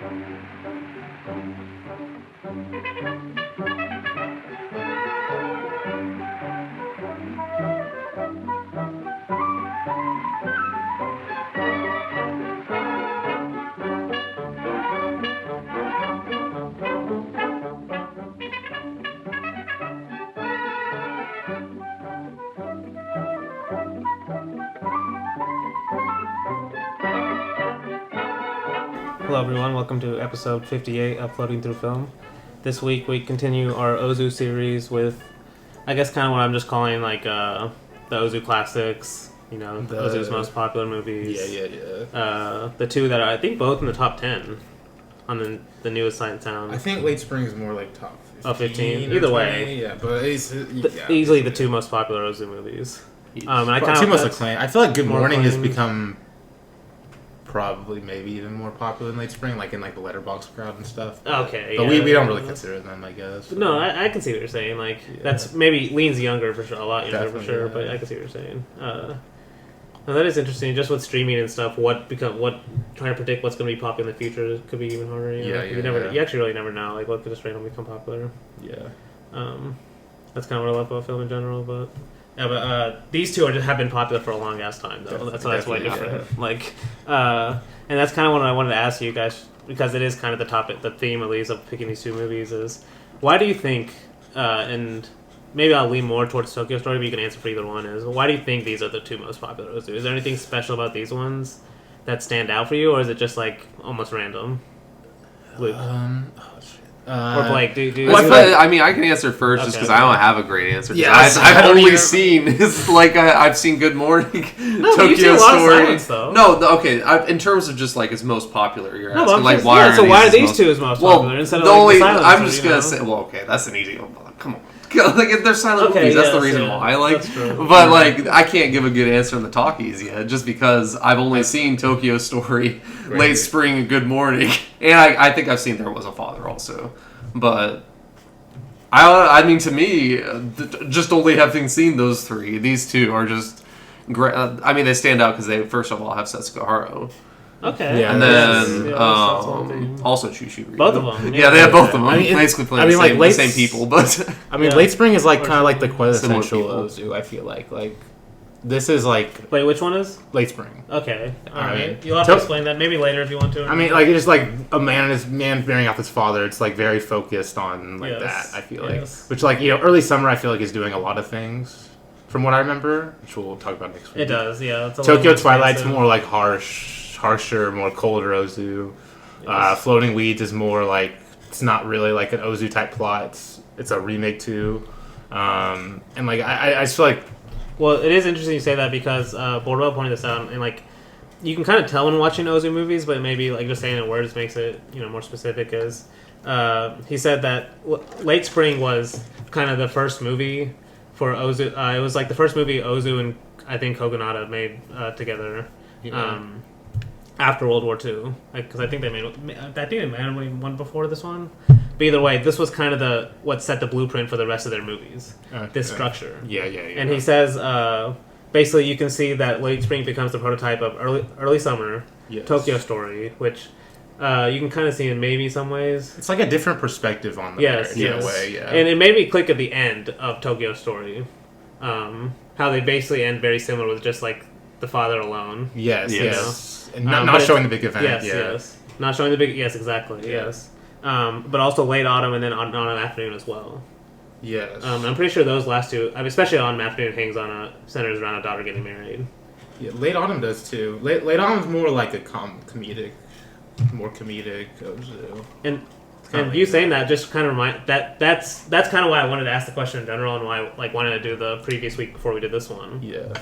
Hello everyone, welcome to episode 58 of Floating Through Film. This week we continue our Ozu series with, I guess, kind of what I'm just calling like the Ozu classics, Ozu's most popular movies. The two that are, I think, both in the top 10 on the newest Sight and Sound. I think Late Spring is more like top 15. Oh, 15? Either way. Yeah, but it's easily the two most popular Ozu movies. Two most acclaimed. I feel like Good Morning has become probably maybe even more popular than Late Spring, like in like the Letterboxd crowd and stuff. Okay, but we don't really consider them, I guess. No, I can see what you're saying. Like that's maybe leans younger for sure, a lot younger for sure. Yeah. But I can see what you're saying. Now that is interesting. Just with streaming and stuff, trying to predict what's going to be popular in the future could be even harder. You actually really never know like what could just randomly become popular. Yeah. That's kind of what I love about film in general, but. Yeah, but these two have been popular for a long ass time, though. That's why different. And that's kind of what I wanted to ask you guys, because it is kind of the theme at least of picking these two movies is, why do you think, and maybe I'll lean more towards Tokyo Story, but you can answer for either one, is why do you think these are the two most popular Ozu? Is there anything special about these ones that stand out for you, or is it just like almost random? Luke? Or Blake, I can answer first just because I don't have a great answer. Yes, I've only seen I've seen Good Morning, Tokyo Story. In terms of just like its most popular, you're asking why are these two most popular instead of Silence? I'm just gonna say, that's an easy one. Come on. Like if they're silent movies, that's the reason why. But I can't give a good answer on the talkies yet, just because I've only seen Tokyo Story, Late Spring, and Good Morning, and I think I've seen There Was a Father also. But I mean, to me, just only having seen those three, these two are just great. I mean, they stand out because they first of all have Setsuko Haro. Okay. Yeah, and then also Chushu. Both of them. Yeah, they have both of them. Basically playing the same people, but Late Spring is like kind of like the quintessential Ozu. I feel like this is like. Wait, which one is Late Spring? Okay, all right. You'll have to explain that maybe later if you want to. I mean, like it's like a man bearing off his father. It's like very focused on that. I feel like, which early summer I feel like is doing a lot of things. From what I remember, which we'll talk about next week. It does, yeah. It's Tokyo Twilight's more like harsher, more colder Ozu. Yes. Floating Weeds is more like it's not really like an Ozu type plot. It's a remake too, and I just feel like. Well, it is interesting you say that because Bordeaux pointed this out, and you can kind of tell when watching Ozu movies, but maybe just saying it in words makes it more specific. Is he said that Late Spring was kind of the first movie for Ozu. It was like the first movie Ozu and I think Kogonada made together. Yeah. After World War II, because I think they made one before this one. But either way, this was kind of what set the blueprint for the rest of their movies. This structure. Yeah. And he says, basically, you can see that Late Spring becomes the prototype of early summer, Tokyo Story, which you can kind of see in maybe some ways. It's like a different perspective on the marriage in a way. Yeah. And it made me click at the end of Tokyo Story, how they basically end very similar with just like the father alone. Yes. And not showing the big event. Yes. Not showing the big... Yes, exactly. Yeah. Yes. But also late autumn and then on an afternoon as well. Yes. I'm pretty sure those last two... especially autumn afternoon centers around a daughter getting married. Yeah, late autumn does too. Late autumn's more like a comedic Ozu. And you saying that just kind of that's kind of why I wanted to ask the question in general and why I wanted to do the previous week before we did this one. Yeah.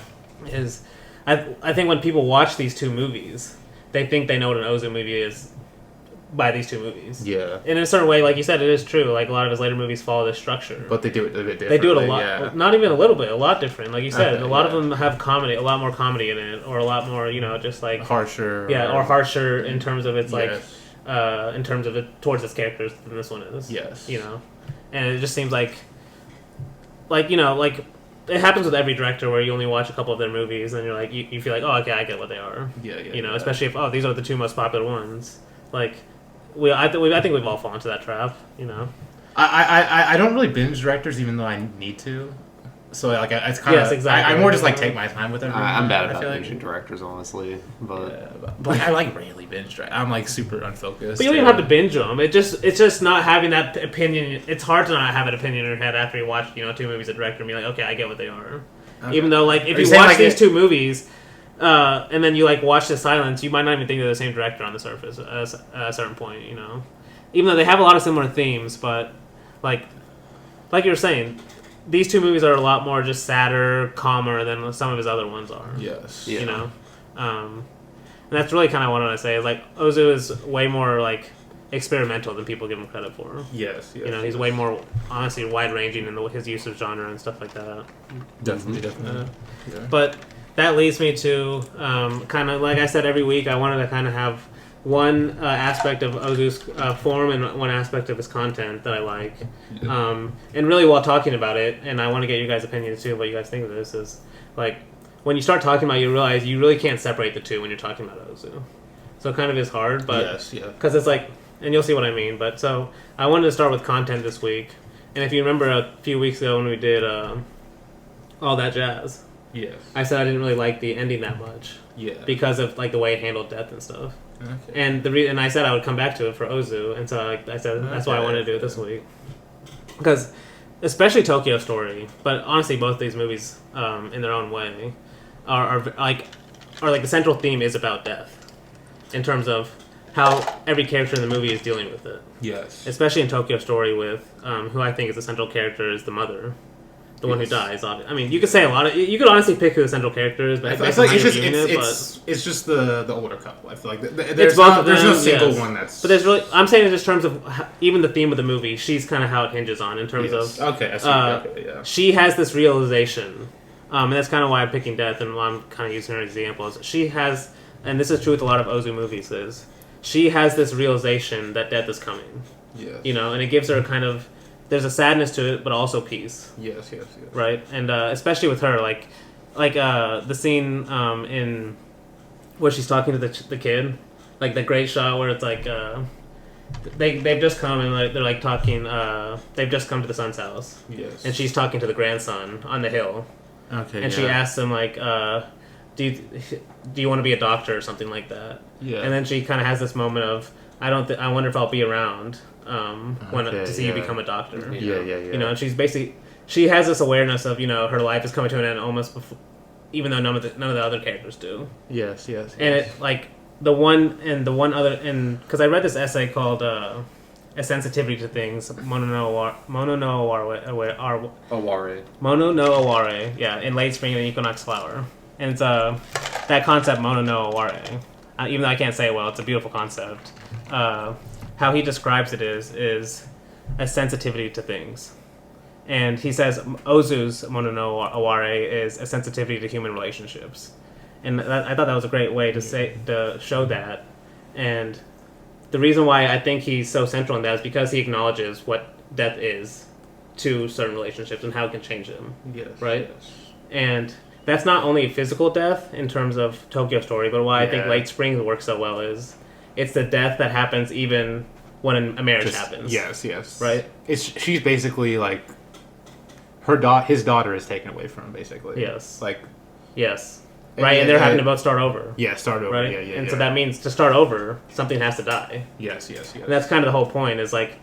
Is... I think when people watch these two movies, they think they know what an Ozu movie is by these two movies. Yeah. In a certain way, like you said, it is true. Like a lot of his later movies follow this structure. But they do it a bit different. They do it a lot. Not even a little bit, a lot different. Like you said, a lot of them have comedy, a lot more comedy in it, or a lot more, just like... harsher. Yeah, or harsher in terms of its in terms of it towards its characters than this one is. Yes. And it just seems like it happens with every director where you only watch a couple of their movies and you're like you feel like, oh, okay, I get what they are. Yeah. Especially if these are the two most popular ones. Like I think we've all fallen into that trap. You know. I don't really binge directors, even though I need to. So like it's kind of yes, exactly. I more just like take my time with everything. I'm bad about binging directors, honestly, but I like rarely binge directors. I'm like super unfocused. But you don't even have to binge them. It's just not having that opinion. It's hard to not have an opinion in your head after you watch 2 movies a director and be like, okay, I get what they are. Okay. Even though like if you watch these 2 movies, and then you like watch The Silence, you might not even think they're the same director on the surface at a certain point. You know, even though they have a lot of similar themes, but like you were saying. These 2 movies are a lot more just sadder, calmer than some of his other ones are. Yes. You know? And that's really kind of what I want to say. Is like, Ozu is way more, like, experimental than people give him credit for. Yes. You know, he's way more, honestly, wide-ranging in his use of genre and stuff like that. Definitely. Yeah. But that leads me to, kind of, like I said, every week I wanted to kind of have one aspect of Ozu's form and one aspect of his content that I like. And really while talking about it, and I want to get you guys' opinions too, what you guys think of this, is like when you start talking about it, you realize you really can't separate the 2 when you're talking about Ozu. So it kind of is hard, but because it's like, and you'll see what I mean. But so I wanted to start with content this week. And if you remember a few weeks ago when we did All That Jazz, I said I didn't really like the ending that much. Because of like the way it handled death and stuff. Okay. And and I said I would come back to it for Ozu, and so I said that's why I wanted to do it this week. Because, especially Tokyo Story, but honestly both these movies, in their own way, are like the central theme is about death, in terms of how every character in the movie is dealing with it. Yes. Especially in Tokyo Story with who I think is the central character is the mother. The one who dies. I mean, you could say a lot of. You could honestly pick who the central character is, but I feel like it's just the older couple. I feel like there's no single one that's. But there's really. I'm saying in just terms of even the theme of the movie. She's kind of how it hinges on in terms of. Okay, I see. She has this realization, and that's kind of why I'm picking death, and why I'm kind of using her as examples. She has, and this is true with a lot of Ozu movies. Is she has this realization that death is coming. Yeah. You know, and it gives her a kind of. There's a sadness to it, but also peace. Yes. Right, and especially with her, like the scene in where she's talking to the kid, like the great shot where it's like they've just come and like they're like talking. They've just come to the son's house. Yes. And she's talking to the grandson on the hill. Okay. And she asks him like, "Do you want to be a doctor or something like that?" Yeah. And then she kind of has this moment of, I wonder if I'll be around. To see you become a doctor. Yeah. You know, and she has this awareness of, her life is coming to an end almost before, even though none of the other characters do. Yes. And it like the one other, and because I read this essay called A Sensitivity to Things, Mono no Aware, yeah, in Late Spring and Equinox Flower, and it's that concept Mono no Aware. Even though I can't say it well, it's a beautiful concept. How he describes it is a sensitivity to things. And he says Ozu's Mono no Aware is a sensitivity to human relationships. And I thought that was a great way to show that. And the reason why I think he's so central in that is because he acknowledges what death is to certain relationships and how it can change them. Yes. Right? Yes. And that's not only physical death in terms of Tokyo Story, but why I think Late Spring works so well is it's the death that happens even when a marriage happens. Yes. Right? She's basically like his daughter is taken away from him, basically. Yes. Like. Yes. Right, and they're having to both start over. Yeah, start over. Right? Yeah. And so that means to start over, something has to die. Yes. And that's kind of the whole point. Is like,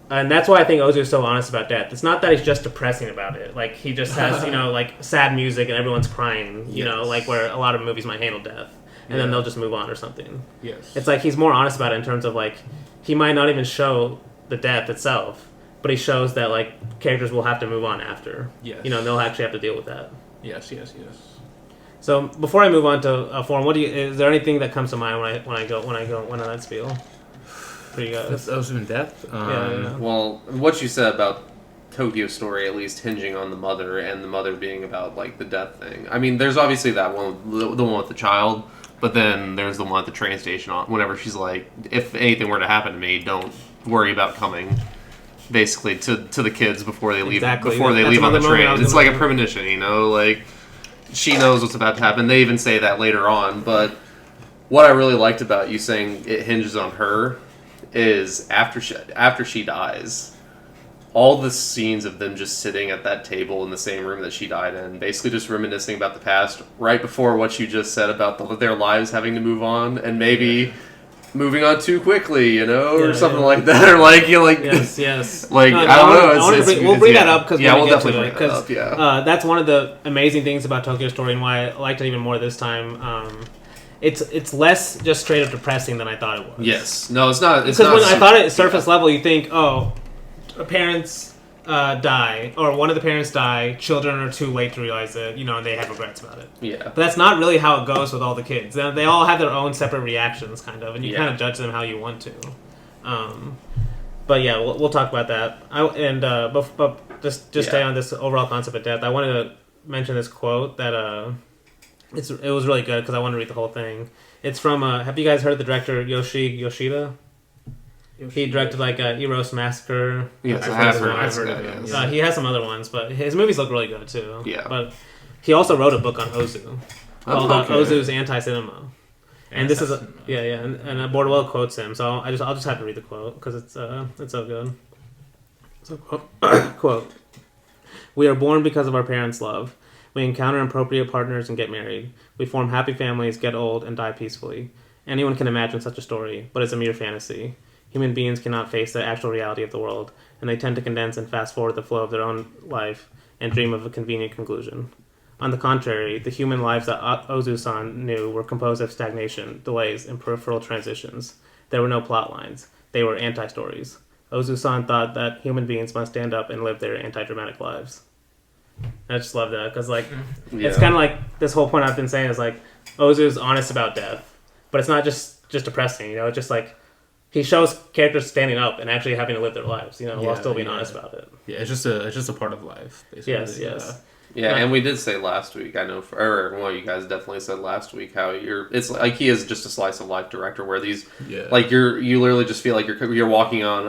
and that's why I think Ozu is so honest about death. It's not that he's just depressing about it. Like he just has like sad music and everyone's crying. You know, like where a lot of movies might handle death. And then they'll just move on or something. Yes. It's like he's more honest about it in terms of like he might not even show the death itself, but he shows that like characters will have to move on after. Yes. And they'll actually have to deal with that. Yes. So before I move on to form, is there anything that comes to mind when I go on that spiel for you guys? Ozu and death. Yeah. Well, what you said about Tokyo Story, at least hinging on the mother, and the mother being about like the death thing. I mean, there's obviously that one, the one with the child, but then there's the one at the train station. Whenever she's like, "If anything were to happen to me, don't worry about coming." Basically, to the kids before they leave on the train. It's like a premonition, like she knows what's about to happen. They even say that later on. But what I really liked about you saying it hinges on her is after she dies, all the scenes of them just sitting at that table in the same room that she died in, basically just reminiscing about the past, right before what you just said about their lives having to move on, and maybe moving on too quickly, or something like that, or yes. Like, no, I don't know. We'll bring that up because we'll definitely bring that up. Yeah, that's one of the amazing things about Tokyo Story and why I liked it even more this time. It's less just straight up depressing than I thought it was. Yes, no, it's not. Because when I thought at surface level, you think, parents die, or one of the parents die, children are too late to realize it, and they have regrets about it. Yeah. But that's not really how it goes with all the kids. They all have their own separate reactions, kind of, and you kind of judge them how you want to. But yeah, we'll talk about that. But just stay on this overall concept of death. I wanted to mention this quote that it was really good because I wanted to read the whole thing. It's from have you guys heard of the director Yoshida? He directed Eros Massacre. Yes, I have heard of it. He has some other ones, but his movies look really good too. Yeah. But he also wrote a book on Ozu called Ozu's Anti-Cinema. And this is and Bordello quotes him, so I'll just have to read the quote because it's so good. So quote: "We are born because of our parents' love. We encounter appropriate partners and get married. We form happy families, get old, and die peacefully. Anyone can imagine such a story, but it's a mere fantasy. Human beings cannot face the actual reality of the world, and they tend to condense and fast forward the flow of their own life and dream of a convenient conclusion. On the contrary, the human lives that Ozu-san knew were composed of stagnation, delays, and peripheral transitions. There were no plot lines. They were anti-stories. Ozu-san thought that human beings must stand up and live their anti-dramatic lives." I just love that, because it's kind of like this whole point I've been saying is Ozu's honest about death, but it's not just depressing, it's just he shows characters standing up and actually having to live their lives, while still being honest about it. Yeah, it's just a part of life, basically. Yes. Yeah, and we did say last week, I know, or one of you guys definitely said last week how it's like he is just a slice of life director where these, you literally just feel like you're walking on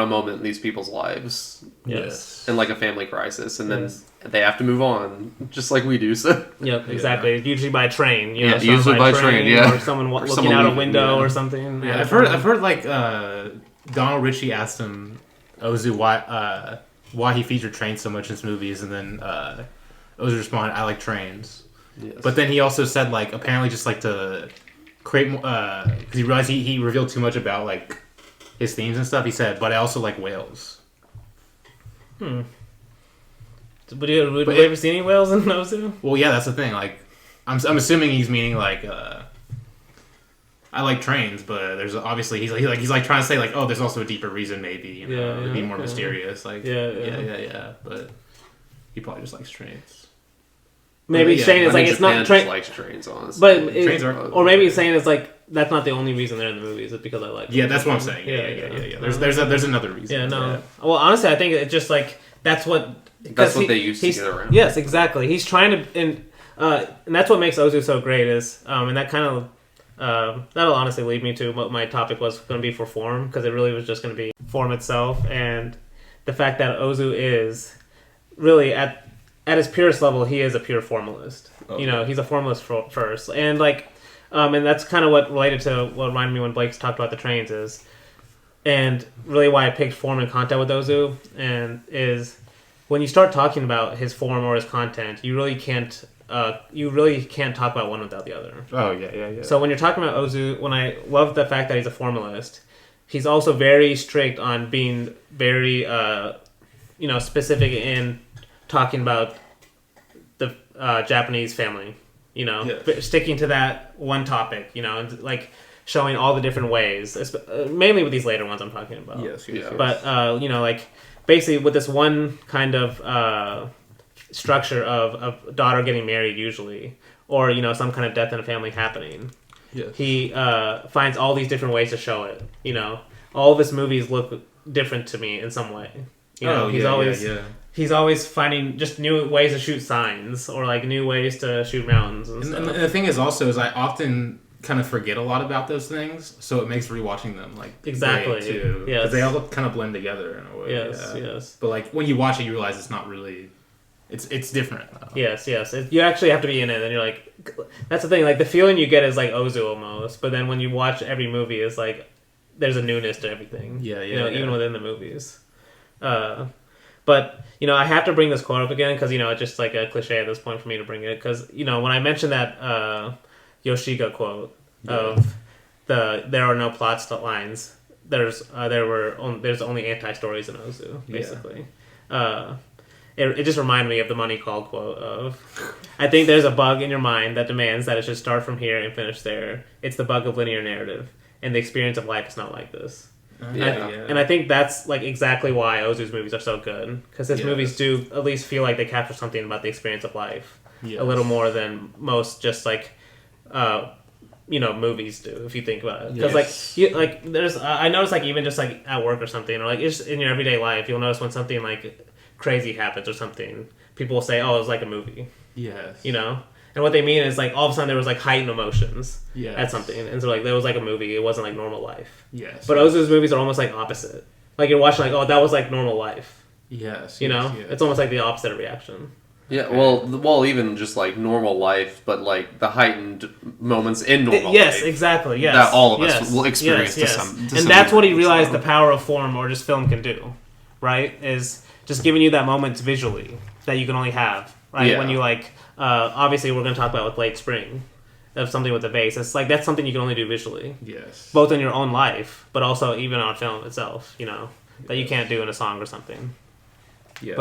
a moment in these people's lives. Yes. And a family crisis, and then they have to move on, just like we do. So. Yep, exactly. Usually by train. Usually by train. Yeah. Or someone looking out a window or something. Yeah, I've heard Donald Ritchie asked him Ozu why he featured trains so much in his movies, and then Ozu responded, "I like trains." Yes. But then he also said apparently just to create more because he realized he revealed too much about his themes and stuff. He said, "But I also like whales." Would you ever see any whales in Ozu? Well, yeah, that's the thing. I'm assuming he's meaning I like trains, but there's obviously he's trying to say there's also a deeper reason maybe to be more mysterious. But he probably just likes trains. Maybe he's saying it's not trains. Likes trains, honestly. But trains are, or maybe he's saying it's that's not the only reason they're in the movies. It's because I like. Yeah, that's what I'm saying. Yeah. There's another reason. Yeah, no. Yeah. Well, honestly, I think it's just that's what. That's what they used to get around. Yes, exactly. He's trying to, and that's what makes Ozu so great is, and that kind of, that'll honestly lead me to what my topic was going to be for form, because it really was just going to be form itself, and the fact that Ozu is really at his purest level, he is a pure formalist. Okay. He's a formalist first, and and that's kind of what related to what reminded me when Blake talked about the trains is, and really why I picked form and content with Ozu, and is. When you start talking about his form or his content, you really can't talk about one without the other. Oh yeah. So when you're talking about Ozu, when I love the fact that he's a formalist, he's also very strict on being very specific in talking about the Japanese family. Sticking to that one topic. And showing all the different ways, mainly with these later ones I'm talking about. Yes. But basically, with this one kind of structure of daughter getting married, usually, or some kind of death in a family happening, he finds all these different ways to show it. All of his movies look different to me in some way. He's always finding just new ways to shoot signs or new ways to shoot mountains. And the thing is also I often kind of forget a lot about those things, so it makes rewatching them exactly too, because they all kind of blend together in a way. Yes. But when you watch it, you realize it's not really. It's different. Yes. You actually have to be in it, and you're that's the thing. The feeling you get is Ozu almost, but then when you watch every movie, it's there's a newness to everything. Yeah, Even within the movies. But I have to bring this quote up again because it's just like a cliche at this point for me to bring it because when I mentioned that Yoshiga quote of there are no plot lines, there's only anti-stories in Ozu basically. It just reminded me of the Money Call quote of, I think there's a bug in your mind that demands that it should start from here and finish there. It's the bug of linear narrative, and the experience of life is not like this. And I think that's like exactly why Ozu's movies are so good, because his movies do at least feel like they capture something about the experience of life a little more than most just like movies do, if you think about it. Because there's I notice like even just like at work or something, or like just in your everyday life, you'll notice when something like crazy happens or something, people will say, "Oh, it was like a movie." Yes. And what they mean is like all of a sudden there was like heightened emotions at something, and so like there was like a movie. It wasn't like normal life. Yes. But Ozu's movies are almost like opposite. Like you're watching like, oh, that was like normal life. Yes. It's almost like the opposite of reaction. Yeah, well, even just like normal life, but like the heightened moments in normal life. Yes, exactly. Yes, that all of us will experience to some. And that's what he realized the power of form or just film can do, right? Is just giving you that moment visually that you can only have, right? Yeah. When you like, obviously we're going to talk about with Late Spring, of something with the vase. It's like that's something you can only do visually. Yes. Both in your own life, but also even on film itself. That you can't do in a song or something. Yes.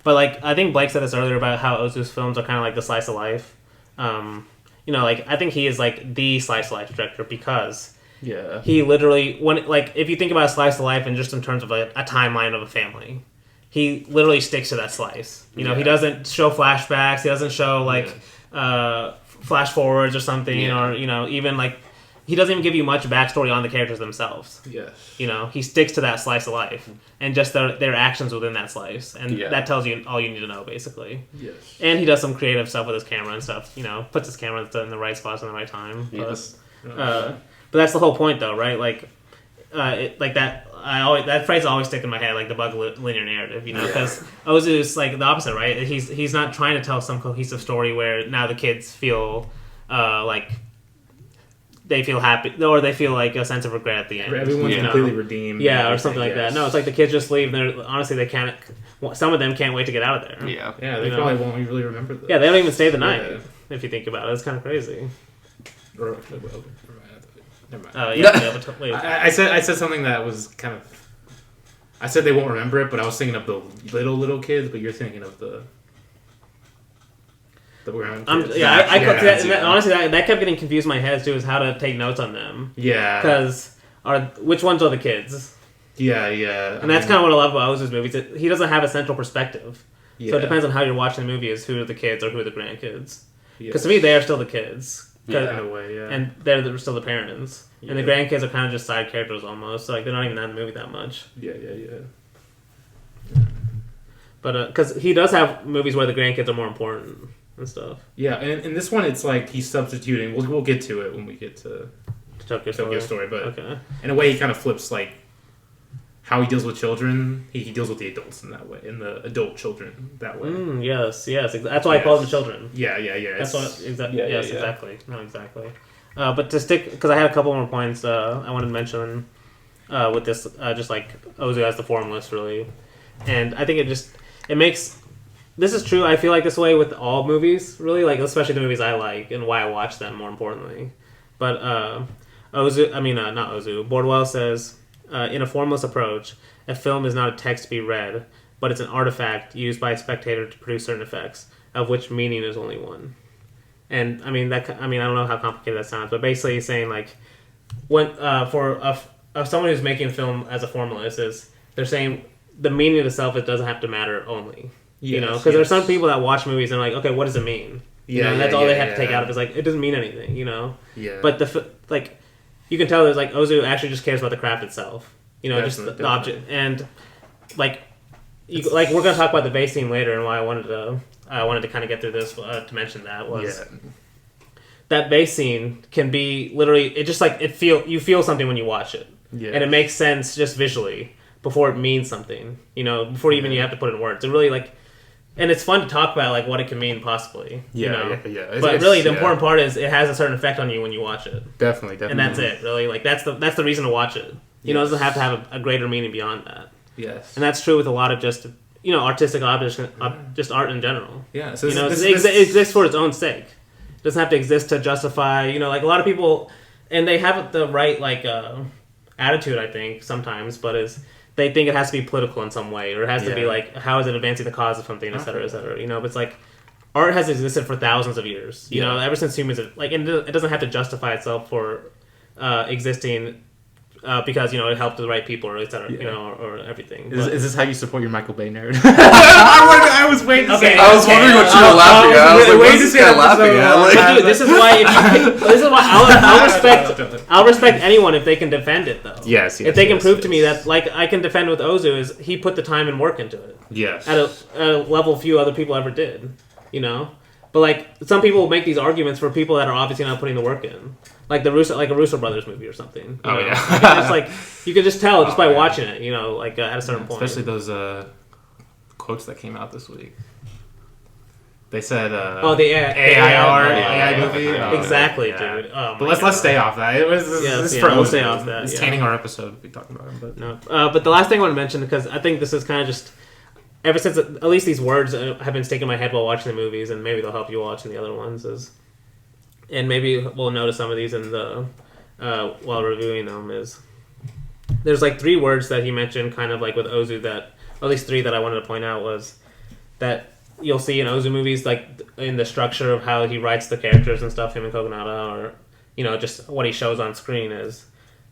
But like I think Blake said this earlier about how Ozu's films are kind of like the slice of life. Like I think he is like the slice of life director because he literally if you think about a slice of life and just in terms of like a timeline of a family, he literally sticks to that slice. He doesn't show flashbacks. He doesn't show like flash forwards or something, or even like. He doesn't even give you much backstory on the characters themselves. Yes. He sticks to that slice of life and just their actions within that slice. And that tells you all you need to know, basically. Yes. And he does some creative stuff with his camera and stuff. Puts his camera in the right spots in the right time. Yes. But that's the whole point, though, right? Like, that phrase always stick in my head, like the bug of linear narrative, because Ozu's like the opposite, right? He's not trying to tell some cohesive story where now the kids feel like they feel happy, or they feel like a sense of regret at the end. Everyone's completely redeemed. Yeah, or something like that. No, it's like the kids just leave, and honestly, they can't. Some of them can't wait to get out of there. Yeah, they probably won't really remember this. Yeah, they don't even stay the night. If you think about it, it's kind of crazy. Never mind. I said something that was kind of. I said they won't remember it, but I was thinking of the little kids. But you're thinking of the. Honestly, that kept getting confused in my head too, is how to take notes on them. Yeah. Because which ones are the kids? Yeah. And that's kind of what I love about Ozu's movies. He doesn't have a central perspective. Yeah. So it depends on how you're watching the movie, is who are the kids or who are the grandkids. Because to me, they are still the kids. In a way, yeah. And they're still the parents. Yeah. And the grandkids are kind of just side characters almost. So, like, they're not even in the movie that much. Yeah. But, because he does have movies where the grandkids are more important and stuff. Yeah, and in this one, it's like he's substituting. We'll get to it when we get to Tokyo Story, but in a way, he kind of flips like how he deals with children. He deals with the adults in that way, in the adult children that way. Yes, that's why I call them children. Yeah. That's what exactly. No, exactly. But to stick, because I had a couple more points I wanted to mention with this, just like Ozu as the formless, really, and I think it makes. This is true. I feel like this way with all movies, really, like especially the movies I like and why I watch them. More importantly, but not Ozu. Bordwell says, in a formless approach, a film is not a text to be read, but it's an artifact used by a spectator to produce certain effects, of which meaning is only one. And I don't know how complicated that sounds, but basically he's saying like, when for someone who's making a film as a formalist, is they're saying the meaning of itself, it doesn't have to matter only. Because there's some people that watch movies and are like, okay, what does it mean? And that's all they have to take out of it. Is like, it doesn't mean anything, Yeah. But you can tell there's like Ozu actually just cares about the craft itself. Just the object. And like we're gonna talk about the vase scene later, and why I wanted to kind of get through this to mention that was that vase scene can be literally, it just like you feel something when you watch it, and it makes sense just visually before it means something. Before even you have to put it in words. It really like. and it's fun to talk about like what it can mean possibly. Yeah. But really, the important part is it has a certain effect on you when you watch it. Definitely. And that's it. Really, like that's the reason to watch it. It doesn't have to have a greater meaning beyond that. Yes. And that's true with a lot of just artistic objects, just art in general. Yeah. So it exists for its own sake. It doesn't have to exist to justify. Like a lot of people, and they have the right attitude, I think sometimes, but they think it has to be political in some way, or it has to be like, how is it advancing the cause of something, et cetera, et cetera. But it's like, art has existed for thousands of years. Ever since humans, and it doesn't have to justify itself for existing because it helped the right people, or et cetera, or everything. Is this how you support your Michael Bay narrative? I was waiting to say. I was wondering what you were laughing at. I was like, what is this guy laughing at? But dude, this is why I'll respect anyone if they can defend it, though. Yes. If they can prove to me that, like I can defend with Ozu, is he put the time and work into it. Yes. At a level few other people ever did. But like some people will make these arguments for people that are obviously not putting the work in. Like a Russo brothers movie or something. Yeah. You can just tell just by watching it. At a certain point. Especially those quotes that came out this week. They said, the AI movie. Exactly, dude. Oh, but let's stay off that. We'll stay off that. It's tainting our episode if we talk about it. But no. But the last thing I want to mention, because I think this is kind of just ever since at least these words have been sticking in my head while watching the movies, and maybe they'll help you watching the other ones. And maybe we'll notice some of these in the while reviewing them. There's like 3 words that he mentioned, kind of like with Ozu, that or at least 3 that I wanted to point out was that you'll see in Ozu movies, like in the structure of how he writes the characters and stuff, him and Kogonada, or just what he shows on screen is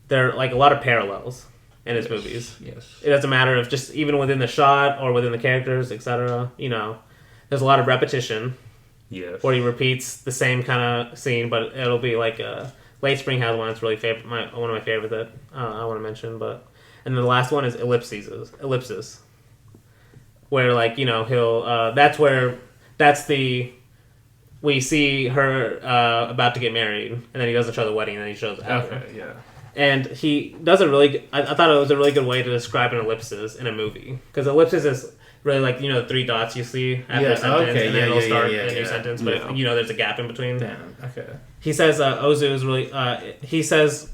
there are like a lot of parallels in his movies. Yes. It doesn't matter if just even within the shot or within the characters, etc. There's a lot of repetition. Yes. Where he repeats the same kind of scene, but it'll be like Late Spring has one that's really one of my favorites that I want to mention. And then the last one is ellipses, where he'll we see her about to get married, and then he doesn't show the wedding, and then he shows it after. Okay, yeah. And he does I thought it was a really good way to describe an ellipsis in a movie, because ellipsis is really like the 3 dots you see after a sentence, and then it'll start a new sentence, but there's a gap in between. Damn. Okay. He says Ozu is really. He says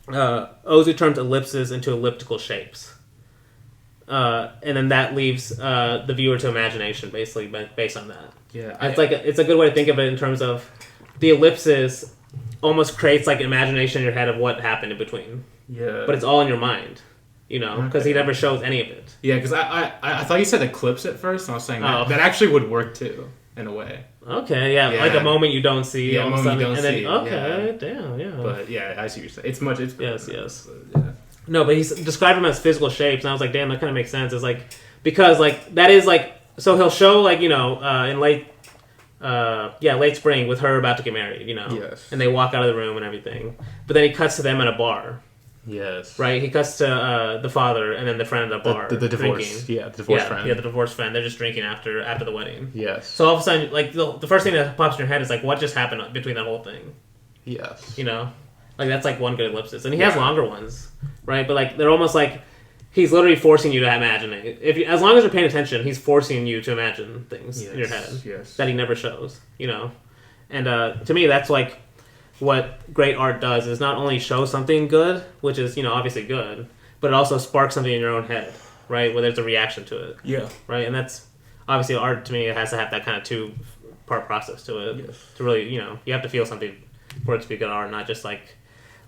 Ozu turns ellipses into elliptical shapes, and then that leaves the viewer to imagination, basically, based on that. Yeah, it's a good way to think of it in terms of the ellipses almost creates like imagination in your head of what happened in between. Yeah. But it's all in your mind. Because he never shows any of it. Yeah, because I thought you said eclipse at first, and I was saying that actually would work too, in a way. Okay, yeah, like a moment you don't see. Yeah, a moment you don't see. Okay, damn, yeah. But yeah, I see what you're saying. Yes. Yeah. No, but he's described them as physical shapes, and I was like, damn, that kind of makes sense. It's like, because like that is like, so he'll show like in late spring with her about to get married, Yes. And they walk out of the room and everything, but then he cuts to them at a bar. Yes. Right? He cuts to the father and then the friend at the bar. The divorce. Drinking. Yeah, the divorce friend. Yeah, the divorce friend. They're just drinking after the wedding. Yes. So all of a sudden, like, the first thing that pops in your head is, like, what just happened between that whole thing? Yes. Like, that's, like, one good ellipsis. And he has longer ones, right? But, like, they're almost like he's literally forcing you to imagine it. As long as you're paying attention, he's forcing you to imagine things in your head that he never shows, And to me, that's, like, what great art does is not only show something good, which is, obviously good, but it also sparks something in your own head, right? Where there's a reaction to it. Yeah. Right? And that's, obviously, art, to me, it has to have that kind of 2-part process to it. Yes. To really, you have to feel something for it to be good art, not just like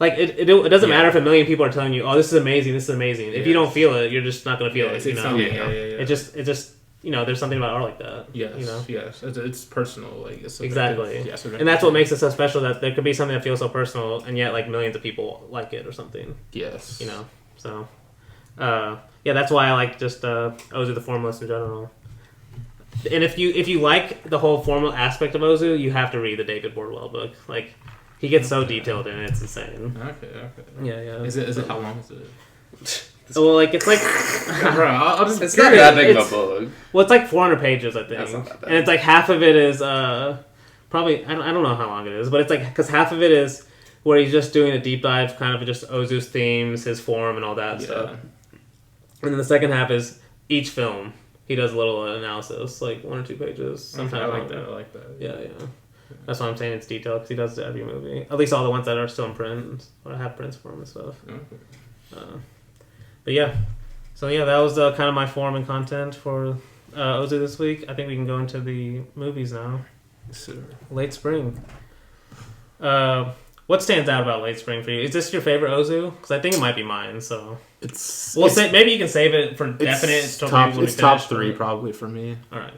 it doesn't matter if a million people are telling you, oh, this is amazing, this is amazing. If you don't feel it, you're just not going to feel it, It just there's something about art like that. Yes, yes. It's personal. Like, it's exactly. Yes, and that's what makes it so special, that there could be something that feels so personal, and yet, like, millions of people like it or something. Yes. So, that's why I like just Ozu the Formalist in general. And if you like the whole formal aspect of Ozu, you have to read the David Bordwell book. Like, he gets so detailed in it, it's insane. Okay. Yeah. Is it how long is it? Well, like, it's like... Bro, I'll just... It's not that big of a book. Well, it's like 400 pages, I think. That's not that bad. And it's like half of it is... probably... I don't know how long it is, but it's like... Because half of it is where he's just doing a deep dive, kind of just Ozu's themes, his form, and all that stuff. And then the second half is each film. he does a little analysis, like 1 or 2 pages. Sometimes I like that. Yeah. That's why I'm saying it's detailed, because he does it to every movie. At least all the ones that are still in print, or have prints for him and stuff. But yeah. So yeah, that was kind of my form and content for Ozu this week. I think we can go into the movies now. Sure. Late spring. What stands out about Late Spring for you? Is this your favorite Ozu? Because I think it might be mine. So maybe you can save it for definite. It's top 3 probably for me. All right.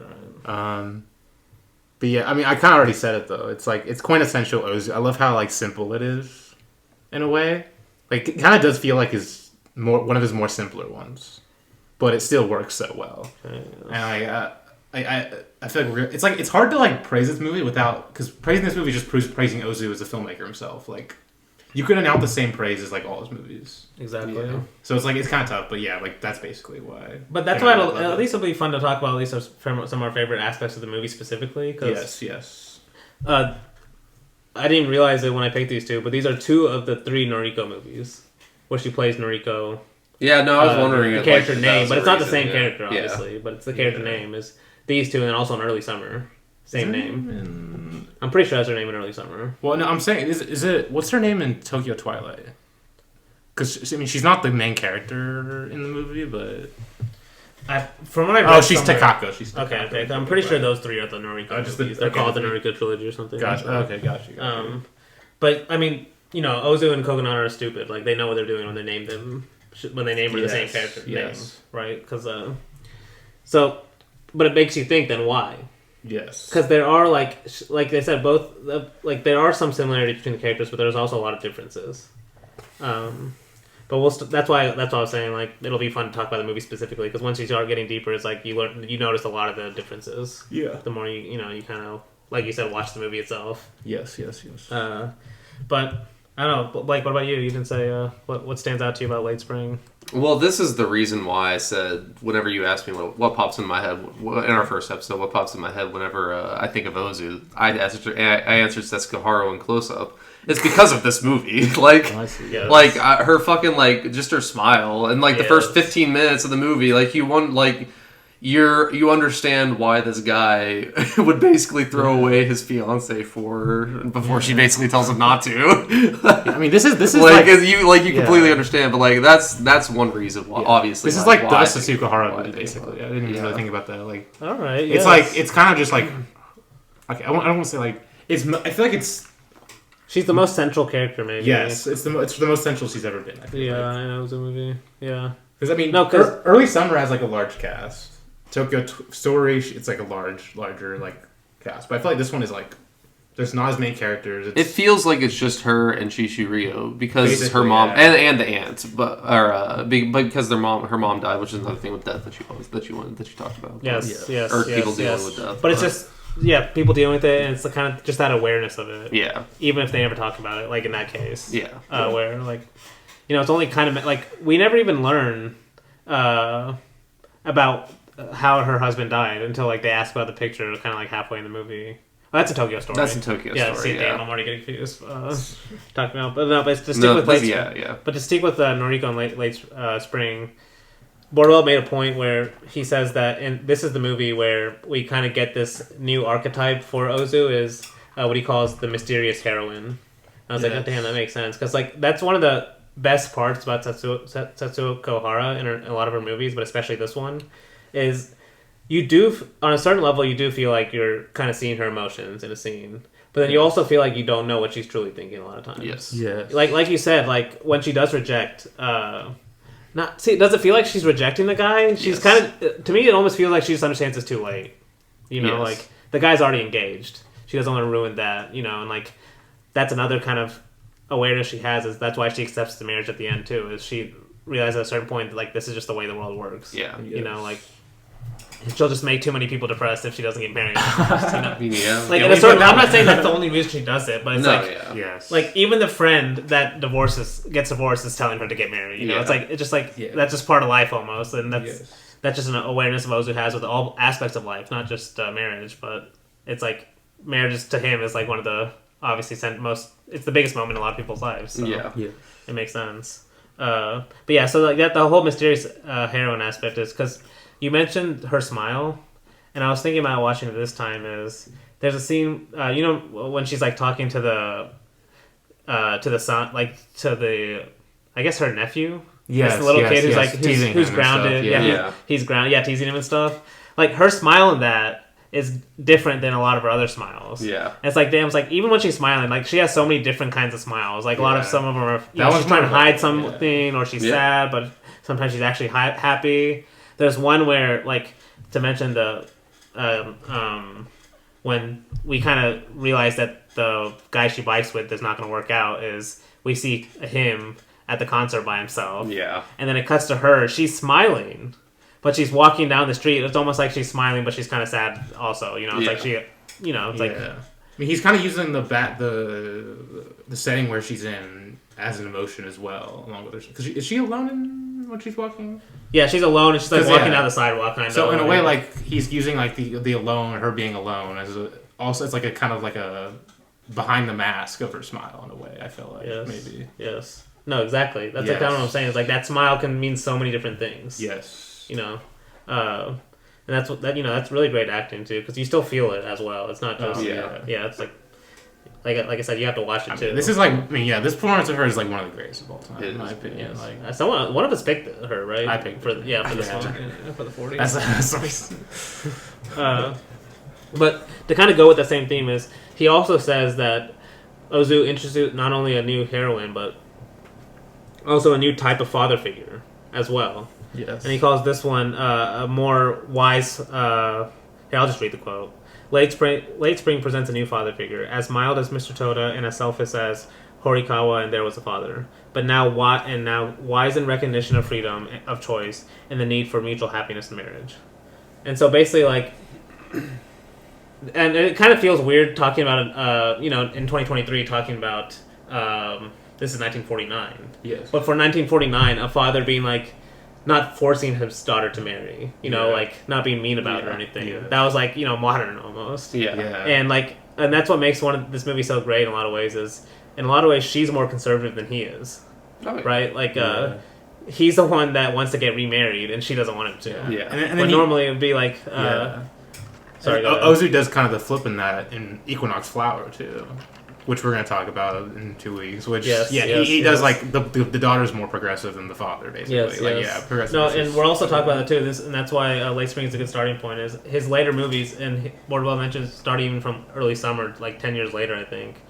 But yeah, I mean, I kind of already said it though. It's like it's quintessential Ozu. I love how like simple it is, in a way. Like it kind of does feel like one of his more simpler ones, but it still works so well. Okay, yeah. And I feel like it's hard to like praise this movie because praising this movie just proves praising Ozu as a filmmaker himself. Like you couldn't out the same praise as like all his movies. Exactly. You know? So it's like it's kind of tough, but yeah, like that's basically why. But that's why at least it'll be fun to talk about at least some of our favorite aspects of the movie specifically. Yes. I didn't realize it when I picked these 2, but these are 2 of the 3 Noriko movies where she plays Noriko. Yeah, no, I was wondering the character name, but it's not the same character, obviously. But it's the character name is these 2, and then also in Early Summer, same name. I'm pretty sure that's her name in Early Summer. Well, no, I'm saying is it what's her name in Tokyo Twilight? Because I mean, she's not the main character in the movie, but from what I read, she's Takako. She's Takako. Okay. I'm pretty sure those 3 are the Noriko movies. They're called the Noriko trilogy or something. Gotcha. Okay, gotcha. But I mean, Ozu and Kogonada are stupid. Like they know what they're doing when they name them. When they name her the same character name, right? Because but it makes you think. Then why? Yes. Because there are like they said, both there are some similarities between the characters, but there's also a lot of differences. But that's why I was saying like it'll be fun to talk about the movie specifically, because once you start getting deeper, it's like you notice a lot of the differences. Yeah. The more you kind of, like you said, watch the movie itself. Yes. But I don't know, Blake, what about you? You didn't say what stands out to you about Late Spring? Well, this is the reason why I said whenever you ask me what pops in my head in our first episode, what pops in my head whenever I think of Ozu, I answered Setsuko and Close Up. It's because of this movie, her fucking just her smile and the first 15 minutes of the movie, you understand why this guy would basically throw away his fiance for her before she basically tells him not to. I mean, this is you completely understand, but that's one reason why. Obviously, this is like the Setsuko Hara movie, basically. I didn't really think about that. All right, it's it's kind of just okay. I don't want to say it's. I feel like it's. She's the most central character, maybe. Yes, it's the most central she's ever been. I know it was a movie. Yeah, because I mean, Early Summer has a large cast. Tokyo Story, it's a larger cast, but I feel like this one is there's not as many characters. It feels like it's just her and Shishirio because her mom and the aunt, because her mom died, which is another thing with death that you talked about. Yes, or people dealing with death. But it's just people dealing with it, and it's kind of just that awareness of it. Yeah, even if they never talk about it, like in that case. Yeah, where it's only kind of we never even learn about how her husband died until they ask about the picture kind of halfway in the movie. Oh, that's a Tokyo Story. That's a Tokyo Story. See, damn, I'm already getting confused. Talking about, but to stick with But to stick with Noriko and late spring, Borwell made a point where he says that, this is the movie where we kind of get this new archetype for Ozu is what he calls the mysterious heroine. I was like, oh, damn, that makes sense, because that's one of the best parts about Setsuko Hara in a lot of her movies, but especially this one. Is you do, on a certain level, you do feel like you're kind of seeing her emotions in a scene, but then you also feel like you don't know what she's truly thinking a lot of times. Yes. Yeah. Like you said, when she does reject, does it feel like she's rejecting the guy? She's kind of, to me, it almost feels like she just understands it's too late. The guy's already engaged. She doesn't want to ruin that, and that's another kind of awareness she has, is that's why she accepts the marriage at the end too, is she realizes at a certain point this is just the way the world works. Yeah. She'll just make too many people depressed if she doesn't get married. Yeah. I'm not saying that's the only reason she does it, but it's yes. Even the friend that gets divorced is telling her to get married. It's just that's just part of life almost, and that's just an awareness of Ozu has with all aspects of life, not just marriage. But it's marriage to him is one of the obviously it's the biggest moment in a lot of people's lives. So it makes sense. But yeah, so like that the whole mysterious heroine aspect is because you mentioned her smile, and I was thinking about watching it this time. Is there's a scene when she's like talking to the son, like to the I guess her nephew. Yes, the little kid who's yes. like who's grounded. He's grounded. Yeah, teasing him and stuff. Like her smile in that is different than a lot of her other smiles. Yeah, and it's like damn. It's like even when she's smiling, like she has so many different kinds of smiles. Like a lot of some of them are she's trying to hide something or she's sad, but sometimes she's actually happy. There's one where like to mention the when we kind of realize that the guy she bikes with is not going to work out is we see him at the concert by himself. Yeah. And then it cuts to her. She's smiling, but she's walking down the street. It's almost like she's smiling, but she's kind of sad also. It's like she, it's like... I mean, he's kind of using the setting where she's in as an emotion as well, along with her. Because is she alone when she's walking? Yeah, she's alone, and she's like walking down the sidewalk, kind of. So in a way, like he's using like the alone, her being alone, as also it's like a kind of like a behind the mask of her smile in a way. I feel like maybe. Yes. No, exactly. That's like kind of what I'm saying. It's like that smile can mean so many different things. Yes. And that's what that's really great acting too, because you still feel it as well. It's not just it's like I said, you have to watch it too. This is like this performance of her is like one of the greatest of all time, in my opinion. Like one of us picked her, right? I picked for this one for the 40s. That's but to kind of go with the same theme is he also says that Ozu introduced not only a new heroine but also a new type of father figure as well. Yes. And he calls this one a more wise... here, I'll just read the quote. Late spring presents a new father figure, as mild as Mr. Toda and as selfish as Horikawa and There Was a Father, but now wise in recognition of freedom of choice and the need for mutual happiness in marriage. And so basically, like... And it kind of feels weird talking about it, in 2023, talking about... this is 1949. Yes. But for 1949, a father being like... not forcing his daughter to marry, like not being mean about it or anything. Yeah. That was like, modern almost. Yeah. And that's what makes this movie so great in a lot of ways is, in a lot of ways, she's more conservative than he is. Oh, yeah. Right? Like, he's the one that wants to get remarried and she doesn't want him to. Yeah. And but normally it would be like, sorry, Ozu does kind of the flip in that in Equinox Flower too. Which we're going to talk about in 2 weeks. Which he does like the daughter's more progressive than the father, basically. Progressive. No, and we're also talking about that too. And that's why Late Spring is a good starting point. Is his later movies, and Wardwell mentioned starting even from early summer, like 10 years later, I think.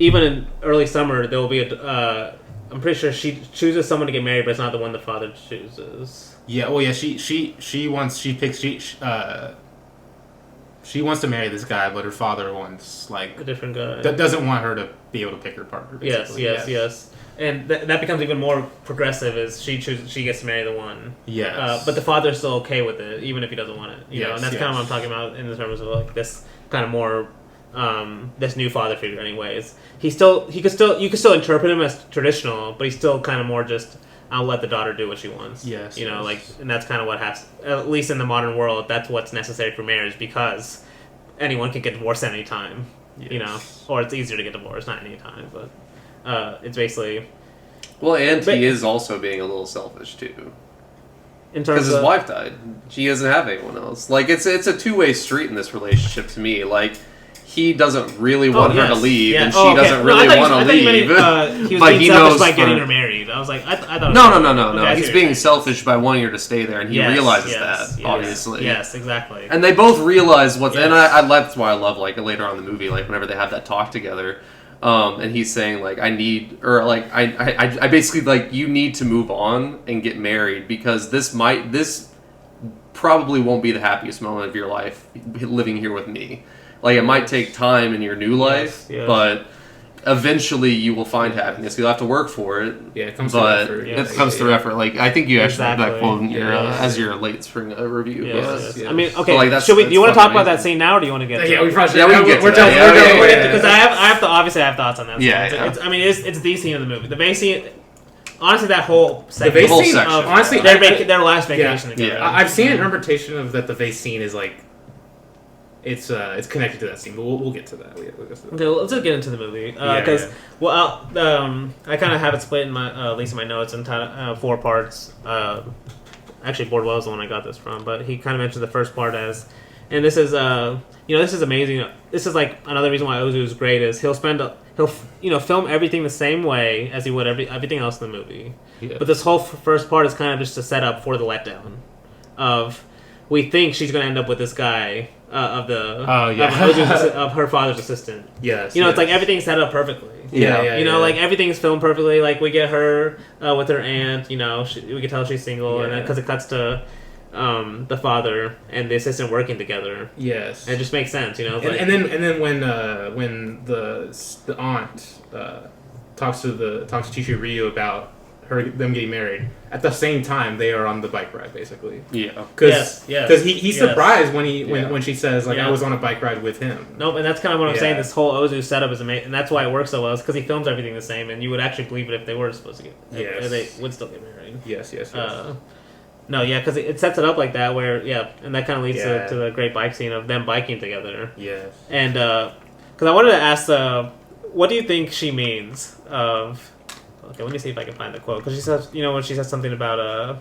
Even in early summer, there will be I'm pretty sure she chooses someone to get married, but it's not the one the father chooses. Yeah. Well, yeah. She wants to marry this guy, but her father wants like a different guy. Doesn't want her to be able to pick her partner. Yes. And that becomes even more progressive as she gets to marry the one. Yes. But the father's still okay with it, even if he doesn't want it. You know, and that's kind of what I'm talking about in terms of like this kind of more this new father figure. Anyways, you could still interpret him as traditional, but he's still kind of more just. I'll let the daughter do what she wants. Yes. And that's kind of what has, at least in the modern world, that's what's necessary for marriage because anyone can get divorced at any time. Yes. Or it's easier to get divorced, not any time, but it's basically. Well, and he is also being a little selfish too. In terms because his wife died, she doesn't have anyone else. Like it's a two-way street in this relationship to me. Like. He doesn't really want her to leave, and she doesn't really want to leave. He was being selfish by getting her married. I was like, I thought. No. He's being selfish by wanting her to stay there, and he realizes that, obviously. Yes, exactly. And they both realize what's. And that's why I love like later on in the movie, like whenever they have that talk together, and he's saying like I basically like you need to move on and get married because this probably won't be the happiest moment of your life living here with me. Like, it might take time in your new life, but eventually you will find happiness. You'll have to work for it. Yeah, it comes through effort. It comes through effort. Like, I think you actually have that quote in as your late spring review. Yes. I mean, okay, do you want to talk about that scene now, or do you want to get to it? We probably should. We can get to it. Because I have thoughts on that. Yeah. It's the scene of the movie. The base scene... Honestly, that whole section. The vase scene, honestly, their last vacation together. I've seen an interpretation of that the vase scene is like it's connected to that scene, but we'll get to that. We'll get to that. Okay, let's just get into the movie because I kind of have it split in my at least in my notes into 4 parts. Actually, Boardwell is the one I got this from, but he kind of mentioned the first part as, and this is this is amazing. This is like another reason why Ozu is great is he'll film everything the same way as he would everything else in the movie. Yeah. But this whole first part is kind of just a setup for the letdown of we think she's going to end up with this guy of her father's assistant. Yes. It's like everything's set up perfectly. Yeah. Like everything's filmed perfectly. Like we get her with her aunt. We can tell she's single, and because it cuts to the father and the assistant working together. Yes. And it just makes sense. And then when the aunt talks to Chishiryu about them getting married, at the same time they are on the bike ride basically. Yeah. Because he's surprised when she says like I was on a bike ride with him. Nope, and that's kind of what I'm saying. This whole Ozu setup is amazing, and that's why it works so well. Is because he films everything the same, and you would actually believe it if they were supposed to get. Yes. They would still get married. Yes. Because it sets it up like that, where and that kind of leads to the great bike scene of them biking together. Yes. And because I wanted to ask, what do you think she means of? Okay, let me see if I can find the quote. Because she says, when she says something about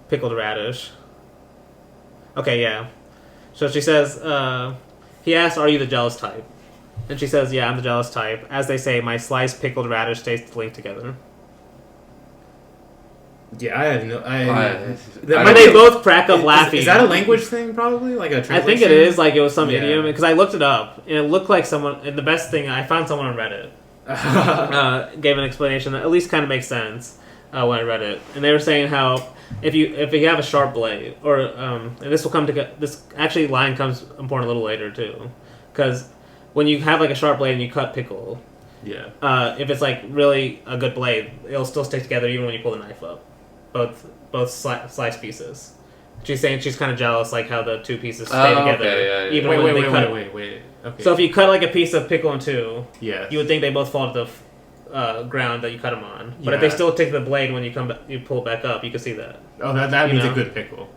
pickled radish. Okay, yeah. So she says, he asks, "Are you the jealous type?" And she says, "Yeah, I'm the jealous type. As they say, my sliced pickled radish tastes linked together." Yeah, I have no. But they both crack up laughing. Is that a language thing? Probably like a translation? I think it is. Like it was some idiom because I looked it up and it looked like someone. And the best thing I found someone on Reddit gave an explanation that at least kind of makes sense when I read it. And they were saying how if you have a sharp blade or and this will come to this actually line comes important a little later too, because when you have like a sharp blade and you cut pickle, if it's like really a good blade, it'll still stick together even when you pull the knife up. Both slice pieces. She's saying she's kind of jealous, like how the 2 pieces stay together. Okay, even when they cut it. Wait. Okay. So if you cut like a piece of pickle in 2, yes, you would think they both fall to the ground that you cut them on. But if they still take the blade when you you pull it back up, you can see that. Oh, that means a good pickle.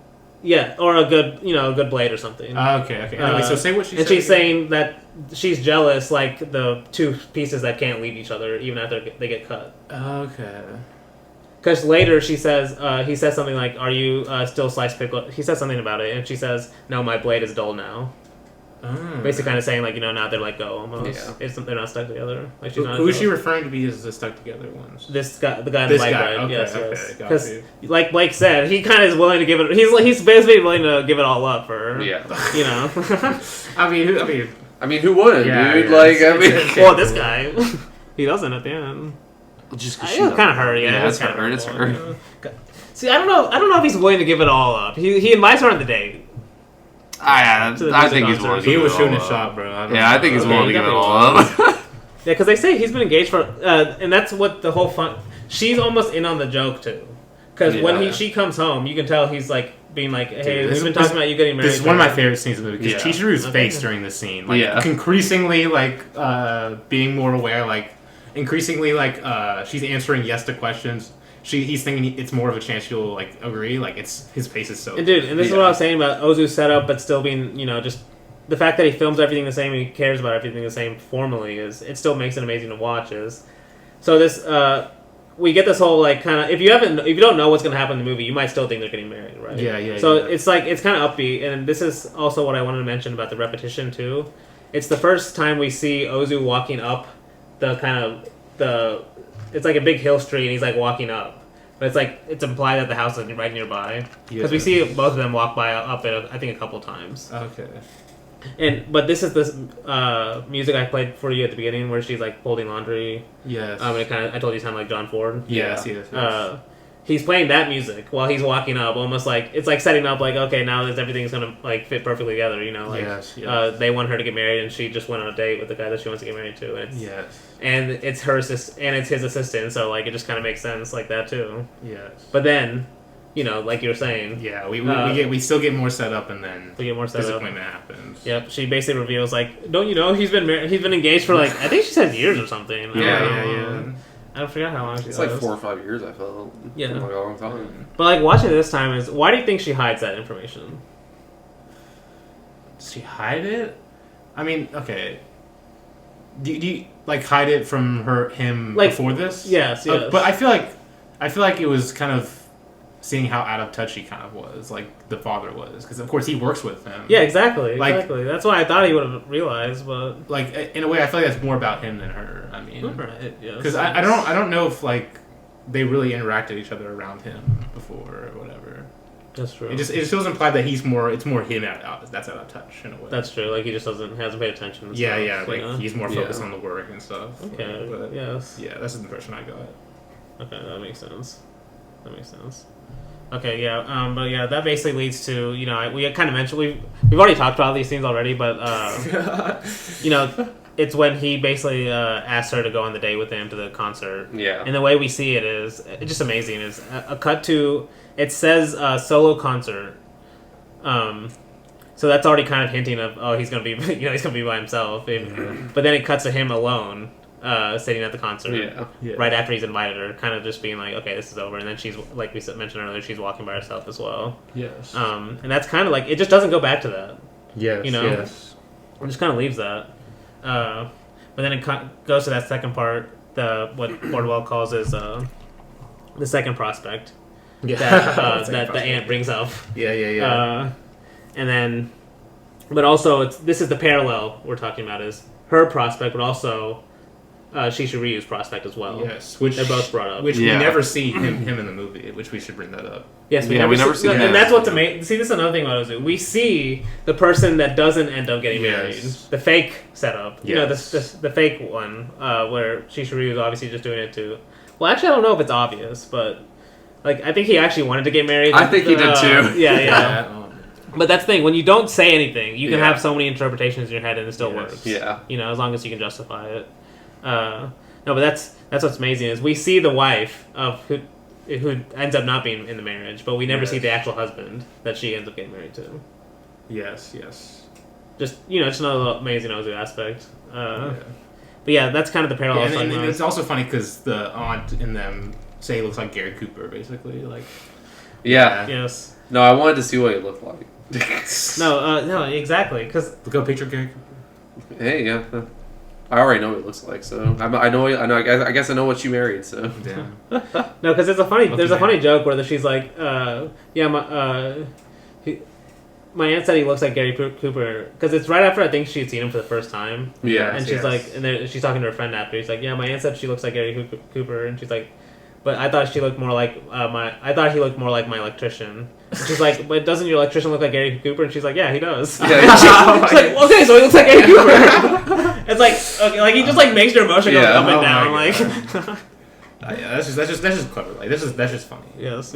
Yeah, or a good good blade or something. Okay. Anyway, so say what she said. And she's saying that she's jealous, like the 2 pieces that can't leave each other even after they get cut. Okay. Because later she says, he says something like, "Are you still sliced pickle?" He says something about it, and she says, "No, my blade is dull now." Basically, kind of saying like now they're let go almost. Yeah. They're not stuck together. Like who is she referring to be as the stuck together ones? This guy, the guy on the bike ride. Okay, yes. Because like Blake said, he kind of is willing to give it. He's basically willing to give it all up for her. Yeah. I mean, who wouldn't, dude? Well, this guy, he doesn't at the end. Just it's kind of her, yeah, it's her. It's her. See, I don't know if he's willing to give it all up. He invites her on the date. I think he's willing to give it all up. He was shooting a shot, bro. I think he's willing to give it all up. Yeah, because they say he's been engaged for, and that's what the whole fun. She's almost in on the joke too, because when she comes home, you can tell he's like being like, "Hey, we've been talking about you getting married." This is one of my favorite scenes in the movie because Chihiru's face during this scene, like increasingly like being more aware, like. Increasingly, like she's answering yes to questions. He's thinking it's more of a chance she'll like agree. Like his face is so. And dude, and this is what I was saying about Ozu's setup, but still being just the fact that he films everything the same and he cares about everything the same formally it still makes it amazing to watch. So this we get this whole like kind of if you don't know what's gonna happen in the movie, you might still think they're getting married, right? Yeah. So it's like it's kind of upbeat, and this is also what I wanted to mention about the repetition too. It's the first time we see Ozu walking up. It's like a big hill street and he's like walking up, but it's like it's implied that the house is right nearby because we see both of them walk by up it I think a couple times. Okay. But this is this music I played for you at the beginning where she's like folding laundry. Yes. I told you it sounded like John Ford. Yes. He's playing that music while he's walking up, almost like it's like setting up like okay now everything's gonna like fit perfectly together, like they want her to get married and she just went on a date with the guy that she wants to get married to, and it's her and it's his assistant, so like it just kind of makes sense like that too. Yes. But then, like you were saying, we still get more set up, and then we get more set up. Disappointment happens. Yep. She basically reveals like, don't you know he's been engaged for like I think she said years or something. Yeah. I forgot how long she was. It's like 4 or 5 years, I felt. Yeah. Like a long time. But like watching it this time why do you think she hides that information? Does she hide it? I mean, okay. Do you like hide it from him like, before this? Yes. But I feel like it was kind of seeing how out of touch he kind of was, like the father was, because of course he works with him. Yeah, exactly. That's why I thought he would have realized, but like in a way, I feel like that's more about him than her. I mean, right? Because I don't know if like they really interacted each other around him before or whatever. That's true. It just feels implied that it's more him that's out of touch in a way. That's true. Like he just hasn't paid attention. And yeah, stuff, like he's more focused on the work and stuff. Okay. But, yes. Yeah, that's the impression I got. Okay, that makes sense. Okay, yeah, but yeah, that basically leads to, you know, we kind of mentioned, we've already talked about these scenes already, but, you know, it's when he basically asks her to go on the date with him to the concert. Yeah. And the way we see it is, it's just amazing, is a cut to, it says solo concert. So that's already kind of hinting of, oh, he's going to be, you know, he's going to be by himself. But then it cuts to him alone. Sitting at the concert right after he's invited her, kind of just being like, okay, this is over, and then she's, like we mentioned earlier, she's walking by herself as well. Yes. And that's kind of like, it just doesn't go back to that. Yes. You know? Yes. It just kind of leaves that. But then it goes to that second part, what Bordwell calls is the second prospect. Yeah. That the aunt brings up. Yeah. And then, but also, this is the parallel we're talking about, is her prospect, but also Shishiryu's prospect as well. Yes, which they're both brought up. Which we never see him in the movie, which we should bring that up. Yes, we never see him. And that's what's amazing. See, this is another thing about Ozu. We see the person that doesn't end up getting married. The fake setup. Yes. You know, the fake one, where Shishiryu's obviously just doing it to... Well, actually, I don't know if it's obvious, but... Like, I think he actually wanted to get married. I think he did too. Yeah. But that's the thing. When you don't say anything, you can have so many interpretations in your head and it still works. Yeah. You know, as long as you can justify it. No, but that's what's amazing is we see the wife of who ends up not being in the marriage, but we never see the actual husband that she ends up getting married to. Yes. Just, you know, it's another amazing Ozu aspect. But yeah, that's kind of the parallel. And it's also funny because the aunt in them say he looks like Gary Cooper, basically. Like. Yeah. Yes. No, I wanted to see what he looked like. No, exactly. Because look up picture of Gary Cooper. Hey, yeah. I already know what it looks like, so I know. I guess I know what she married. So damn. No, because there's a funny joke where she's like, my aunt said he looks like Gary Cooper, because it's right after I think she'd seen him for the first time. Yeah, and she's like, and then she's talking to her friend after. He's like, yeah, my aunt said she looks like Gary Cooper, and she's like, but I thought she looked more like I thought he looked more like my electrician. And she's like, but doesn't your electrician look like Gary Cooper? And she's like, yeah, he does. Yeah, she's like, okay, so he looks like Gary Cooper. It's like, okay, like he just like makes your emotion go up and down. Like, that's just clever. Like that's just funny. Yes.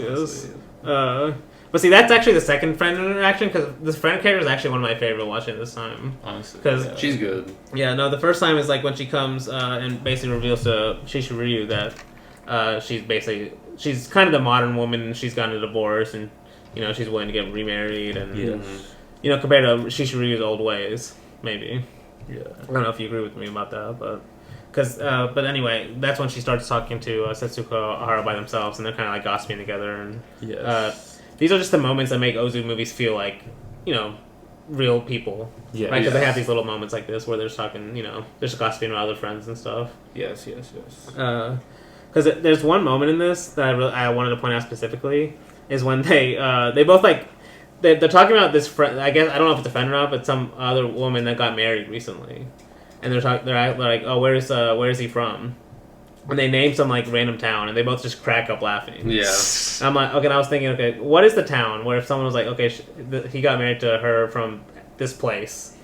But see, that's actually the second friend interaction, because this friend character is actually one of my favorite watching this time. Honestly, because she's good. Yeah, no, the first time is like when she comes and basically reveals to Shishiryuu that she's kind of the modern woman, and she's gotten a divorce, and you know she's willing to get remarried, and you know, compared to Shishiryu's old ways, maybe. Yeah, I don't know if you agree with me about that, but. But anyway, that's when she starts talking to Setsuko Ahara by themselves, and they're kind of like gossiping together. And these are just the moments that make Ozu movies feel like, you know, real people. Yeah. Right? Because they have these little moments like this where they're just talking, you know, they're just gossiping with other friends and stuff. Yes. Because there's one moment in this that I wanted to point out specifically, is when they both like, they're talking about this friend, I guess, I don't know if it's a friend or not, but some other woman that got married recently. And they're like, oh, where's he from? And they name some like random town, and they both just crack up laughing. Yeah. I'm like, okay. And I was thinking, okay, what is the town where if someone was like, okay, he got married to her from this place,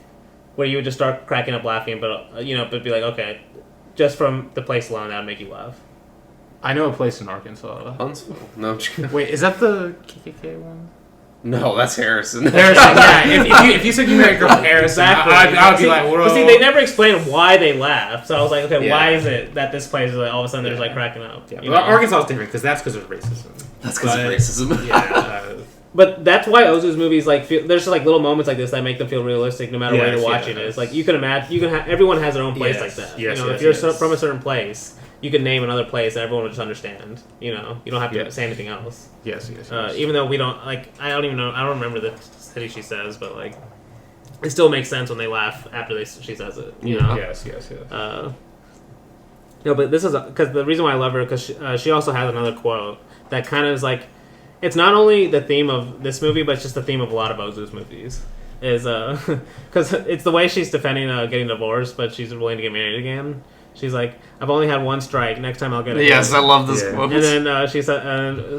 where you would just start cracking up laughing, but you know, but be like, okay, just from the place alone, that would make you laugh. I know a place in Arkansas. Huntsville. No. Wait, is that the KKK one? No, that's Harrison. Yeah. If you said you met a girl from Harrison, exactly. I would be like, whoa. But see, they never explained why they laughed. So I was like, okay, why is it that this place is like all of a sudden they're just like cracking up? Yeah, but Arkansas is different because that's because of racism. That's because of racism. Yeah. But that's why Ozu's movies like there's just like little moments like this that make them feel realistic no matter where you're watching it. It's like you can imagine, everyone has their own place like that. Yes, you know, if you're from a certain place, you can name another place and everyone will just understand. You know, you don't have to say anything else. Yes. Even though we don't like, I don't even know. I don't remember the city she says, but like, it still makes sense when they laugh after she says it. You know? Yes. No, but this is because the reason why I love her because she also has another quote that kind of is like, it's not only the theme of this movie, but it's just the theme of a lot of Ozu's movies. Is because it's the way she's defending getting divorced, but she's willing to get married again. She's like, I've only had one strike. Next time I'll get it. Yes, I love this quote. And then she said,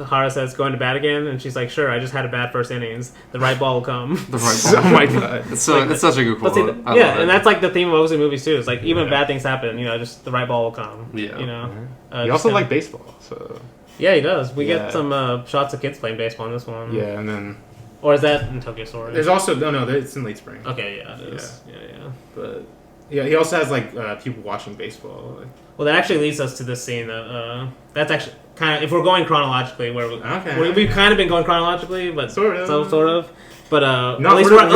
Hara says, going to bat again, and she's like, sure, I just had a bad first innings. The right ball will come. The right ball. Oh my god, it's such a good quote. See, and that's like the theme of Ozu movies too. It's like even if bad things happen, just the right ball will come. Yeah, you know. He also like baseball, so. Yeah, he does. We get some shots of kids playing baseball in this one. Yeah, and then. Or is that in Tokyo Story? There's also it's in Late Spring. Okay, yeah, it is. Yeah. But yeah, he also has like people watching baseball. Well, that actually leads us to this scene that that's actually kind of if we're going chronologically, we've kind of been going chronologically, but sort of. But at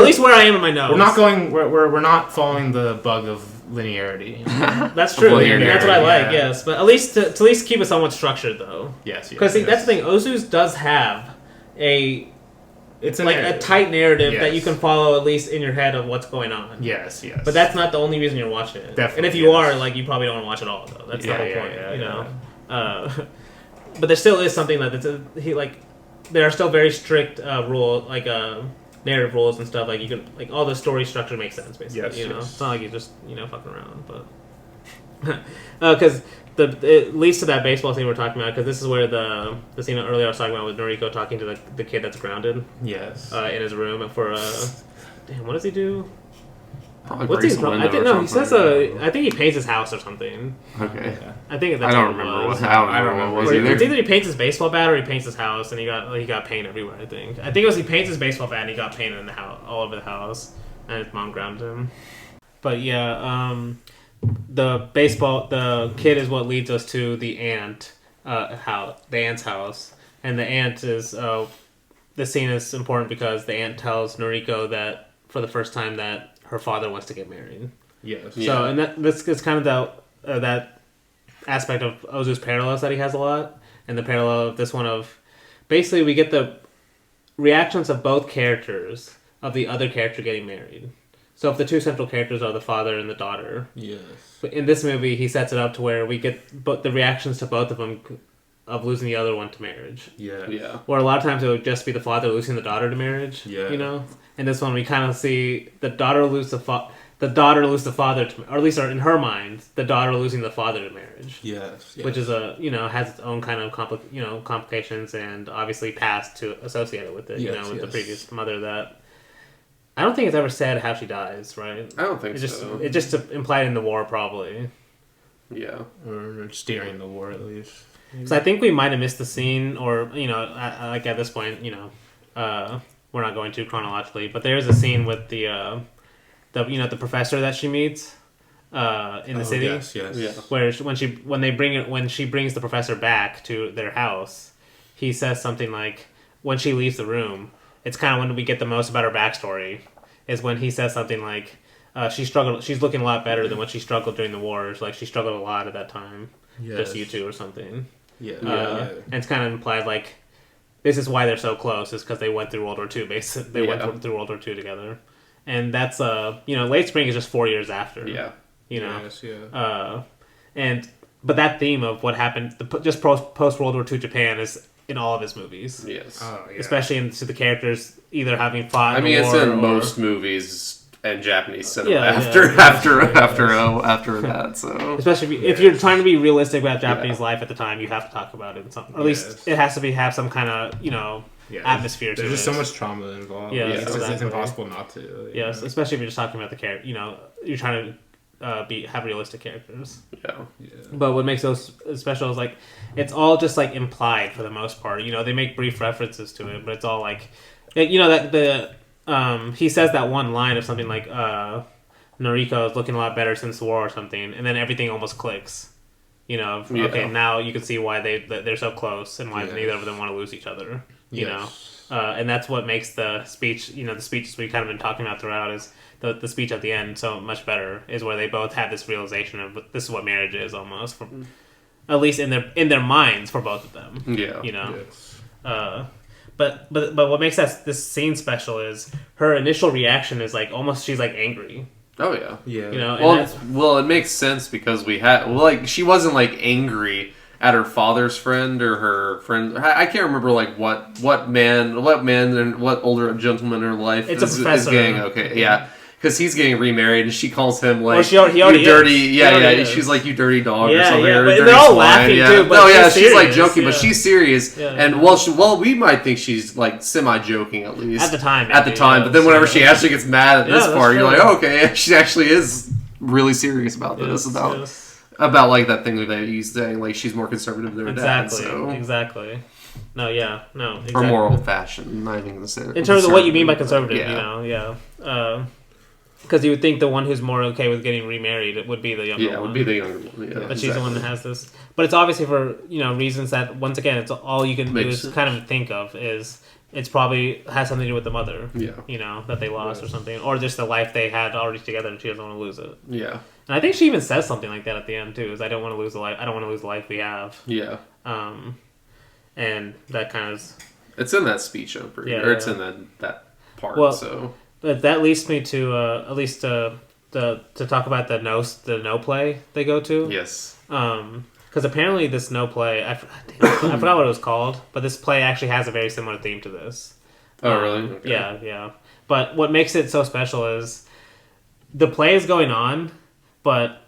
least where I am in my notes, we're not going. We're not following the bug of linearity. That's true. That's what I like. Yes, but at least to keep it somewhat structured, though. Yes. Because that's the thing. Ozu's does have it's like a tight narrative that you can follow at least in your head of what's going on. Yes. But that's not the only reason you're watching it. Definitely. And if you are, you probably don't want to watch it all, though. That's the whole point, you know. But there still is something that there are still very strict rules, narrative rules and stuff. Like you can, all the story structure makes sense, basically. Yes, you know, it's not like you just fucking around, but because. It leads to that baseball scene we're talking about because this is where the scene earlier I was talking about with Noriko talking to the kid that's grounded. Yes. In his room for damn, what does he do? Probably what's he? I think no. He says I think he paints his house or something. Okay. I think that's. I don't remember what. I don't remember what was either. It's either he paints his baseball bat or he paints his house and he got paint everywhere. I think it was he paints his baseball bat and he got paint in the house all over the house and his mom grounded him. But yeah. The kid is what leads us to the aunt house, the aunt's house, and the aunt is the scene is important because the aunt tells Noriko that for the first time that her father wants to get married. Yes. So and this is kind of that aspect of Ozu's parallels that he has a lot, and the parallel of this one of basically we get the reactions of both characters of the other character getting married. So if the two central characters are the father and the daughter, yes. In this movie, he sets it up to where we get the reactions to both of them of losing the other one to marriage. Yeah. Or a lot of times it would just be the father losing the daughter to marriage. Yeah. You know. In this one, we kind of see the daughter lose the father to, or at least in her mind, the daughter losing the father to marriage. Yes. Which is has its own kind of complications and obviously past to associate it with it. Yes, with the previous mother that. I don't think it's ever said how she dies, right? I don't think so. It's just implied in the war, probably. Yeah. Or steering the war, at least. Because I think we might have missed the scene, or, at this point, we're not going to chronologically, but there is a scene with the professor that she meets in the city. Yes. Yeah. Where when she brings the professor back to their house, he says something like, when she leaves the room, it's kind of when we get the most about her backstory, is when he says something like, she's looking a lot better than when she struggled during the wars. Like, she struggled a lot at that time. Yes. Just you two or something. Yeah. And it's kind of implied, like, this is why they're so close, is because they went through World War II, basically. They went through World War II together. And that's, Late Spring is just 4 years after. Yeah. Yes, yeah. But that theme of what happened, just post-World War II Japan is in all of his movies. Yes. Oh, yeah. Especially into the characters either having fought. It's in most movies and Japanese cinema after that. So especially if you're trying to be realistic about Japanese life at the time, you have to talk about it in something. Or at least it has to have some kind of atmosphere to it. There's just so much trauma involved. Yeah, it's impossible not to. Yes, especially if you're just talking about the character. You're trying to have realistic characters. Yeah. But what makes those special is it's all just implied for the most part. They make brief references to it, but it's all that he says that one line of something like Noriko is looking a lot better since the war or something, and then everything almost clicks. Okay, now you can see why they're so close and why neither of them want to lose each other. And that's what makes the speech. The speeches we've kind of been talking about throughout is. The speech at the end so much better is where they both have this realization of this is what marriage is almost, at least in their minds for both of them. Yeah. Yes. But what makes this scene special is her initial reaction is like almost she's like angry. Oh yeah. You know. Well, it makes sense because like she wasn't like angry at her father's friend or her friend. I can't remember like what man and what older gentleman in her life is getting okay. Yeah. Because he's getting remarried, and she calls him like he already you dirty, is. She's like you dirty dog yeah, or something. Yeah, or but dirty they're all swine. laughing Yeah. too. But she's like joking, but she's serious. Yeah. And we might think she's like semi joking at least at the time. But then whenever she actually gets mad at this part, true. you're like, oh, okay, she actually is really serious about this about like that thing that he's saying, like she's more conservative than her dad. So. Exactly. No, yeah, no. Exactly. Or more old fashioned. Not even the same. In terms of what you mean by conservative, you know, because you would think the one who's more okay with getting remarried would be the younger one. Yeah, it would be the younger one. Yeah, but she's the one that has this. But it's obviously for reasons that once again, it's all you can do is kind of think of is it's probably has something to do with the mother. Yeah. You know that they lost or something, or just the life they had already together, and she doesn't want to lose it. Yeah. And I think she even says something like that at the end too. Is I don't want to lose the life. I don't want to lose the life we have. Yeah. And that kind of. It's in that speech, it's in that part. Well, so. But that leads me to at least to talk about the no play they go to. Yes. Because apparently this no play, I forgot what it was called, but this play actually has a very similar theme to this. Oh, really? Okay. Yeah. But what makes it so special is the play is going on, but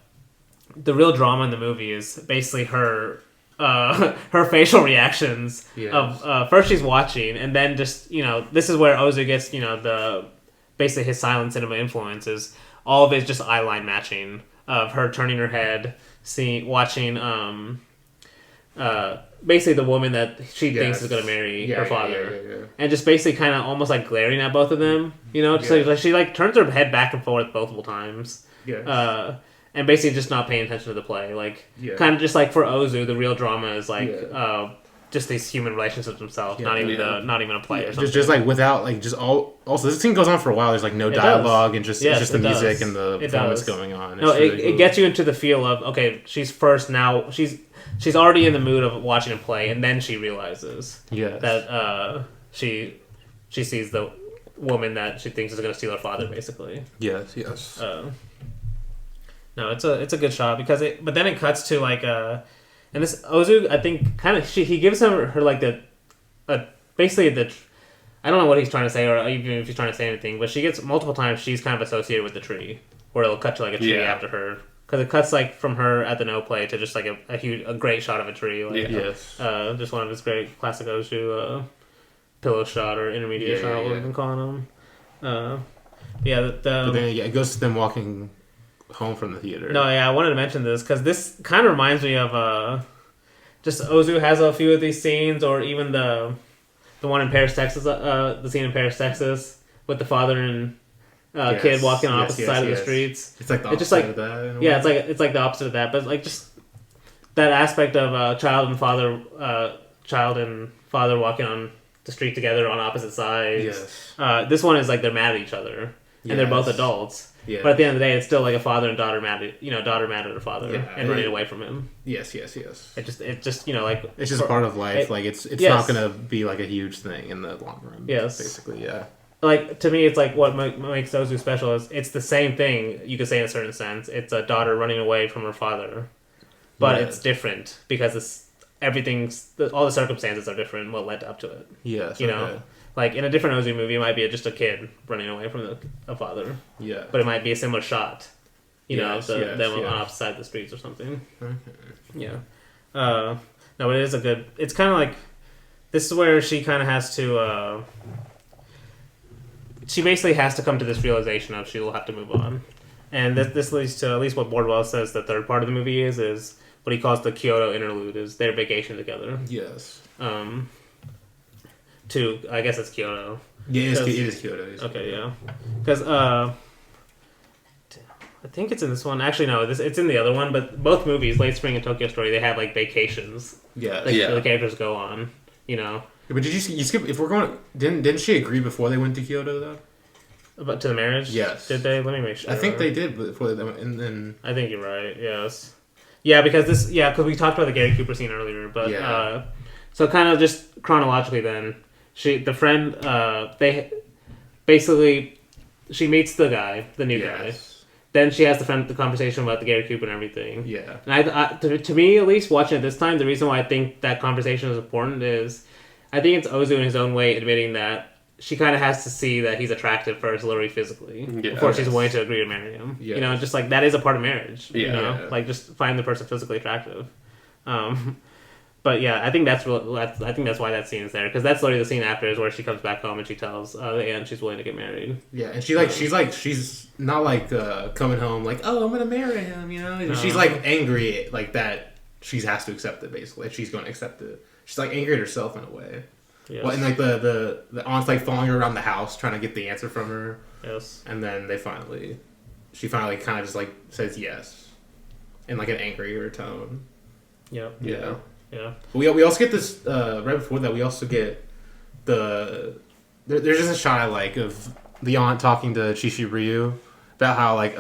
the real drama in the movie is basically her facial reactions. Yes. Of first she's watching, and then just this is where Ozu gets basically his silent cinema influences. All of it is just eye line matching of her turning her head, watching basically the woman that she thinks is going to marry her father, and just basically kind of almost like glaring at both of them. Like she like turns her head back and forth multiple times. And basically just not paying attention to the play. Kind of just like for Ozu, the real drama is like just these human relationships themselves, not even a play or something. Just like without like just all. Also, this scene goes on for a while. There's like no dialogue and just it's just the music and the performance going on. It gets you into the feel of okay, she's already in the mood of watching a play, and then she realizes that she sees the woman that she thinks is going to steal her father, basically. Yes. No, it's a good shot but then it cuts to like and this Ozu, I think, kind of he gives her like basically I don't know what he's trying to say or even if he's trying to say anything, but she gets multiple times she's kind of associated with the tree, where it'll cut to like a tree after her, because it cuts like from her at the no play to just like a great shot of a tree, just one of his great classic Ozu pillow shot or intermediate shot, what we've been calling them. But then it goes to them walking home from the theater. No, I wanted to mention this because this kind of reminds me of just Ozu has a few of these scenes, or even the one in Paris, Texas, the scene in Paris, Texas with the father and kid walking on opposite side of the streets. It's like the opposite of that. It's like the opposite of that, but like just that aspect of child and father walking on the street together on opposite sides. Yes. This one is like they're mad at each other and they're both adults. Yeah. But at the end of the day, it's still like a father and daughter mad at her father and running away from him. Yes. It just like it's just part of life. It's not gonna be like a huge thing in the long run. Yes, basically, yeah. Like to me, it's like what makes Ozu special is it's the same thing you could say in a certain sense. It's a daughter running away from her father, but it's different because all the circumstances are different. What led up to it? Yes, know. Like, in a different Ozu movie, it might be just a kid running away from a father. Yeah. But it might be a similar shot. Them on opposite sides of the streets or something. Okay. Yeah. No, but it is it's kind of like, this is where she kind of has to, she basically has to come to this realization of she will have to move on. And this leads to, at least what Bordwell says the third part of the movie is what he calls the Kyoto interlude, is their vacation together. Yes. I guess it's Kyoto. Yeah, it is Kyoto. Okay, yeah. Because I think it's in this one. Actually, no, it's in the other one. But both movies, Late Spring and Tokyo Story, they have like vacations. Yeah, the characters go on. But did you skip? If we're going, didn't she agree before they went to Kyoto though? About to the marriage? Yes. Did they? Let me make sure. I think they did before they went, and then I think you're right. Yes. Yeah, because we talked about the Gary Cooper scene earlier, but so kind of just chronologically then. the friend, they basically, she meets the guy, the new guy. Then she has the conversation about the Gary Cooper and everything. Yeah. And to me, at least, watching it this time, the reason why I think that conversation is important is I think it's Ozu in his own way admitting that she kind of has to see that he's attractive first, literally physically, before she's willing to agree to marry him. Yeah. You know, just like that is a part of marriage. Yeah. You know, like just find the person physically attractive. But yeah, I think that's why that scene is there, because that's literally the scene after is where she comes back home and she tells the aunt she's willing to get married. Yeah, and she's not like coming home like, oh, I'm gonna marry him, you know. She's like angry like that. She has to accept it basically. She's going to accept it. She's like angry at herself in a way. Yes. Well, and like the aunt's like following her around the house trying to get the answer from her. Yes. And then she finally kind of just like says yes, in like an angrier tone. Yep. Yeah. Yeah. We also get this right before that. We also get there's just a shot I like of the aunt talking to Ryu about how like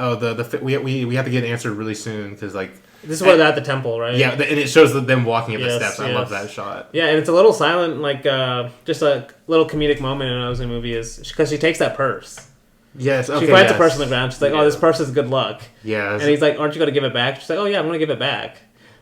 we have to get an answer really soon because like this is where they're at the temple, right? Yeah, and it shows them walking up the steps. I love that shot. Yeah, and it's a little silent, like just a little comedic moment in an Ozu movie is because she takes that purse. Yes, okay, she finds the purse on the ground. She's like, "Oh, this purse is good luck." Yeah, and he's like, "Aren't you going to give it back?" She's like, "Oh yeah, I'm going to give it back."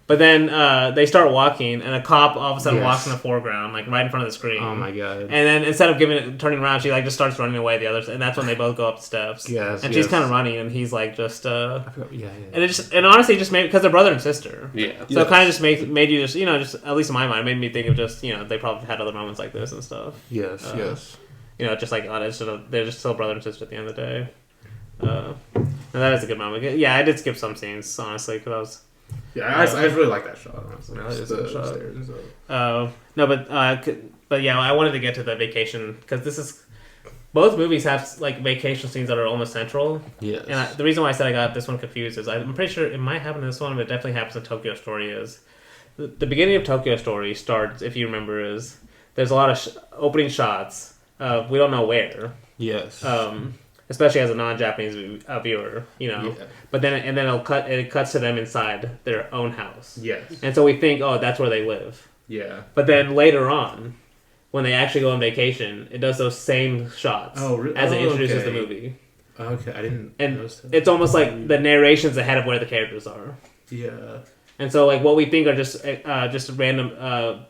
But then they start walking, and a cop all of a sudden walks in the foreground, like right in front of the screen. Oh my god! And then instead of turning around, she like just starts running away the others, and that's when they both go up the steps. Yes, and she's kind of running, and he's like just. And honestly, just made because they're brother and sister. Yeah. So it kind of just made you just just at least in my mind made me think of just they probably had other moments like this and stuff. Yes. Yes. Just like they're just still brother and sister at the end of the day. And that is a good moment. Yeah, I did skip some scenes honestly because I was. Yeah, I just really like that shot. Honestly, that is a shot. But yeah, I wanted to get to the vacation because both movies have like vacation scenes that are almost central. Yes. And the reason why I said I got this one confused is I'm pretty sure it might happen in this one, but it definitely happens in Tokyo Story. Is the beginning of Tokyo Story starts, if you remember, is there's a lot of opening shots. We don't know where. Yes. Especially as a non-Japanese viewer, Yeah. But then it cuts to them inside their own house. Yes. And so we think, oh, that's where they live. Yeah. But then later on, when they actually go on vacation, it does those same shots as it introduces the movie. Okay, I didn't notice that. It's almost like the narration's ahead of where the characters are. Yeah. And so like what we think are just random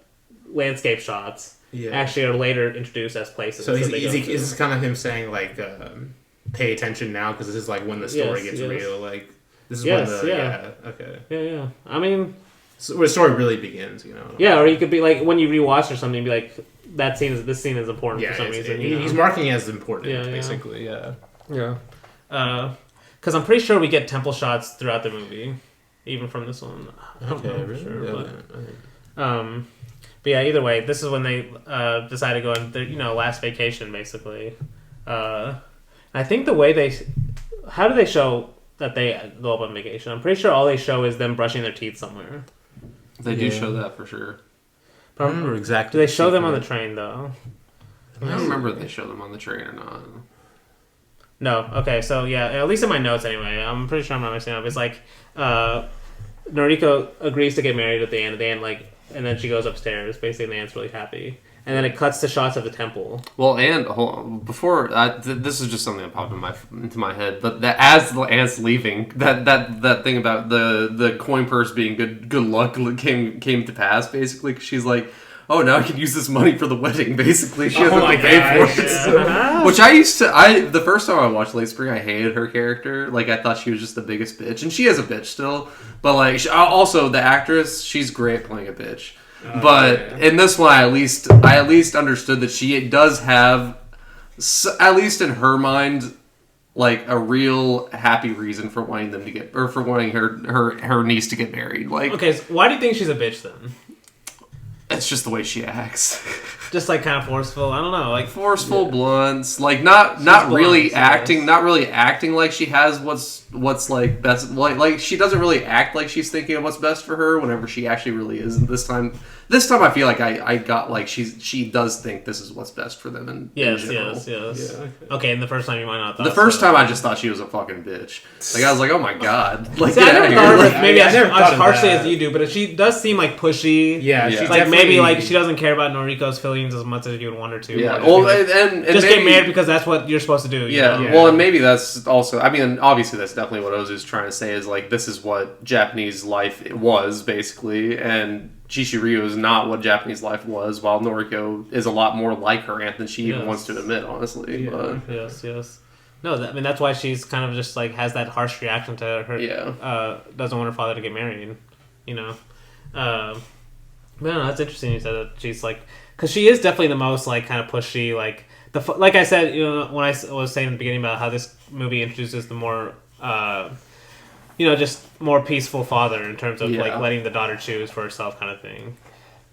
landscape shots actually are later introduced as places. So is this kind of him saying like... pay attention now because this is like when the story gets real. Like this is when the I mean, where the story really begins. Yeah, or you could be like when you rewatch or something, be like this scene is important for some reason. He's marking it as important, basically. Yeah. Because I'm pretty sure we get temple shots throughout the movie, even from this one. I don't know for sure, but yeah, either way, this is when they decide to go on their last vacation, basically. I think the way how do they show that they go up on vacation? I'm pretty sure all they show is them brushing their teeth somewhere. They do show that for sure. But I don't remember exactly. Do they show them on the train though? I don't remember if they show them on the train or not. No. Okay. So yeah, at least in my notes anyway. I'm pretty sure I'm not mixing up. It's like Noriko agrees to get married at the end. And then she goes upstairs. Basically, and the aunt's really happy. And then it cuts to shots of the temple. Well, and before this is just something that popped into my head. But that as the aunt's leaving, that thing about the coin purse being good luck came to pass. Basically, 'cause she's like, oh, now I can use this money for the wedding. Basically, she doesn't have to pay for it. So, which the first time I watched Late Spring, I hated her character. Like I thought she was just the biggest bitch, and she is a bitch still. But like also the actress, she's great playing a bitch. But in this one, I at least understood that she does have, at least in her mind, like a real happy reason for wanting them to get, or for wanting her niece to get married. Like, okay, so why do you think she's a bitch then? It's just the way she acts. Just like kind of forceful. I don't know, like forceful, blunt, like not really acting like she has what's like best. Like she doesn't really act like she's thinking of what's best for her whenever she actually really isn't. This time I feel like I got like she does think this is what's best for them. And yes. Yeah, okay, and the first time you might not. The first time I just thought she was a fucking bitch. Like I was like, oh my god. Like see, I never thought of her maybe as harshly as you do, but she does seem like pushy. Yeah, she's like maybe like she doesn't care about Noriko's feelings millions as much as you would want her to. Yeah, well, and just maybe, get married because that's what you're supposed to do. Yeah, well, and maybe that's also. I mean, obviously, that's definitely what Ozu's trying to say is like this is what Japanese life was basically, and Chishiryu is not what Japanese life was, while Noriko is a lot more like her aunt than she even wants to admit, honestly. Yeah. But. Yes. No, I mean that's why she's kind of just like has that harsh reaction to her. Yeah. Doesn't want her father to get married, But no, that's interesting. You said that she's like, because she is definitely the most like kind of pushy, like like I said, when I was saying in the beginning about how this movie introduces the more, just more peaceful father in terms of like letting the daughter choose for herself, kind of thing.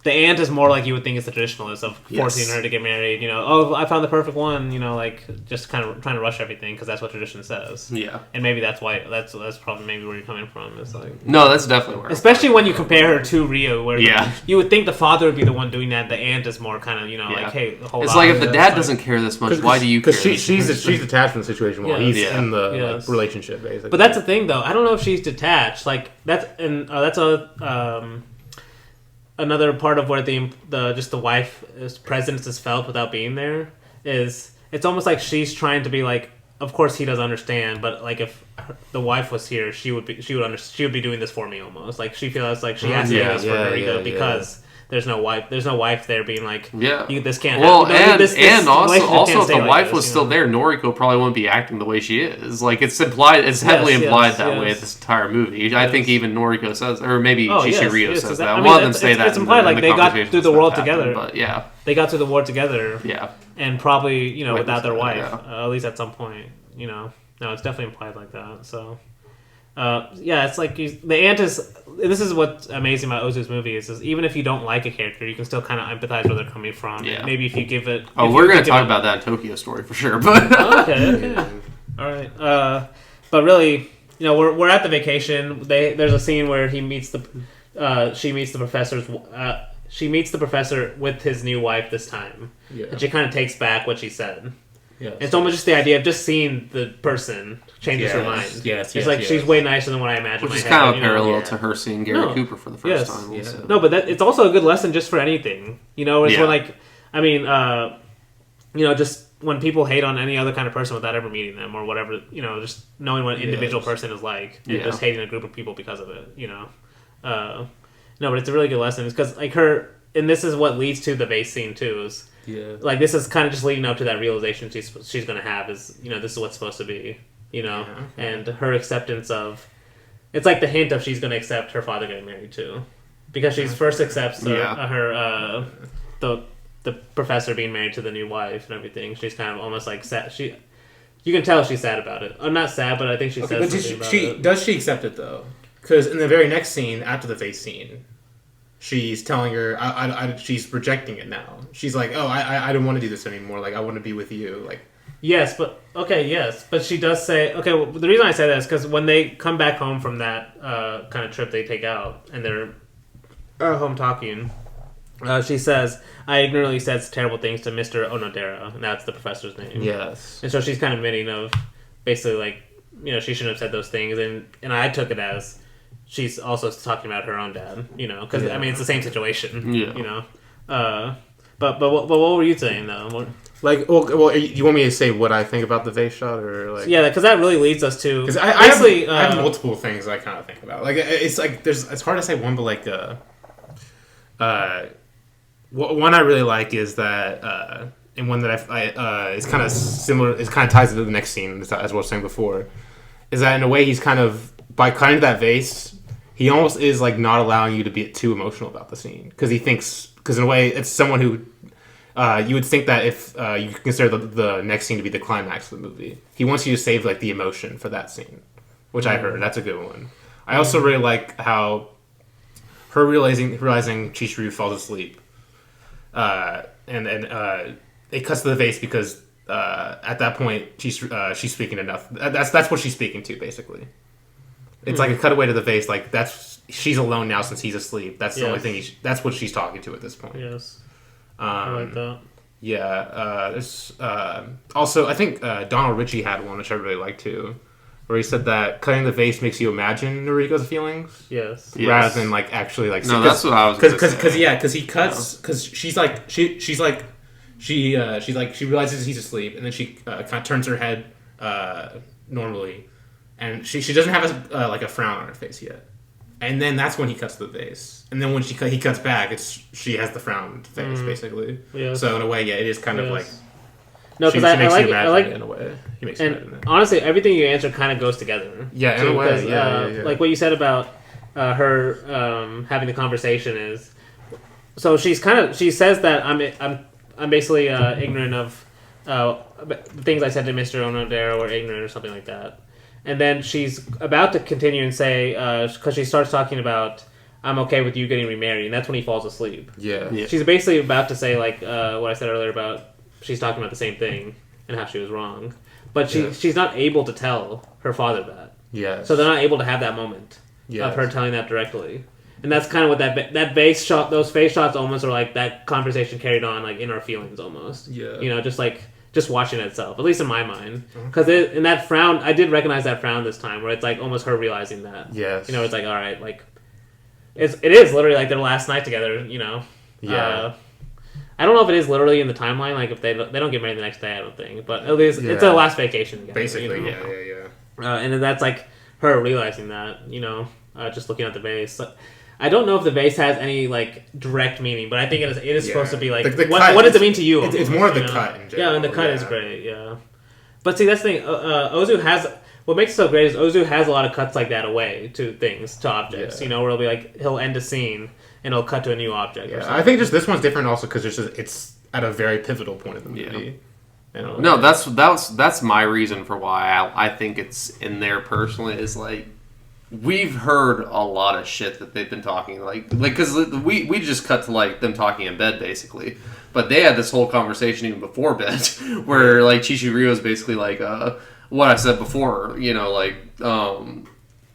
The aunt is more like you would think it's the traditionalist of forcing her to get married. Oh, I found the perfect one. Like just kind of trying to rush everything because that's what tradition says. Yeah, and maybe that's why that's probably maybe where you're coming from. It's like no, that's definitely where. Especially when you compare her to Rio, where you would think the father would be the one doing that. The aunt is more kind of like hey, hold on. It's like if the dad doesn't care this much, why do you care? Because she's detached from the situation while he's in the relationship, basically. But that's the thing, though. I don't know if she's detached. Like that's another part of where the wife's presence is felt without being there is it's almost like she's trying to be like, of course he doesn't understand, but like if the wife was here, she would be doing this for me almost. Like she feels like she has to do this for Noriko because there's no wife there being like this can't happen. And also if the wife was still there, Noriko probably wouldn't be acting the way she is. Like it's heavily implied that way this entire movie. I think even Noriko says, or maybe Chishiryu says that. One of them say that. It's implied like they got through the world together. But they got through the war together. Yeah, and probably without their wife at least at some point. No, it's definitely implied like that. So. It's like the aunt is. This is what's amazing about Ozu's movie is even if you don't like a character, you can still kind of empathize where they're coming from. Yeah. Maybe if you give it. Oh, we're going to talk about that in Tokyo Story for sure. But okay. All right. But really, we're at the vacation. There's a scene where she meets the professor with his new wife this time, and she kind of takes back what she said. Yes. It's almost just the idea of just seeing the person changes her mind. Yes, it's like she's way nicer than what I imagined. Which is kind of a parallel to her seeing Gary Cooper for the first time. Yeah. No, but it's also a good lesson just for anything. It's when like, I mean, just when people hate on any other kind of person without ever meeting them or whatever, just knowing what an individual person is like, and just hating a group of people because of it. No, but it's a really good lesson. It's because like her, and this is what leads to the vase scene too. Like this is kind of just leading up to that realization she's going to have is this is what's supposed to be and her acceptance of it's like the hint of she's going to accept her father getting married too because she first accepts the professor being married to the new wife and everything. She's kind of almost like sad. You can tell she's sad about it. I'm not sad, but I think she says something about it. Does she accept it though? Because in the very next scene after the face scene. She's telling her, she's rejecting it now. She's like, oh, I don't want to do this anymore. Like, I want to be with you. Like, yes, but she does say, okay, well, the reason I say that is because when they come back home from that kind of trip they take out, and they're home talking, she says, I ignorantly said terrible things to Mr. Onodera, and that's the professor's name. Yes. And so she's kind of admitting of, basically, like, she shouldn't have said those things, and I took it as, she's also talking about her own dad, because I mean it's the same situation, But what were you saying though? Like, well, you want me to say what I think about the vase shot, or like? Yeah, because that really leads us to. Because I have multiple things I kind of think about. Like, it's like it's hard to say one, but like, one I really like is that, and one that I is kind of similar. It kind of ties into the next scene as I was saying before, is that in a way he's kind of by cutting that vase. He almost is like not allowing you to be too emotional about the scene because in a way it's someone who you would think that if you consider the next scene to be the climax of the movie, he wants you to save like the emotion for that scene, which I heard that's a good one. I also really like how her realizing Chishiryu falls asleep, and it cuts to the vase because at that point she's speaking enough. That's what she's speaking to basically. It's like a cutaway to the vase. Like she's alone now since he's asleep. That's the only thing. That's what she's talking to at this point. Yes, I like that. Yeah. There's also I think Donald Ritchie had one which I really like too. where he said that cutting the vase makes you imagine Noriko's feelings. Yes. Rather than like actually like. No, that's what I was. Because he cuts because she realizes he's asleep and then she kind of turns her head normally, and she doesn't have a frown on her face yet, and then that's when he cuts the vase, and then when he cuts back, she has the frown face basically. Yes. So in a way, yeah, it is kind of like. No, because I like it in a way. He makes and honestly, everything you answer kind of goes together. Yeah, in a way. Yeah. Like what you said about her having the conversation is. So she says that I'm basically ignorant of the things I said to Mr. Onodera were ignorant or something like that, and then she's about to continue and say because she starts talking about I'm okay with you getting remarried, and that's when he falls asleep. Yeah. She's basically about to say like what I said earlier about. She's talking about the same thing and how she was wrong, but she's not able to tell her father that. Yeah. So they're not able to have that moment of her telling that directly, and that's kind of what that face shot, those face shots almost are like that conversation carried on like in our feelings almost. Yeah. You know, just watching it itself, at least in my mind, because in that frown, I did recognize that frown this time, where it's like almost her realizing that. Yes. You know, it's like all right, like it is literally like their last night together. You know. Yeah. I don't know if it is literally in the timeline, like if they don't get married the next day, I don't think. But at least it's a last vacation together. Basically, you know? yeah. And then that's like her realizing that, you know, just looking at the vase. I don't know if the vase has any like direct meaning, but I think it is supposed to be like what does it mean to you? It's more of the cut in general. Yeah, and the cut is great. Yeah, but see that's the thing. Ozu has what makes it so great is Ozu has a lot of cuts like that away to things, to objects. You know, where it'll be like he'll end a scene. And it'll cut to a new object. Yeah, I think just this one's different also because it's at a very pivotal point of the movie. Yeah. No, that's my reason for why I think it's in there personally. Is like we've heard a lot of shit that they've been talking like because we just cut to like them talking in bed basically, but they had this whole conversation even before bed where like Chishiryu is basically like what I said before. You know, like.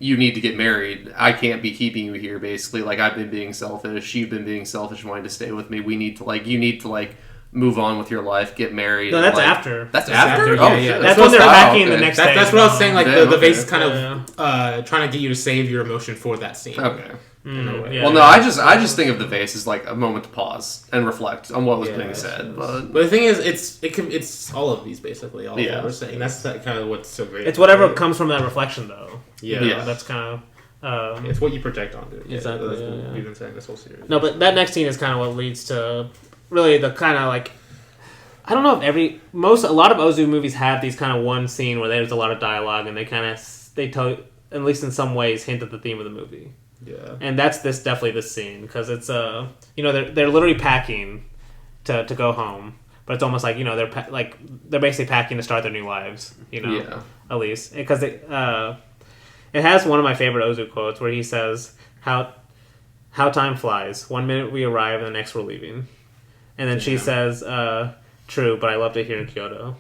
You need to get married. I can't be keeping you here, basically. Like, I've been being selfish. You've been being selfish, wanting to stay with me. We need to, you need to, move on with your life, get married. No, that's after. That's after? Yeah. That's when they're packing the next day. That's what I was saying, the vase kind of trying to get you to save your emotion for that scene. Okay. Well, no, I just think of the vase as like a moment to pause and reflect on what was being said. But the thing is, it's all of these basically. All of what we're saying. That's kind of what's so great. It's whatever comes from that reflection, though. Yeah, that's kind of. It's what you project onto it. Exactly. That's what we've been saying this whole series. No, but that next scene is kind of what leads to really the kind of like. I don't know if a lot of Ozu movies have these kind of one scene where there's a lot of dialogue and they tell, at least in some ways, hint at the theme of the movie. Yeah. And that's definitely this scene because it's they're literally packing to go home, but it's almost like they're basically packing to start their new lives. At least because it has one of my favorite Ozu quotes where he says how time flies. 1 minute we arrive and the next we're leaving, and then she says true, but I loved it here in Kyoto,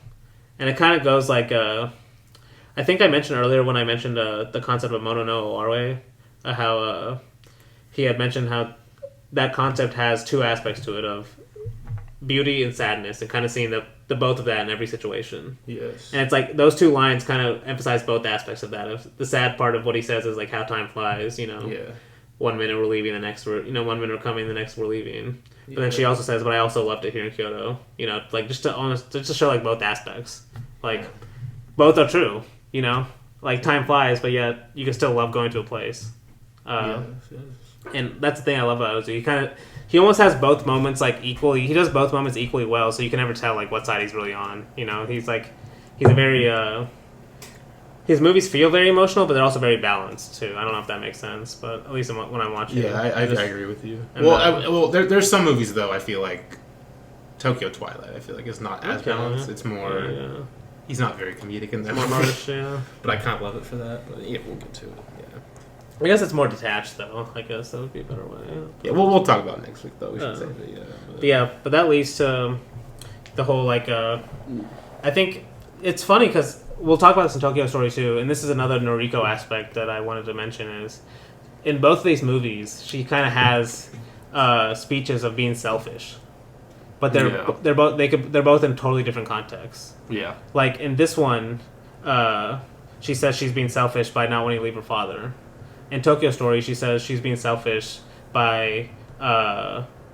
and it kind of goes like I think I mentioned earlier when I mentioned the concept of Mono no Oarwe. How he had mentioned how that concept has two aspects to it of beauty and sadness and kind of seeing the both of that in every situation. Yes. And it's like those two lines kind of emphasize both aspects of that. The sad part of what he says is like how time flies, 1 minute we're leaving, the next 1 minute we're coming, the next we're leaving. But then she also says, but I also loved it here in Kyoto. Just to show like both aspects. Like both are true, Like time flies, but yet you can still love going to a place. And that's the thing I love about Ozu. He almost has both moments like equally. He does both moments equally well, so you can never tell like what side he's really on. He's a very. His movies feel very emotional, but they're also very balanced too. I don't know if that makes sense, but at least when I'm watching. Yeah, I agree with you. There's some movies though. I feel like Tokyo Twilight. I feel like it's not as balanced. It's more. Yeah. He's not very comedic in that. More Martish, yeah. But I kind of love it for that. But yeah, we'll get to it. Yeah. I guess it's more detached, though. I guess that would be a better way. Yeah, we'll talk about it next week, though. We should save it, but that leads to the whole, I think it's funny because we'll talk about this in Tokyo Story, too, and this is another Noriko aspect that I wanted to mention is in both of these movies, she kind of has speeches of being selfish. But they're both in totally different contexts. Yeah. Like, in this one, she says she's being selfish by not wanting to leave her father. In Tokyo Story, she says she's being selfish by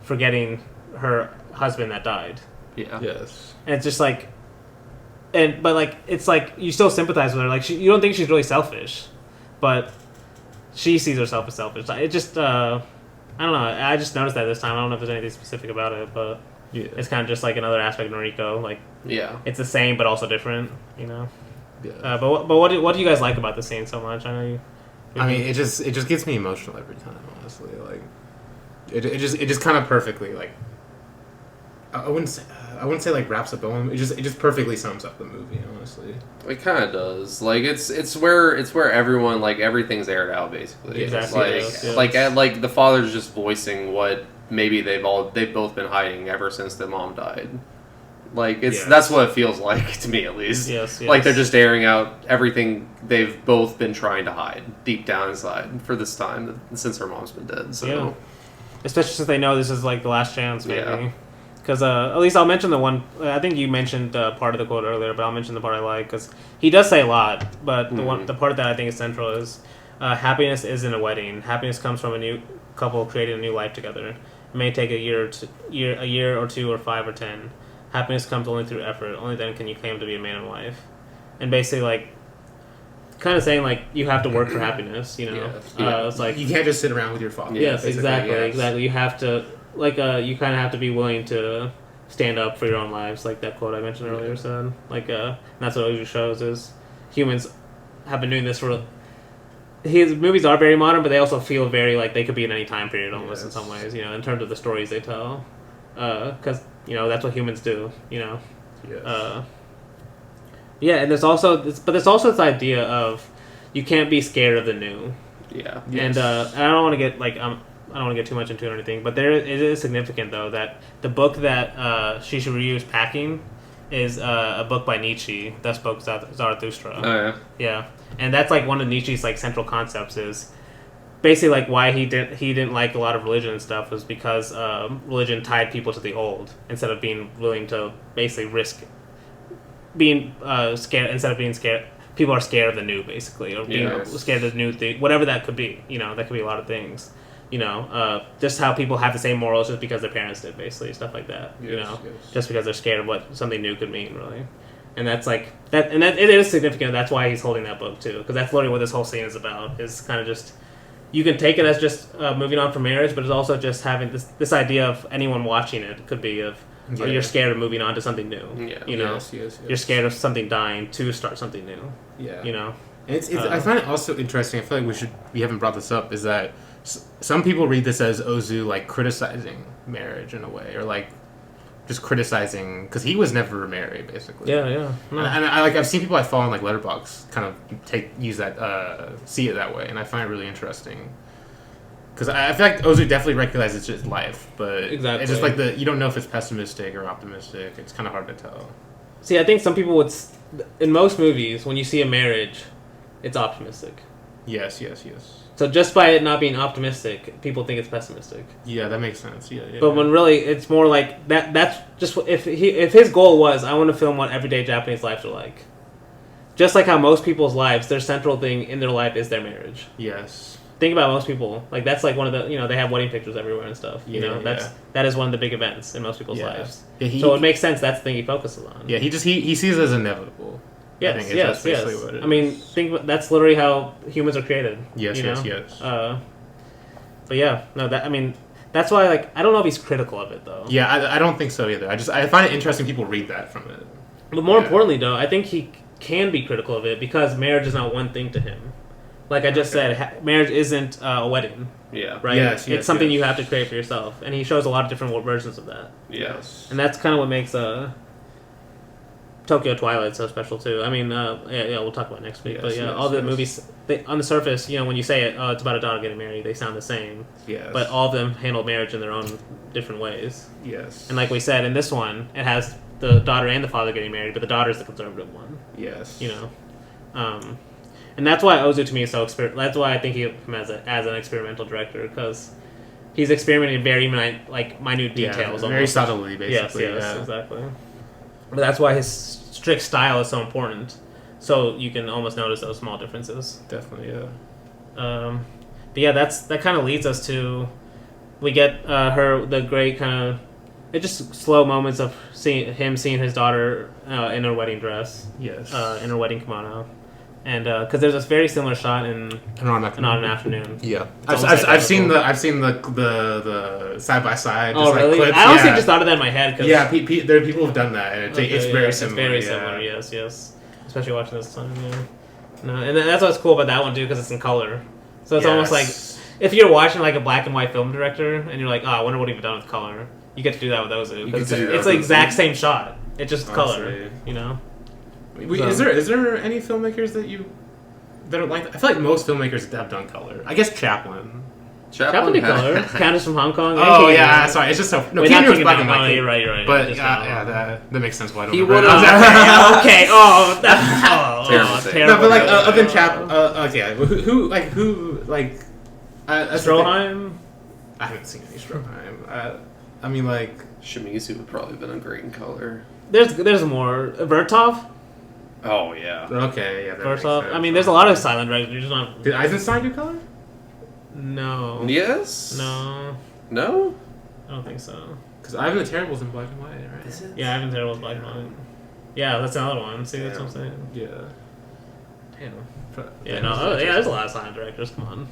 forgetting her husband that died. Yeah. Yes. And it's just like, but like it's like you still sympathize with her. Like you don't think she's really selfish, but she sees herself as selfish. It just I don't know. I just noticed that this time. I don't know if there's anything specific about it, but it's kind of just like another aspect of Noriko. Like it's the same but also different. You know. Yeah. But what do you guys like about the scene so much? I know you. I mean, it just gets me emotional every time. Honestly, like it just kind of perfectly like. I wouldn't say like wraps up the one. It just perfectly sums up the movie. Honestly, it kind of does. Like it's where everyone like everything's aired out basically. Exactly. Like the father's just voicing what maybe they've both been hiding ever since the mom died. Like that's what it feels like to me at least. Yes. Like they're just airing out everything they've both been trying to hide deep down inside for this time since her mom's been dead. So especially since they know this is like the last chance, maybe. Yeah. Because at least I'll mention the one. I think you mentioned part of the quote earlier, but I'll mention the part I like because he does say a lot. But the part that I think is central is happiness isn't a wedding. Happiness comes from a new couple creating a new life together. It may take a year or two or 5 or 10. Happiness comes only through effort. Only then can you claim to be a man and wife. And basically, like, kind of saying like you have to work for happiness. You know, it's like you can't just sit around with your father. Yes, exactly. You have to. Like, you kind of have to be willing to stand up for your own lives, like that quote I mentioned earlier said. Like, and that's what Ozu shows is humans have been doing this for... His movies are very modern, but they also feel very like they could be in any time period almost in some ways, you know, in terms of the stories they tell. Because, you know, that's what humans do, you know. Yes. And there's also this idea of you can't be scared of the new. Yeah. And I don't want to get, like... I don't want to get too much into it or anything, but it is significant, though, that the book that Yasujirō is packing is a book by Nietzsche that spoke Zarathustra. Oh, yeah. Yeah. And that's, like, one of Nietzsche's, like, central concepts is basically, like, why he didn't like a lot of religion and stuff was because religion tied people to the old instead of being willing to basically risk being scared, instead of being scared. People are scared of the new, basically, or being scared of the new thing, whatever that could be. You know, that could be a lot of things. You know, just how people have the same morals just because their parents did, basically, stuff like that. Just because they're scared of what something new could mean, really. And that's like that, and that it is significant. That's why he's holding that book too, because that's literally what this whole scene is about. Is kind of just you can take it as just moving on from marriage, but it's also just having this idea of anyone watching it could be of or you're scared of moving on to something new. Yeah. You know, you're scared of something dying to start something new. Yeah. You know, it's I find it also interesting. I feel like we haven't brought this up. Is that some people read this as Ozu like criticizing marriage in a way, or like just criticizing because he was never married, basically. Yeah. No. And I've seen people I follow on like Letterboxd kind of use that see it that way, and I find it really interesting because I feel like Ozu definitely recognizes it's just life, but it's just like you don't know if it's pessimistic or optimistic. It's kind of hard to tell. See, I think some people would in most movies when you see a marriage, it's optimistic. Yes. So just by it not being optimistic, people think it's pessimistic. Yeah, that makes sense. Yeah. But when really it's more like that. That's just if his goal was I want to film what everyday Japanese lives are like. Just like how most people's lives, their central thing in their life is their marriage. Yes. Think about most people. Like that's like one of the they have wedding pictures everywhere and stuff. That is one of the big events in most people's lives. Yeah, so it makes sense. That's the thing he focuses on. Yeah, he sees it as inevitable. Yes. What I mean, that's literally how humans are created. Yes. But yeah, no, that's why I don't know if he's critical of it though. Yeah, I don't think so either. I find it interesting people read that from it. But more importantly, though, I think he can be critical of it because marriage is not one thing to him. Like I just said, marriage isn't a wedding. Yeah. Right. It's something you have to create for yourself, and he shows a lot of different versions of that. Yes. And that's kind of what makes Tokyo Twilight so special too. I mean, we'll talk about it next week. All the movies on the surface, when you say it, it's about a daughter getting married, they sound the same. Yes. But all of them handle marriage in their own different ways. Yes. And like we said, in this one, it has the daughter and the father getting married, but the daughter's the conservative one. Yes. And that's why Ozu to me is so that's why I think of him as an experimental director, because he's experimenting in very minute details. Very subtly, basically. Yes, exactly. But that's why his strict style is so important. so you can almost notice those small differences. Definitely, yeah. But yeah, that kind of leads us to we get the great kind of just slow moments of seeing his daughter in her wedding dress, Yes, in her wedding kimono, and because there's this very similar shot in An Autumn Afternoon. Yeah, It's I've almost seen identical. the side by side. Oh really? Clips. I honestly just thought of that in my head. Cause Yeah, there are people who've done that, and it's very similar. It's very similar. Yes. Especially watching this time. Yeah. No, and that's what's cool about that one too, because it's in color. So it's almost like if you're watching like a black and white film director, and you're like, oh, I wonder what he'd have done with color. You get to do that with Ozu because it's the exact same shot. It's just color, you know. Is there any filmmakers that are like? I feel like most filmmakers have done color. I guess Chaplin did color. Countess from Hong Kong. Oh yeah, sorry. It's just so no. Keanu was black and white. You're right. But that makes sense. Why I don't He remember. Okay. Oh, that's terrible. No, but like other than Chaplin. Okay. Who Stroheim? I haven't seen any Stroheim. I mean, like Shimizu would probably have been a great in color. There's more. Vertov? Oh yeah. Okay, yeah. Vertov. I mean, there's a lot of silent directors. Did Eisenstein do color? No. Yes. No. No. I don't think so. Because Ivan the Terrible's in black and white, right? Is it? Yeah, Ivan the Terrible's black and white. Yeah, that's another one. See, that's what I'm saying. Yeah. Damn. Yeah, no. There's a lot of silent directors. Come on.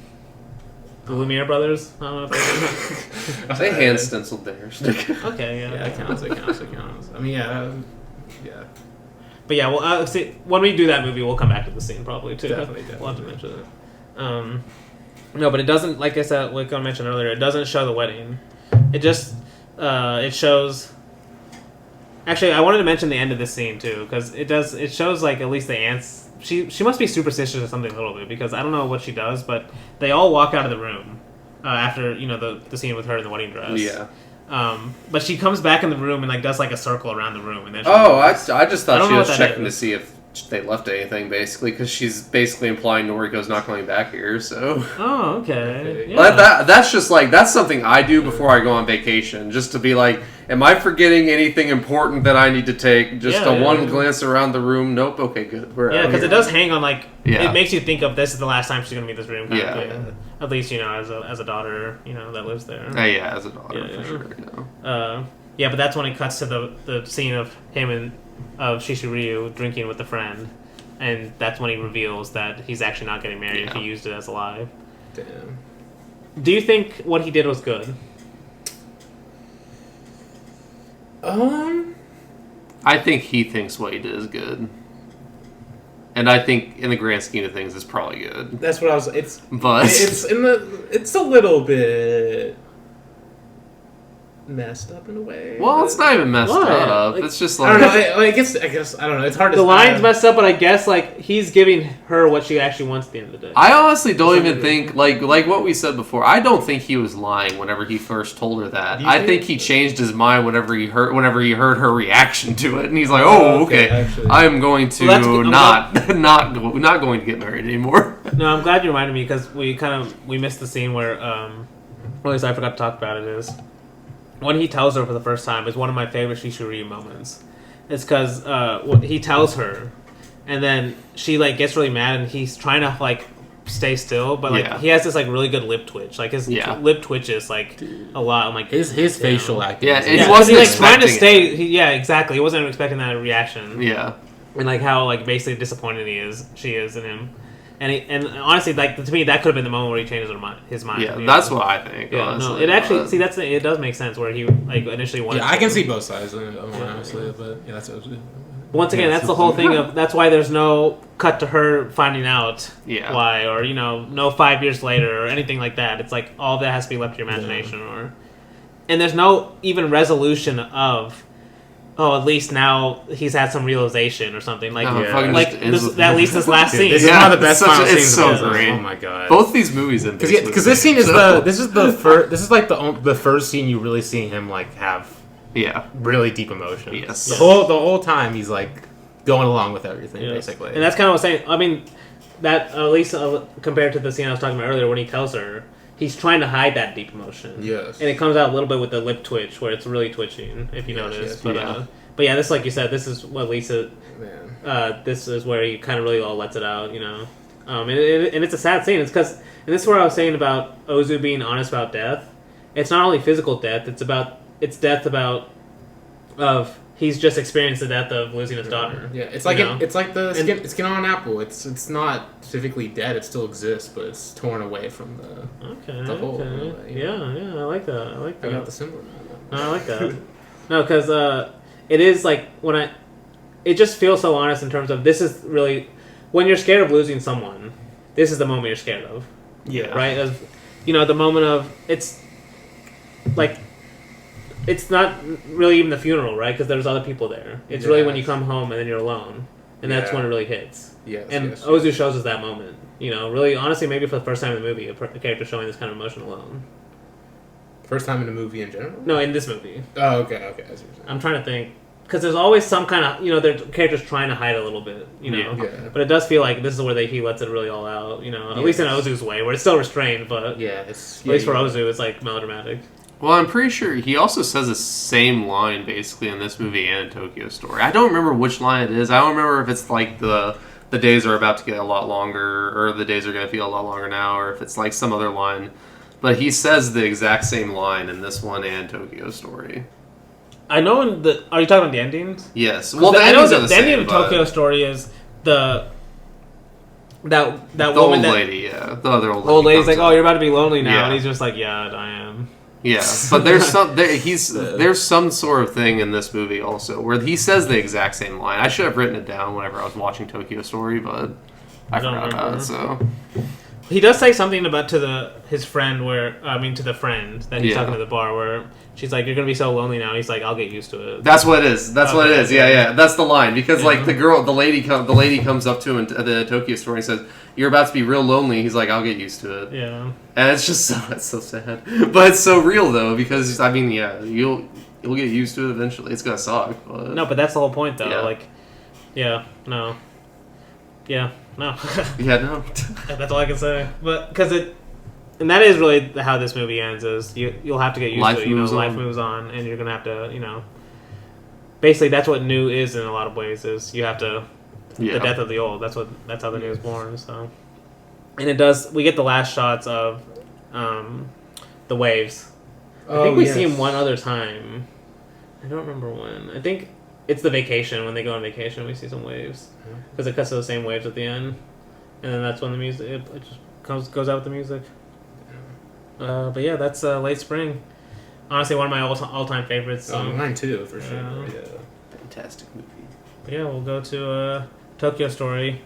The Lumiere brothers. I don't know if They hand stenciled theirs. Okay, yeah. Yeah, it counts. I mean, yeah. But yeah, well, see, when we do that movie, we'll come back to the scene probably too. Definitely. We'll have to mention it. No, but it doesn't. Like I said, like I mentioned earlier, it doesn't show the wedding. It just it shows. Actually, I wanted to mention the end of this scene too, because it does. It shows like at least the aunts. She must be superstitious or something a little bit, because I don't know what she does, but they all walk out of the room after the scene with her in the wedding dress. Yeah. But she comes back in the room and like does like a circle around the room, and then I just thought she was checking to is. see if they left anything, basically, because she's basically implying Noriko's not coming back here. So. Oh, okay. Yeah. That's just like that's something I do before I go on vacation, just to be like, am I forgetting anything important that I need to take? Just one glance around the room. Nope. Okay, good. Because it does hang on like it makes you think of this is the last time she's gonna meet this room. At least as a daughter, that lives there. Yeah, as a daughter for sure. But that's when it cuts to the scene of him and of Shishiru drinking with a friend, and that's when he reveals that he's actually not getting married. He used it as a lie. Damn. Do you think what he did was good? I think he thinks what he did is good, and I think in the grand scheme of things, it's probably good. That's what I was. It's a little bit messed up in a way. Well, it's not even messed up. It's just like I don't know. I guess I don't know. It's hard to. The line's messed up, but I guess like he's giving her what she actually wants at the end of the day. I honestly don't even think like what we said before. I don't think he was lying whenever he first told her that. I think he changed his mind whenever he heard her reaction to it, and he's like, "Oh, okay, I am going to not going to get married anymore." No, I'm glad you reminded me, because we missed the scene where at least I forgot to talk about it. Is when he tells her for the first time is one of my favorite Shishiru moments. It's because he tells her, and then she like gets really mad, and he's trying to like stay still, but like he has this like really good lip twitch. Like his lip twitches like a lot. I'm like his facial acting. Yeah, he wasn't like trying to stay. Exactly. He wasn't expecting that reaction. Yeah, and like how like basically disappointed she is in him. And honestly, like to me, that could have been the moment where he changes his mind. Yeah, that's what I think. Yeah, honestly. No, it actually it does make sense where he like initially wanted. Yeah, I can see both sides honestly, but yeah, that's. Once again, that's the whole thing of that's why there's no cut to her finding out why, or no 5 years later or anything like that. It's like all that has to be left to your imagination, and there's no even resolution of. Oh, at least now he's had some realization or something. Like, at least this last scene. This is one of the best final scenes. It's so great. Oh my god! Both these movies, because this scene is the first scene you really see him like have really deep emotion. Yes, the whole time he's like going along with everything basically, and that's kind of what I'm saying. I mean, that at least compared to the scene I was talking about earlier when he tells her. He's trying to hide that deep emotion. Yes. And it comes out a little bit with the lip twitch, where it's really twitching, if you notice. But But yeah, this like you said, this is what Lisa. Man. This is where he kind of really all lets it out, and it's a sad scene. It's because, and this is where I was saying about Ozu being honest about death. It's not only physical death; it's death of he's just experienced the death of losing his daughter. Yeah, it's like it's like the skin on an apple. It's not specifically dead; it still exists, but it's torn away from the whole. Okay. Yeah, I like that. I got the symbol. No, I like that. No, because it is like it just feels so honest in terms of this is really when you're scared of losing someone. This is the moment you're scared of. Yeah. Right. The moment of it's like. It's not really even the funeral, right? Because there's other people there. It's really when you come home and then you're alone, and that's when it really hits. Yes, and Ozu shows us that moment. Really, honestly, maybe for the first time in the movie, a character showing this kind of emotion alone. First time in a movie in general? No, in this movie. Oh, okay. I'm trying to think. Because there's always some kind of, their characters trying to hide a little bit, Yeah. But it does feel like this is where he lets it really all out, At least in Ozu's way, where it's still restrained, but at least for Ozu, it's like melodramatic. Well, I'm pretty sure he also says the same line basically in this movie and in Tokyo Story. I don't remember which line it is. I don't remember if it's like the days are about to get a lot longer, or the days are going to feel a lot longer now, or if it's like some other line. But he says the exact same line in this one and Tokyo Story. I know are you talking about the endings? Yes. Well, the endings are the same. The ending of Tokyo Story is that the woman, old lady, yeah, the other old lady's like, "Oh, you're about to be lonely now," Yeah. and he's just like, "Yeah, I am." Yeah, but there's there's some sort of thing in this movie also where he says the exact same line. I should have written it down whenever I was watching Tokyo Story, but I forgot about it. So he does say something about to his friend to the friend that he's talking to the bar where she's like, "You're gonna be so lonely now." And he's like, "I'll get used to it." That's what it is. That's what it is. Yeah. That's the line because like the lady comes up to him in the Tokyo Story and says, "You're about to be real lonely." He's like, "I'll get used to it." Yeah. And it's just it's so sad, but it's so real though because you'll get used to it eventually. It's gonna suck. But... No, but that's the whole point though. Yeah. Like, no. Yeah, no. Yeah, no. That's all I can say. But because and that is really how this movie ends. Is you'll have to get used to it. Life moves on, and you're gonna have to Basically, that's what new is in a lot of ways. Is you have to the death of the old. That's how the new is born. So, and it does. We get the last shots of the waves. I think we see them one other time. I don't remember when. I think it's the vacation. When they go on vacation, we see some waves because it cuts to the same waves at the end, and then that's when the music it just goes out with the music. But yeah, that's Late Spring. Honestly, one of my all-time favorites. Mine too, for sure. Yeah. Fantastic movie. But yeah, we'll go to Tokyo Story.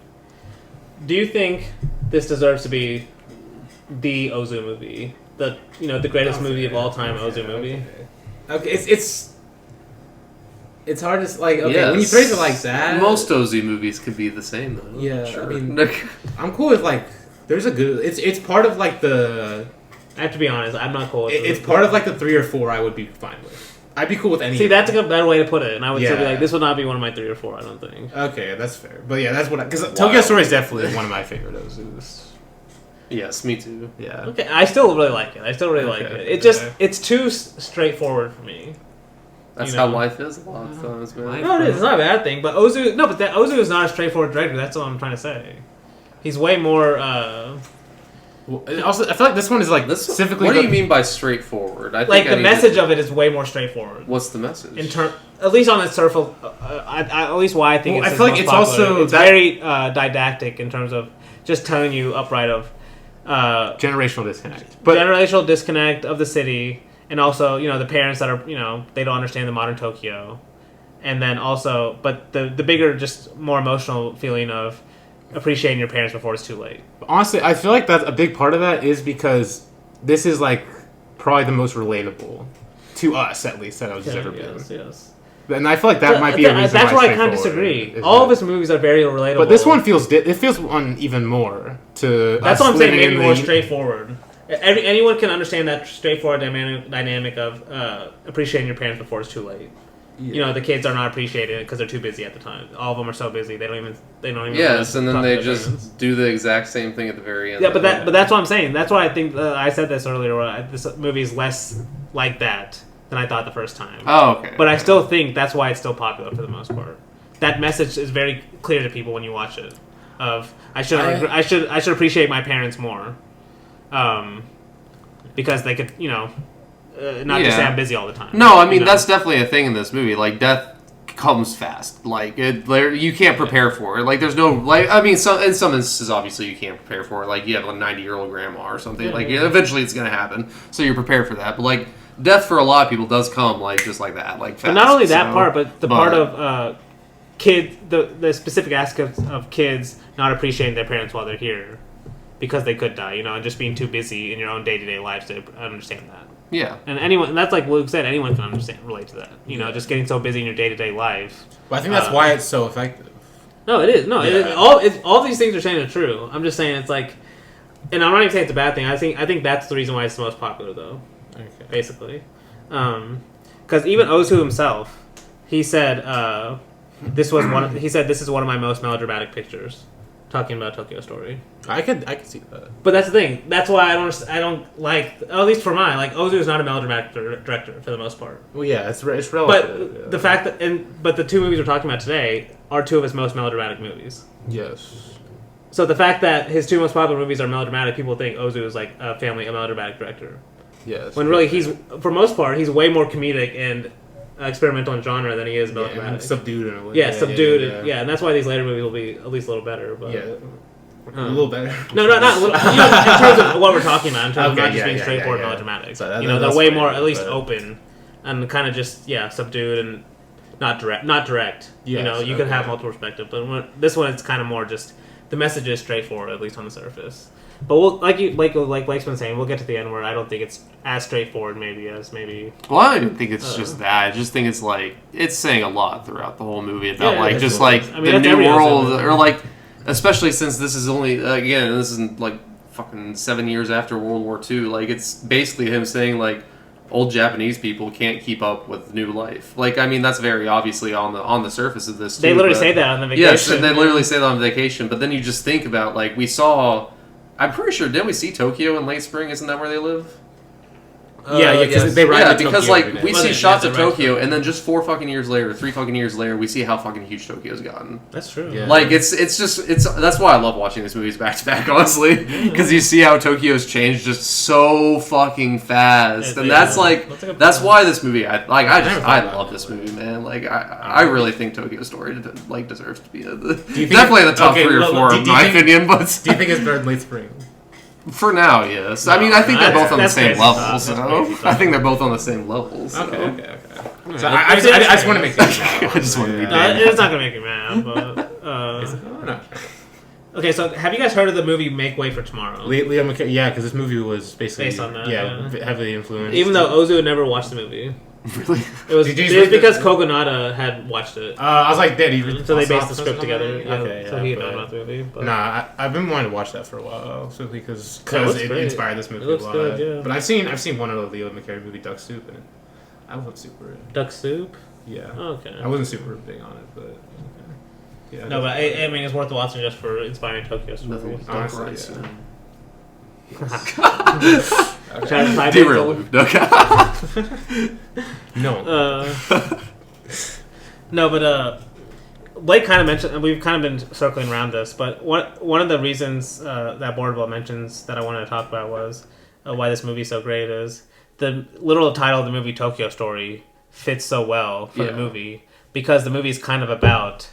Do you think this deserves to be the Ozu movie? The greatest movie of all time, Ozu movie? Okay, it's hard to like. Okay, yes. When you phrase it like that, most Ozu movies could be the same though. Yeah, sure. I mean, I'm cool with like. There's a good. It's part of like the. I have to be honest. I'm not cool with it. It's part of like the 3 or 4 I would be fine with. I'd be cool with any. See, that's a better way to put it. And I would still be like, this would not be one of my 3 or 4. I don't think. Okay, that's fair. But yeah, that's what because Tokyo Story is definitely one of my favorite Ozus. Yes, me too. Yeah. Okay, I still really like it. Like it. It's too straightforward for me. That's how life is a lot of times, man. No, it is. It's not a bad thing. But Ozu, Ozu is not a straightforward director. That's what I'm trying to say. He's way more. Also, I feel like this one is like specifically. What do you mean by straightforward? I think the message of it is way more straightforward. What's the message? At least on the surface, at least why I think it's. I feel like it's popular. Also very didactic in terms of just telling you upright of generational disconnect, generational disconnect of the city, and also the parents that are they don't understand the modern Tokyo, and then also but the bigger just more emotional feeling of appreciating your parents before it's too late. Honestly, I feel like that's a big part of that is because this is like probably the most relatable to us, at least, that Ozu's ever been. Yes. And I feel like that might be a reason. That's why I kind of disagree. All of his movies are very relatable, but this one feels even more to. That's what I'm saying. Maybe more straightforward. Anyone can understand that straightforward dynamic of appreciating your parents before it's too late. Yeah. The kids are not appreciating it because they're too busy at the time. All of them are so busy they don't even. Yes, and then they just do the exact same thing at the very end. Yeah, but that's what I'm saying. That's why I think I said this earlier. This movie is less like that than I thought the first time. Oh, okay. But I still think that's why it's still popular for the most part. That message is very clear to people when you watch it. Of I should appreciate my parents more, because they could not just say I'm busy all the time. No, I mean that's definitely a thing in this movie. Like death comes fast. Like you can't prepare for it. Like there's no in some instances obviously you can't prepare for it. Like you have a 90-year-old grandma or something. Eventually it's gonna happen. So you're prepared for that. But like death for a lot of people does come just like that. Like fast. But not only that part, but the part of kids, the specific aspect of kids not appreciating their parents while they're here because they could die, and just being too busy in your own day-to-day lives to understand that. Yeah. And that's like Luke said, anyone can relate to that. Just getting so busy in your day-to-day life. Well, I think that's why it's so effective. No, it is. No, yeah. All these things you're saying are true. I'm just saying it's like, and I'm not even saying it's a bad thing. I think that's the reason why it's the most popular, though. Okay. Basically. Because even Ozu himself, he said, this is one of my most melodramatic pictures, talking about Tokyo Story. I could see that. But that's the thing. That's why I don't like, at least for mine, like Ozu is not a melodramatic director for the most part. Well, yeah, it's relative. But the fact that but the two movies we're talking about today are two of his most melodramatic movies. Yes. So the fact that his two most popular movies are melodramatic, people think Ozu is like a melodramatic director. Yes. When really he's, for most part, he's way more comedic and experimental in genre than he is melodramatic. And subdued in a way. Yeah, subdued. And that's why these later movies will be at least a little better. But, a little better. No, not a little. In terms of what we're talking about, in terms of not just being straightforward melodramatic. So they're way more, at least open, and kind of just subdued and not direct. Yes, you could have multiple perspectives, but this one it's kind of more just the message is straightforward, at least on the surface. But like Blake's been saying, we'll get to the end where I don't think it's as straightforward as maybe. Well, I don't even think it's just that. I just think it's it's saying a lot throughout the whole movie about the new world or especially since this is only this isn't fucking 7 years after World War II. It's basically him saying old Japanese people can't keep up with new life. That's very obviously on the surface of this. They literally say that on the vacation. Yes, they literally say that on vacation. But then you just think about we saw. I'm pretty sure, didn't we see Tokyo in late spring? Isn't that where they live? Because they ride because we see shots of Tokyo, and then just 3 fucking years later, we see how fucking huge Tokyo's gotten. That's true. Yeah. That's why I love watching these movies back to back, honestly, because you see how Tokyo's changed just so fucking fast, and that's why this movie. I love this movie, man. I really think Tokyo Story deserves to be definitely in the top 3 or 4 in my opinion. But do you think it's better than Late Spring? For now, yes. No, I think they're both on the same level. I think they're both on the same level. So. Okay. So I just want to make that. I just want to be it's not going to make me mad, but... Okay, so have you guys heard of the movie Make Way for Tomorrow? Leo McCarey, because this movie was basically... Based on that, heavily influenced. Even though Ozu had never watched the movie. Really? It was because Kogonada had watched it. I was like, Dad, so they based the script together. So he had known about the movie. But. Nah, I've been wanting to watch that for a while, simply because it inspired this movie a lot. Good, yeah. But I've seen one of the Leo McCarey movie, Duck Soup, and I wasn't super. Duck Soup? Yeah. Oh, okay. I wasn't super big on it, but. Yeah, no, but I mean, it's worth watching just for inspiring Tokyo Story. Honestly, Derail. No. No, but Blake kind of mentioned, and we've kind of been circling around this, but one of the reasons that Boardwell mentions that I wanted to talk about was why this movie is so great is the literal title of the movie, Tokyo Story, fits so well for the movie because the movie is kind of about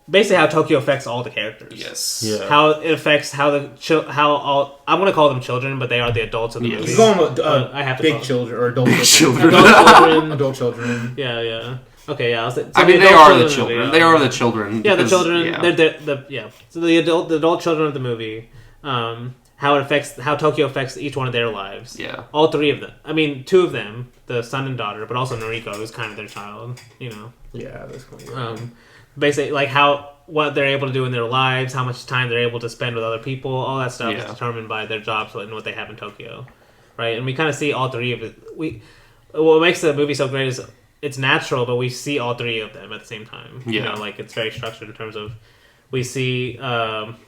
basically how Tokyo affects all the characters. Yes. Yeah. How it affects I'm going to call them children, but they are the adults of the movie. You call them I have to big children or adult children. Adult children. Yeah. Okay, yeah. They are the children. They are the children. Yeah, the children. Yeah. So the adult children of the movie. How Tokyo affects each one of their lives. Yeah. All 3 of them. I mean, 2 of them, the son and daughter, but also Noriko, who's kind of their child. Yeah, that's cool. Yeah. Basically, what they're able to do in their lives, how much time they're able to spend with other people, all that stuff is determined by their jobs and what they have in Tokyo, right? And we kind of see all 3 of it. What makes the movie so great is it's natural, but we see all 3 of them at the same time. Yeah. It's very structured in terms of we see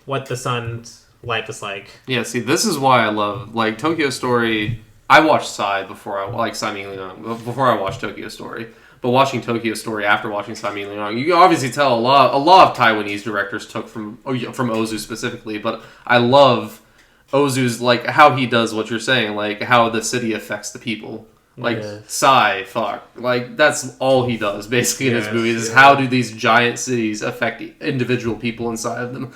what the son's life is like. Yeah, see, this is why I love Tokyo Story. I watched Psy before I before I watched Tokyo Story. But watching Tokyo Story after watching Simon Leung, you can obviously tell a lot of Taiwanese directors took from Ozu specifically. But I love Ozu's like how he does what you're saying, like how the city affects the people. Like like that's all he does basically in his movies. Is how do these giant cities affect individual people inside of them?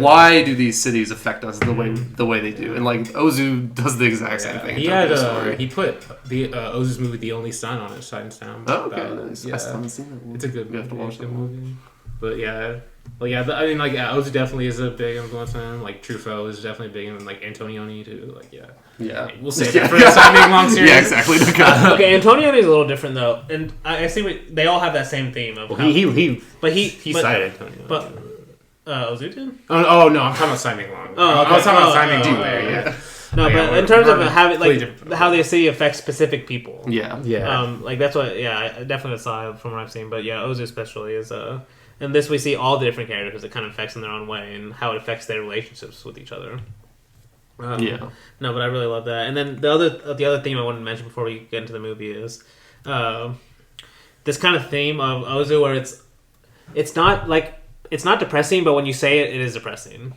Why do these cities affect us the way they do? And like Ozu does the exact same thing. He put the Ozu's movie The Only Son on it, signed down. Oh, okay. Nice. I still haven't seen it. It's a good movie. You have to watch that movie. But I mean, like, Ozu definitely is a big influence on him. Like, Truffaut is definitely big, and like Antonioni too. Like, we'll say that for the Simon Long series. Yeah, exactly. Okay, Antonioni is a little different though, and I see they all have that same theme of. Well, he cited Antonioni. But Ozu did? Oh no, I'm talking about Simon Long. Okay. I was talking about Simon Long. Yeah. No, but in terms of how the city affects specific people. Yeah. Like that's what. Yeah, definitely aside from what I've seen, but yeah, Ozu especially is in this we see all the different characters it kind of affects in their own way and how it affects their relationships with each other. No, but I really love that. And then the other theme I wanted to mention before we get into the movie is this kind of theme of Ozu where it's not depressing, but when you say it, it is depressing.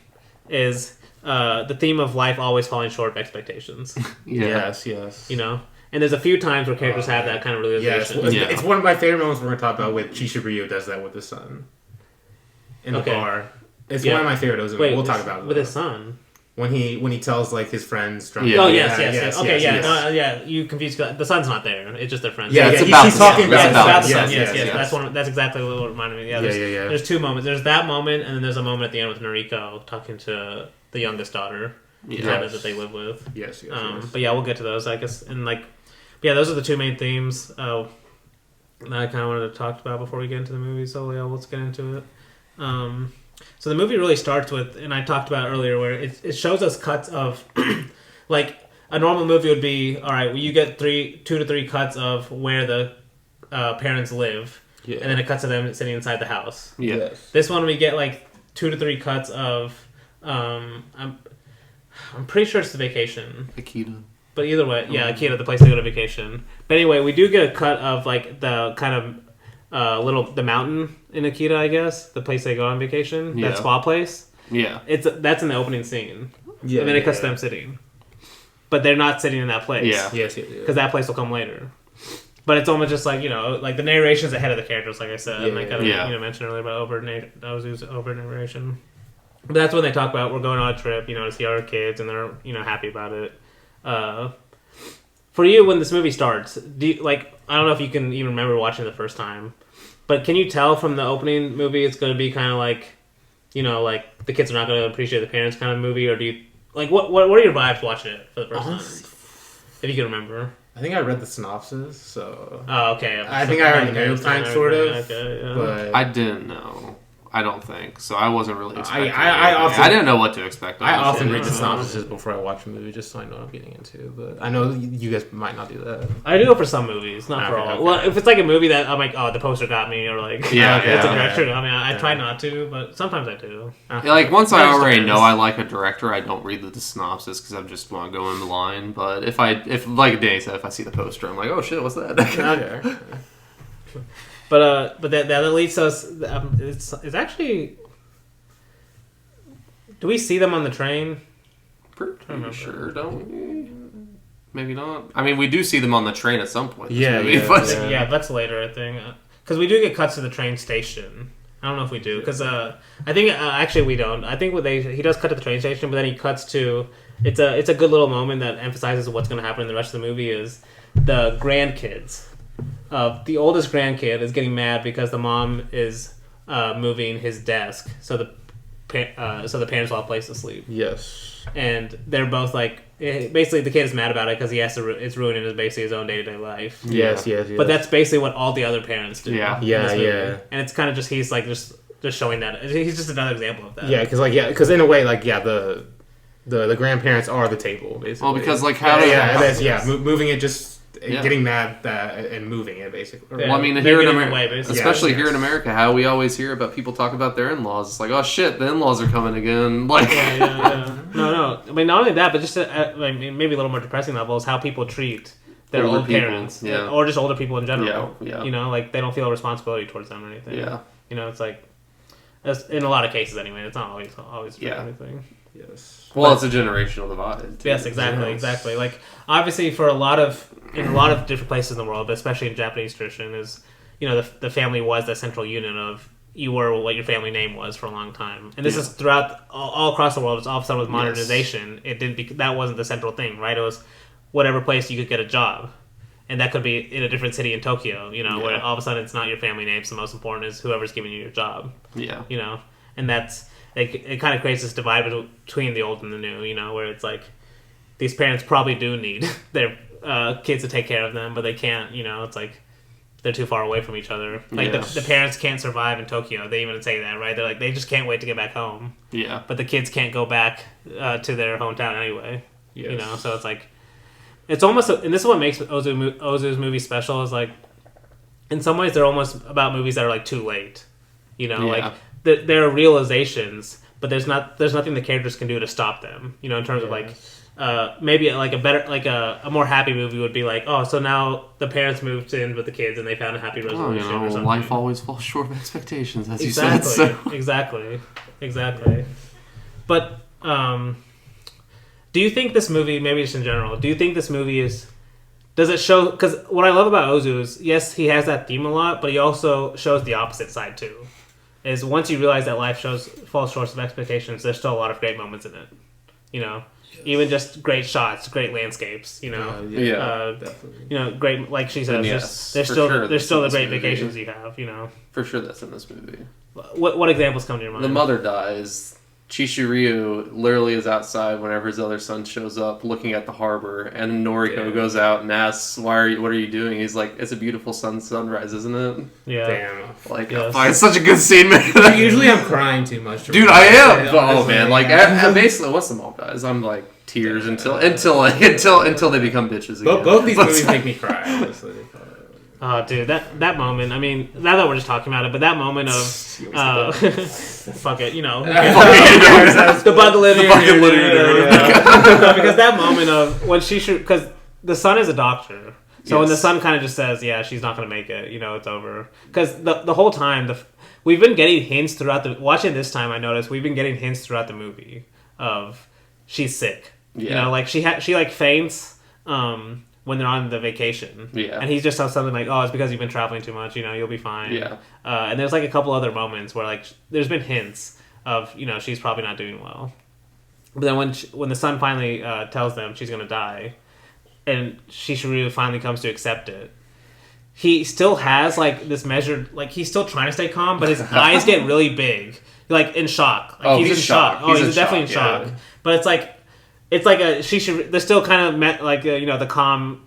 Is the theme of life always falling short of expectations? Yes. You know. And there's a few times where characters have that kind of realization. It's one of my favorite moments we're going to talk about with Chishibuyo does that with his son. In the bar. It's one of my favorite Ozu. We'll talk about it. With his son? When he tells like his friends drunk. Yes. Okay, you confused. The son's not there. It's just their friends. He's talking about the son. Yes. That's exactly what reminded me. There's two moments. There's that moment, and then there's a moment at the end with Noriko talking to the youngest daughter. That they live with. Yes. But yeah, we'll get to those, I guess. And like, those are the two main themes that I kind of wanted to talk about before we get into the movie. So yeah, let's get into it. So the movie really starts with, and I talked about it earlier, where it shows us cuts of, like a normal movie would be, all right, well, you get 2 to 3 cuts of where the parents live, and then it cuts to them sitting inside the house. Yes. This one we get like 2 to 3 cuts of, I'm pretty sure it's the vacation. Akita. But either way, Akita, the place they go to vacation. But anyway, we do get a cut of like the kind of the mountain in Akita, I guess, the place they go on vacation, that spa place. Yeah, that's in the opening scene. Yeah, and then it cuts to them sitting, but they're not sitting in that place. Yeah, yes, because that place will come later. But it's almost just like like the narration's ahead of the characters, like I said, and I kind of mentioned earlier about Ozu's over narration. But that's when they talk about we're going on a trip, to see our kids, and they're happy about it. For you, when this movie starts, do you, I don't know if you can even remember watching it the first time, but can you tell from the opening movie it's going to be kind of like, like the kids are not going to appreciate the parents kind of movie, or do you what are your vibes watching it for the first time? If you can remember. I think I read the synopsis, so. Oh, okay. I think I already knew sort of. Okay, yeah. But I didn't know. I don't think so. I wasn't really expecting. I didn't know what to expect. I often read the synopsis before I watch a movie just so I know what I'm getting into. But I know you guys might not do that. I do it for some movies, not for all. Okay. Well, if it's like a movie that I'm like, oh, the poster got me, or like, it's a director. I mean, I try not to, but sometimes I do. Once I already know I like a director, I don't read the synopsis because I just want to go in the line. But if like Danny said, if I see the poster, I'm like, oh shit, what's that? Okay. But that leads us. It's actually. Do we see them on the train? Pretty sure, don't we? Maybe not. I mean, we do see them on the train at some point. Yeah, that's later, I think. Because we do get cuts to the train station. I don't know if we do, because I think actually we don't. I think he does cut to the train station, but then he cuts to. It's a good little moment that emphasizes what's going to happen in the rest of the movie. Is the grandkids. The oldest grandkid is getting mad because the mom is moving his desk, so the parents will have a place to sleep. Yes, and they're both like, basically the kid is mad about it because it's ruining his own day-to-day life. Yes. But that's basically what all the other parents do. Yeah. And it's kind of just he's like just showing that he's just another example of that. Yeah, because in a way the grandparents are the table basically. Well, because moving it just. getting mad and moving it basically. Well, I mean, here in America, especially here in America, how we always hear about people talk about their in-laws. It's like, oh shit, the in-laws are coming again. Like, No. I mean, not only that, but just maybe a little more depressing level is how people treat their old parents, or just older people in general. Yeah. You know, like they don't feel a responsibility towards them or anything. Yeah. You know, it's like, in a lot of cases anyway. It's not always true anything. Yes. Well, it's a generational divide. Too, yes, exactly. Like obviously, in a lot of different places in the world, but especially in Japanese tradition, is the family was the central unit of you were what your family name was for a long time, and this is throughout all across the world. It's all of a sudden with modernization, it didn't. That wasn't the central thing, right? It was whatever place you could get a job, and that could be in a different city in Tokyo. Where all of a sudden it's not your family name. So the most important is whoever's giving you your job. Yeah. And that's. It kind of creates this divide between the old and the new, where it's like these parents probably do need their kids to take care of them, but they can't, it's like they're too far away from each other. Like the parents can't survive in Tokyo. They even say that, right? They're like, they just can't wait to get back home. Yeah. But the kids can't go back to their hometown anyway. Yes. So it's like, it's almost, and this is what makes Ozu's movie special, is like, in some ways they're almost about movies that are like too late. Like, there are realizations, but there's nothing the characters can do to stop them. In terms of like, maybe like a better, like a more happy movie would be like, oh, so now the parents moved in with the kids and they found a happy resolution. Or something. Life always falls short of expectations, as you said. So. Exactly. But do you think this movie, maybe just in general, do you think this movie does it show? Because what I love about Ozu is, yes, he has that theme a lot, but he also shows the opposite side too. Is once you realize that life falls short of expectations, there's still a lot of great moments in it. Even just great shots, great landscapes. Definitely. Great, like she says. Yes, there's still the great vacations you have. For sure, that's in this movie. What examples come to your mind? The mother dies. Chishiuryu literally is outside whenever his other son shows up, looking at the harbor, and Noriko goes out and asks, "What are you doing?" He's like, "It's a beautiful sunrise, isn't it?" Yeah. Damn. Like, it's such a good scene, man. Usually I'm crying too much. Dude, I am. Oh man, like, basically, once the mom dies, I'm like tears until they become bitches again. Both these movies make me cry. Honestly. Oh, dude, that moment. I mean, now that we're just talking about it, but that moment of fuck it, the bucket litter, because that moment of when because the son is a doctor, so when the son kind of just says, yeah, she's not gonna make it, it's over, because the whole time we've been getting hints throughout watching this time. I noticed we've been getting hints throughout the movie of she's sick, like she like faints. When they're on the vacation. Yeah. And he just says something like, oh, it's because you've been traveling too much, you'll be fine. Yeah. And there's like a couple other moments where like there's been hints of, she's probably not doing well. But then when the son finally tells them she's going to die, and Shishiru finally comes to accept it, he still has like this measured, like he's still trying to stay calm, but his eyes get really big, like in shock. Like, he's in shock. He's definitely in shock. But it's like they're still kind of like the calm.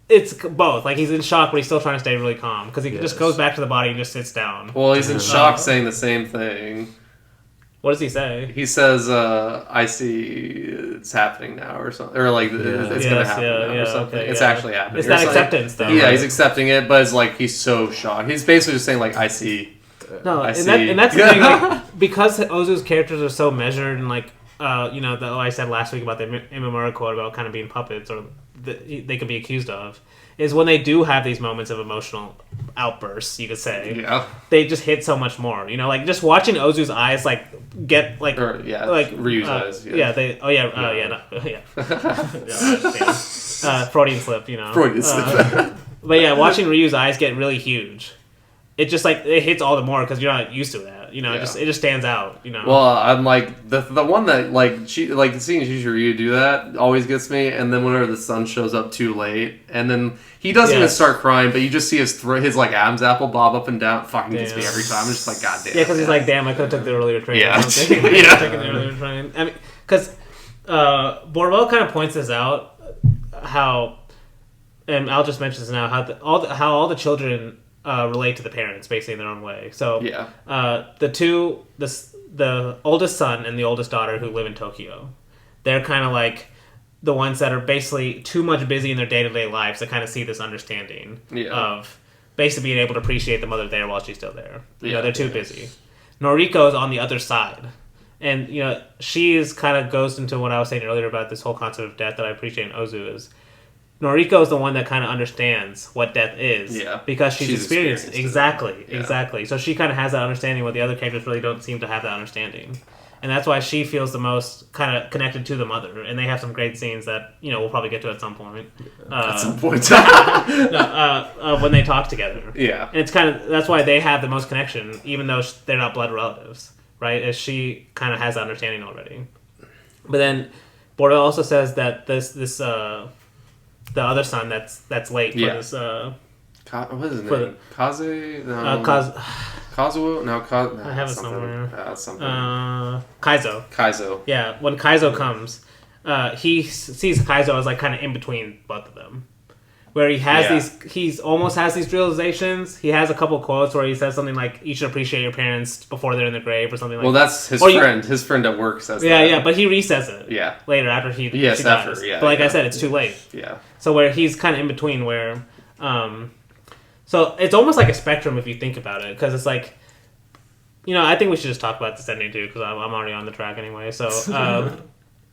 It's both. Like he's in shock, but he's still trying to stay really calm because he just goes back to the body and just sits down. Well, he's in shock, saying the same thing. What does he say? He says, "I see it's happening now," or something, or like it's gonna happen now, or something. Okay, it's actually happening. It's that acceptance, though. Yeah, right? He's accepting it, but it's like he's so shocked. He's basically just saying like, "I see." No, and that's the thing. Like, because Ozu's characters are so measured and like. I said last week about the Imamura quote about kind of being puppets, or they could be accused of, is when they do have these moments of emotional outbursts, you could say. Yeah. They just hit so much more. Like just watching Ozu's eyes like get like Ryu's eyes. Yeah. Freudian slip. Freudian slip. But yeah, watching Ryu's eyes get really huge. It just like it hits all the more because you're not used to that. It just stands out. Well, I'm like the one that seeing Shishiuryu do that always gets me. And then whenever the son shows up too late, and then he doesn't even start crying, but you just see his like Adam's apple bob up and down. Fucking gets me every time. I'm just like, God damn. Yeah, because he's like, damn, I could have took the earlier train. Yeah, taken the earlier train. I mean, because Borwell kind of points this out how, and I'll just mention this now, how all the children. Relate to the parents basically in their own way. So the oldest son and the oldest daughter who live in Tokyo, they're kind of like the ones that are basically too much busy in their day-to-day lives to kind of see this understanding of basically being able to appreciate the mother there while she's still there. They're too busy. Noriko is on the other side. And, she is kind of goes into what I was saying earlier about this whole concept of death that I appreciate in Ozu is Noriko is the one that kind of understands what death is. Yeah. Because she's experienced exactly. So she kind of has that understanding where the other characters really don't seem to have that understanding. And that's why she feels the most kind of connected to the mother. And they have some great scenes that, we'll probably get to at some point. At some point. When they talk together. Yeah. And it's kind of, that's why they have the most connection, even though they're not blood relatives, right? As she kind of has that understanding already. But then, Bordeaux also says that the other son that's late for this... what is his name? Kaze? No. Kazuo? No, I have it somewhere. Something. Kaizo. Yeah, when Kaizo comes, he sees Kaizo as like kind of in between both of them. Where he has he almost has these realizations. He has a couple quotes where he says something like, "You should appreciate your parents before they're in the grave," or something like that. Well, that's his friend. His friend at work says that. Yeah, but he re-says it. Yeah. Later after she dies. But like I said, it's too late. Yeah. So where he's kind of in between where... So it's almost like a spectrum if you think about it, because it's like, I think we should just talk about this ending too, because I'm already on the track anyway. So,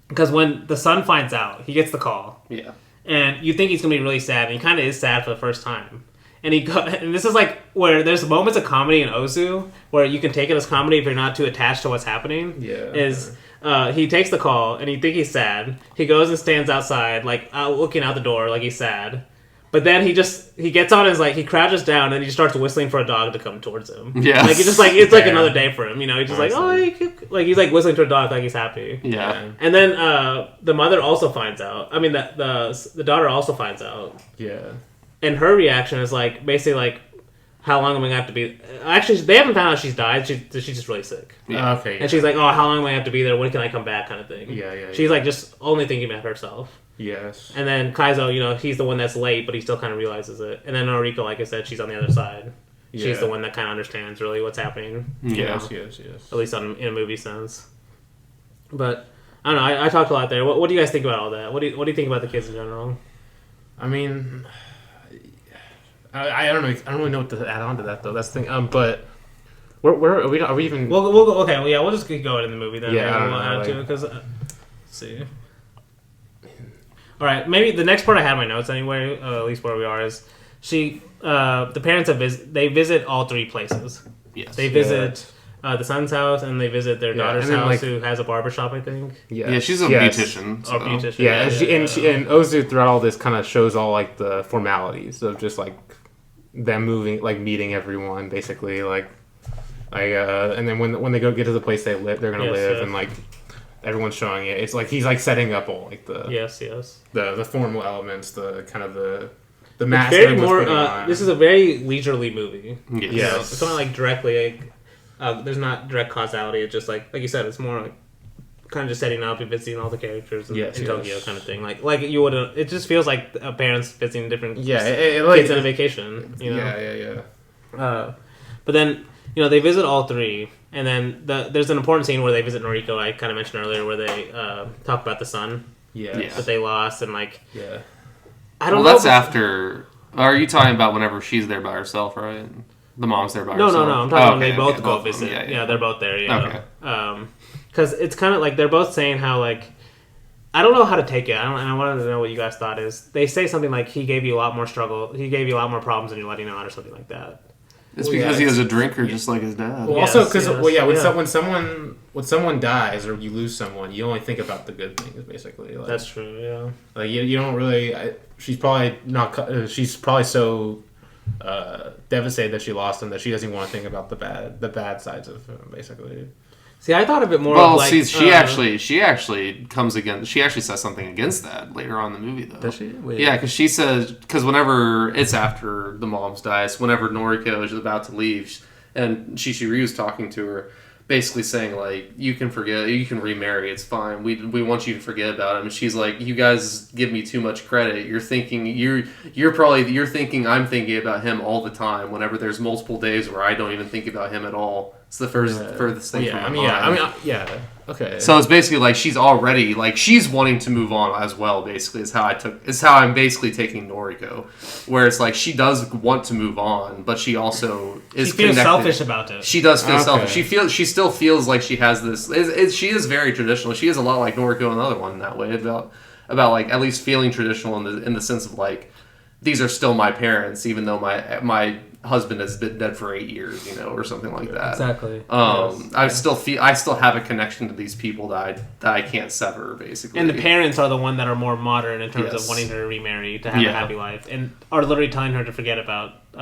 because when the son finds out, he gets the call. Yeah. And you think he's gonna be really sad, and he kind of is sad for the first time. And and this is like where there's moments of comedy in Ozu where you can take it as comedy if you're not too attached to what's happening. Yeah. He takes the call, and he think he's sad. He goes and stands outside, like looking out the door, like he's sad. But then he gets on his, he crouches down and he starts whistling for a dog to come towards him. Yeah. Like, it's like another day for him, He's just he's like whistling to a dog like he's happy. Yeah. And then the mother also finds out. I mean, the daughter also finds out. Yeah. And her reaction is basically how long am I going to have to be... Actually, they haven't found out she's died. She's just really sick. Yeah. Okay. And she's like, oh, how long am I going to have to be there? When can I come back? Kind of thing. Yeah. She's just only thinking about herself. Yes. And then Kaizo, he's the one that's late, but he still kind of realizes it. And then Noriko, like I said, she's on the other side. Yeah. She's the one that kind of understands really what's happening. Yes. At least in a movie sense. But I don't know. I talked a lot there. What do you guys think about all that? What do you think about the kids in general? I mean, I don't know. I don't really know what to add on to that though. That's the thing. But where are we even? We'll go. Okay. Well, yeah. We'll just keep going in the movie then. Yeah. We'll add to it because. Let's see. All right, maybe the next part I had in my notes anyway, at least where we are, is the parents they visit all three places. Yes. They visit the son's house, and they visit their daughter's house, who has a barbershop, I think. Yeah, she's a beautician. So. Beautician. Yeah, and Ozu throughout all this kind of shows all the formalities of just them moving, meeting everyone, basically, and then when they go get to the place they're gonna live, and everyone's showing it. It's he's setting up all the formal elements, the kind of the mask. Very more. This is a very leisurely movie. Yes. It's not directly. There's not direct causality. It's just like you said. It's more kind of just setting up and visiting all the characters in Tokyo, kind of thing. Like you would. It just feels like parents visiting different kids on a vacation. Yeah. But then they visit all three. And then there's an important scene where they visit Noriko, I kind of mentioned earlier, where they talk about the son that they lost, and I don't know. That's after. Are you talking about whenever she's there by herself, right? The mom's there by herself. No. I'm talking when they both go visit. Yeah, they're both there. Yeah. Okay. Because it's kind of they're both saying how I don't know how to take it. I wanted to know what you guys thought. Is they say something like he gave you a lot more struggle, he gave you a lot more problems than you're letting on, or something like that. It's because he was a drinker, just like his dad. Well, also because when someone dies or you lose someone, you only think about the good things, basically. That's true. Yeah. You don't really. She's probably not. She's probably so devastated that she lost him that she doesn't want to think about the bad sides of him, basically. See, I thought of it more. Well, she actually comes against. She actually says something against that later on in the movie, though. Does she? Wait. Yeah, because she says whenever it's after the mom's dies, whenever Noriko is about to leave, and Shishiryu's talking to her, basically saying you can forget, you can remarry, it's fine. We want you to forget about him. And she's like, you guys give me too much credit. You're thinking I'm thinking about him all the time. Whenever there's multiple days where I don't even think about him at all. It's the furthest thing from my mind. Yeah. Okay. So it's basically like she's already like she's wanting to move on as well. Basically, is how I'm basically taking Noriko, where it's like she does want to move on, but she also is. She feels selfish about it. She does feel selfish. She still feels like she has this. She is very traditional. She is a lot like Noriko, another one in that way about like at least feeling traditional in the sense of like these are still my parents, even though my husband has been dead for 8 years, or something like that. Exactly. I still have a connection to these people that I can't sever, basically. And the parents are the one that are more modern in terms of wanting her to remarry to have a happy life, and are literally telling her to forget about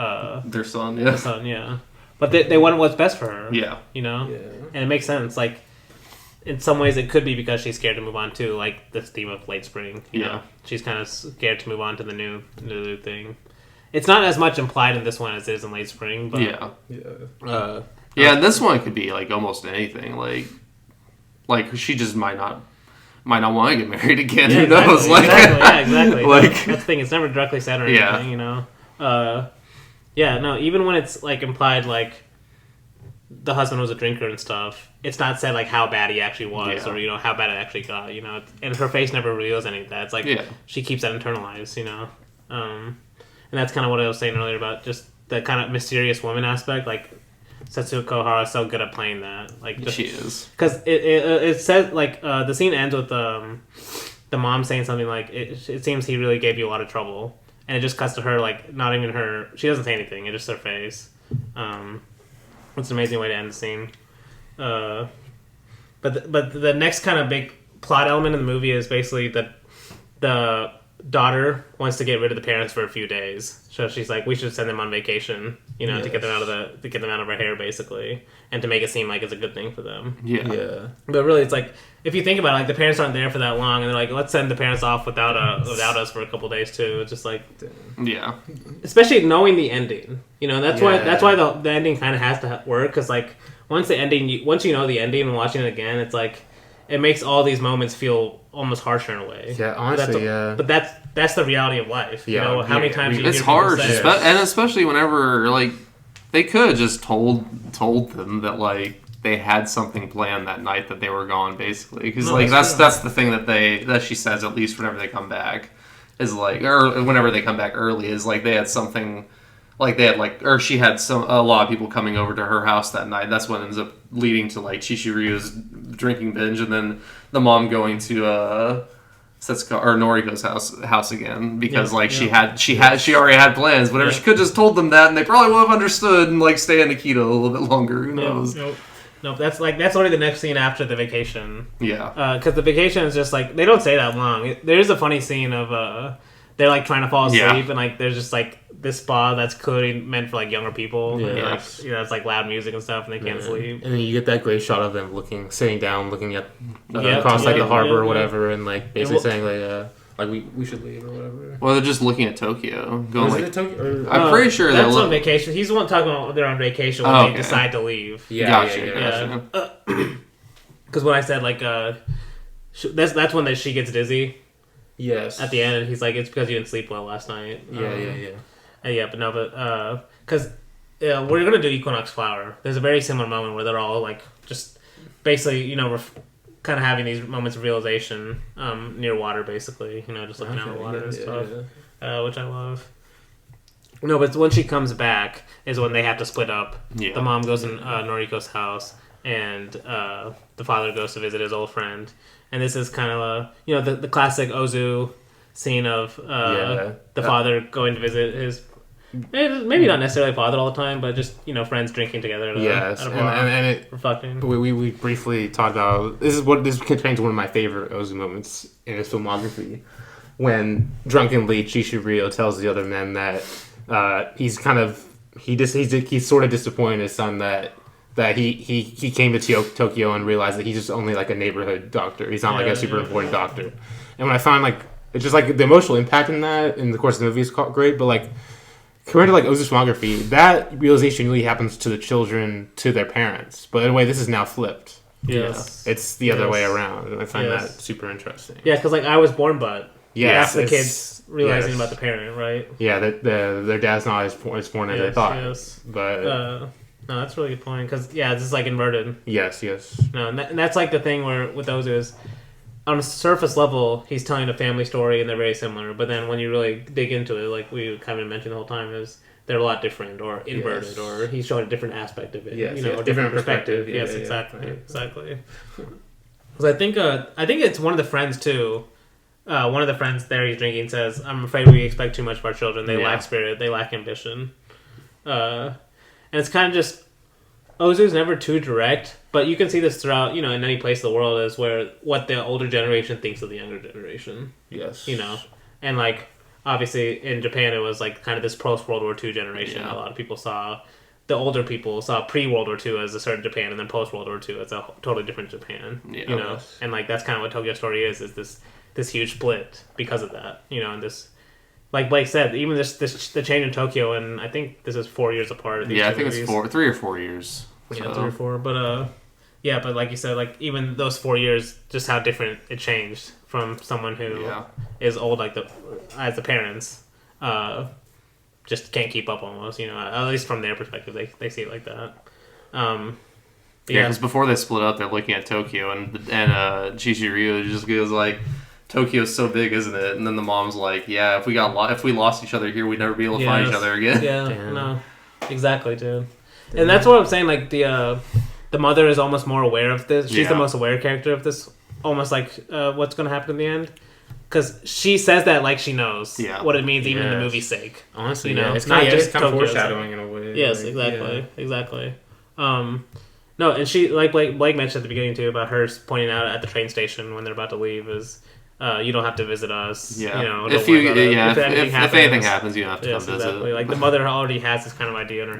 their son. Their son, yeah. But they want what's best for her. Yeah. And it makes sense. Like, in some ways, it could be because she's scared to move on too. Like this theme of late spring. You know? She's kind of scared to move on to the new thing. It's not as much implied in this one as it is in late spring, but and this one could be like almost anything. Like she just might not want to get married again. Who knows? Exactly. Like that's the thing. It's never directly said or anything. Even when it's like implied, like the husband was a drinker and stuff, it's not said like how bad he actually was or how bad it actually got. And her face never reveals any of that. It's like she keeps that internalized. And that's kind of what I was saying earlier about just the kind of mysterious woman aspect. Like, Setsuko Hara is so good at playing that. Like, just, she is. Because it says, like, the scene ends with the mom saying something like, it seems he really gave you a lot of trouble. And it just cuts to her, like, not even her... She doesn't say anything. It's just her face. It's an amazing way to end the scene. But the next kind of big plot element in the movie is basically that the daughter wants to get rid of the parents for a few days, so she's like, we should send them on vacation, to get them out of her hair, basically, and to make it seem like it's a good thing for them. But really, it's like, if you think about it, like the parents aren't there for that long, and they're like, let's send the parents off without us for a couple days too. It's just like, especially knowing the ending, that's why the ending kind of has to work, because like once you know the ending and watching it again, it's like it makes all these moments feel almost harsher in a way. Yeah, honestly, but that's the reality of life. How many times it's hard, and especially whenever like they could have just told them that like they had something planned that night that they were gone, basically, because that's the thing that she says, at least whenever they come back, is like, or whenever they come back early, is like they had something. Like they had or she had a lot of people coming over to her house that night. That's what ends up leading to like Chishiryu's drinking binge, and then the mom going to Setsuko or Noriko's house again, because she already had plans. Whatever, she could have just told them that, and they probably would have understood and like stay in Akita a little bit longer. Who knows? Nope. That's only the next scene after the vacation. Yeah. Because the vacation is just like they don't stay that long. There is a funny scene of they're like trying to fall asleep, and like there's just like this spa that's clearly meant for like younger people. Yeah. And, it's like loud music and stuff, and they can't sleep. And then you get that great shot of them sitting down, looking at across like the harbor or whatever, and like basically saying like we should leave or whatever. Well, they're just looking at Tokyo, going like Tokyo. I'm pretty sure that's on vacation. He's the one talking about they're on vacation when they decide to leave. Gotcha. Because when I said like that's when she gets dizzy. Yes. At the end, he's like, it's because you didn't sleep well last night. Because we're going to do Equinox Flower. There's a very similar moment where they're all like, just basically, kind of having these moments of realization near water, basically. Just looking out at the water and stuff, which I love. No, but when she comes back is when they have to split up. Yeah. The mom goes in Noriko's house, and the father goes to visit his old friend. And this is kind of the classic Ozu scene of the father going to visit his, maybe not necessarily father all the time, but just friends drinking together at a bar, and it reflecting. We briefly talked about this contains one of my favorite Ozu moments in his filmography, when drunkenly Chishiryō tells the other men that he's sort of disappointed in his son that he came to Tokyo and realized that he's just only like a neighborhood doctor. He's not like a super important doctor. And when I found like it's just like the emotional impact in that in the course of the movie is great, but like compared to like Ozu's filmography, that realization really happens to the children to their parents. But in a way, this is now flipped. Yes, it's the other way around, and I find that super interesting. Yeah, because like I was born, but that's the kids realizing about the parent, right? Yeah, that their dad's not as born as they thought. Yes. But No, that's a really good point. Because, yeah, it's just, like, inverted. Yes. No, and that's, like, the thing where with Ozu is, on a surface level, he's telling a family story and they're very similar. But then when you really dig into it, like we kind of mentioned the whole time, is they're a lot different or inverted, or he's showing a different aspect of it. Yes, a different perspective. Yes, exactly. Because I think it's one of the friends, too. One of the friends there he's drinking says, "I'm afraid we expect too much of our children. They lack spirit. They lack ambition." And it's kind of just... Ozu's never too direct, but you can see this throughout, in any place in the world, is where what the older generation thinks of the younger generation. Yes. And, like, obviously in Japan it was, like, kind of this post-World War II generation. A lot of people the older people saw pre-World War II as a certain Japan, and then post-World War II as a totally different Japan. And, like, that's kind of what Tokyo Story is this huge split because of that, and this... Like Blake said, even the change in Tokyo, and I think this is 4 years apart. I think it's 3 or 4 years. Yeah, 3 or 4. But but like you said, like even those 4 years, just how different it changed from someone who is old, like as the parents, just can't keep up almost. At least from their perspective, they see it like that. Because before they split up, they're looking at Tokyo, and Chihiro just goes like, "Tokyo's so big, isn't it?" And then the mom's like, "Yeah, if we lost each other here, we'd never be able to find each other again." Yeah, no, exactly, dude. And that's what I'm saying. Like the mother is almost more aware of this. She's the most aware character of this. Almost like what's going to happen in the end, because she says that like she knows what it means, even in the movie's sake. Honestly, it's not just kind of Tokyo's foreshadowing in a way. Yes, like, exactly. No, and she, like Blake mentioned at the beginning too, about her pointing out at the train station when they're about to leave is. You don't have to visit us. Yeah. If anything happens, you don't have to come visit. Exactly. Like the mother already has this kind of idea in her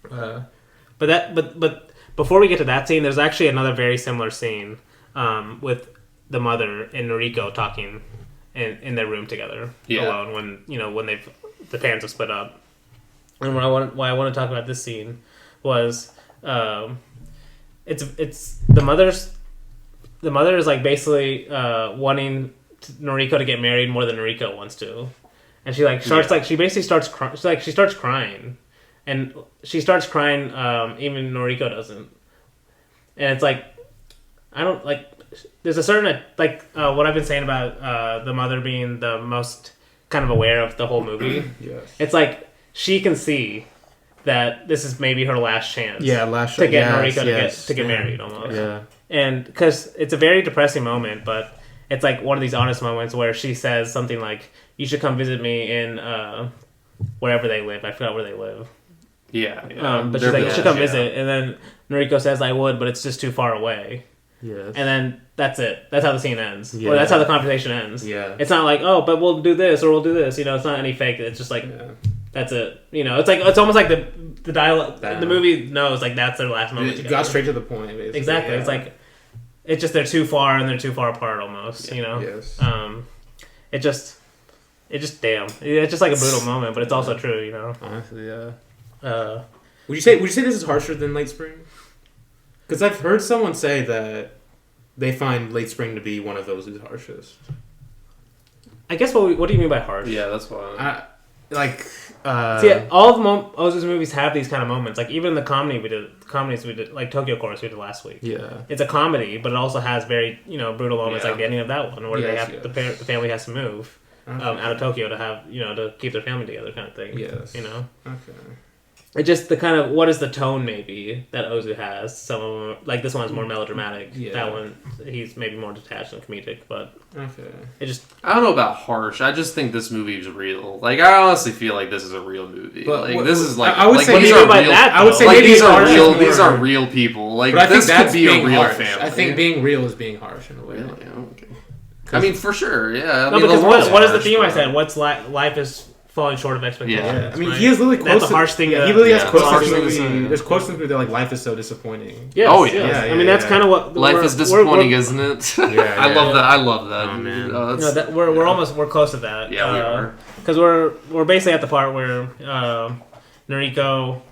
head. But before we get to that scene, there's actually another very similar scene with the mother and Noriko talking in their room together alone when the parents have split up. And why I want to talk about this scene was it's the mother's. The mother is like basically wanting Noriko to get married more than Noriko wants to, and she like starts like she basically starts she starts crying, and she starts crying even Noriko doesn't, and it's like I don't like. There's a certain like what I've been saying about the mother being the most kind of aware of the whole movie. Yes, it's like she can see that this is maybe her last chance. Yeah, to get Noriko to get married almost. Yeah. And because it's a very depressing moment, but it's like one of these honest moments where she says something like, "You should come visit me in wherever they live." I forgot where they live. Yeah. But she's like, "You should come visit," and then Noriko says, "I would, but it's just too far away." Yes. And then that's it. That's how the scene ends. Yeah. Or that's how the conversation ends. Yeah. It's not like, "Oh, but we'll do this or we'll do this." It's not any fake. It's just like. That's it. It's like it's almost like the dialogue. The movie knows like that's their last moment. It got straight to the point. Basically. Exactly. Yeah. It's like it's just they're too far and they're too far apart almost. Yes. It just damn. It's just like a brutal moment, but it's also true. Honestly, yeah. Would you say this is harsher than Late Spring? Because I've heard someone say that they find Late Spring to be one of those who's harshest. I guess what do you mean by harsh? Yeah, that's why. See, all of Ozu's movies have these kind of moments. Like even the comedies we did, like Tokyo Chorus we did last week. Yeah, it's a comedy, but it also has very brutal moments, like the ending of that one, where the family has to move out of Tokyo to have to keep their family together, kind of thing. Yes, Okay. It just the kind of what is the tone maybe that Ozu has. Some of them, like this one's more melodramatic. Yeah. That one he's maybe more detached and comedic, but it just I don't know about harsh. I just think this movie is real. Like I honestly feel like this is a real movie. But like this is like I would say these are real. I would say like maybe these are real. These are real people. Like but I this think could be a real harsh. family. I think being real is being harsh in a way. Really? Okay. I mean, for sure. Yeah. No, because what is the theme I said? What's life is falling short of expectations. Yeah. I mean, right? he has literally quotes. That's a harsh thing. He really has quotes. Thing There's quotes in the movie that like life is so disappointing. Yes, oh yeah. Yes. I mean, that's kind of what life is disappointing, isn't it? I love that. I love that. Oh, man. We're close to that. Yeah, we are. Because we're basically at the part where Noriko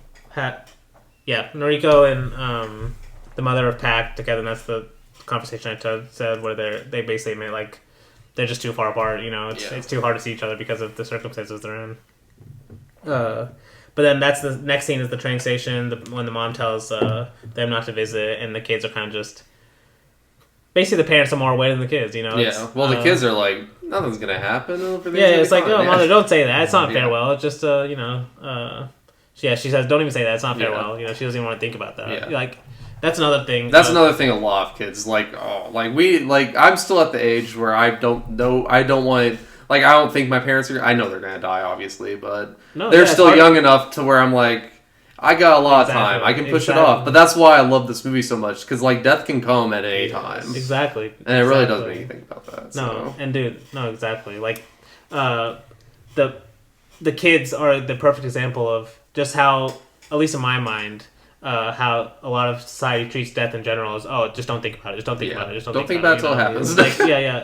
and the mother have packed together, and that's the conversation I said where they basically made like. They're just too far apart, It's too hard to see each other because of the circumstances they're in. But but then that's the next scene is the train station when the mom tells them not to visit, and the kids are kind of just basically the parents are more aware than the kids. Yeah. Well, the kids are like, nothing's gonna happen. It's like, oh, mother, don't say that. It's not farewell. It's just she says, don't even say that. It's not farewell. She doesn't even want to think about that. Yeah. Like, that's another thing. That's another thing. A lot of kids I'm still at the age where I don't know. I don't want. Like, I don't think my parents are. I know they're gonna die, obviously, but they're still young enough to where I'm like, I got a lot of time. I can push it off. But that's why I love this movie so much, because like death can come at any time. Exactly. And it really doesn't make you think about that. No, and dude, no, exactly. Like, the kids are the perfect example of just how, at least in my mind, how a lot of society treats death in general is, oh, just don't think about it. Just don't think about it. Just don't think about it until it happens. Like,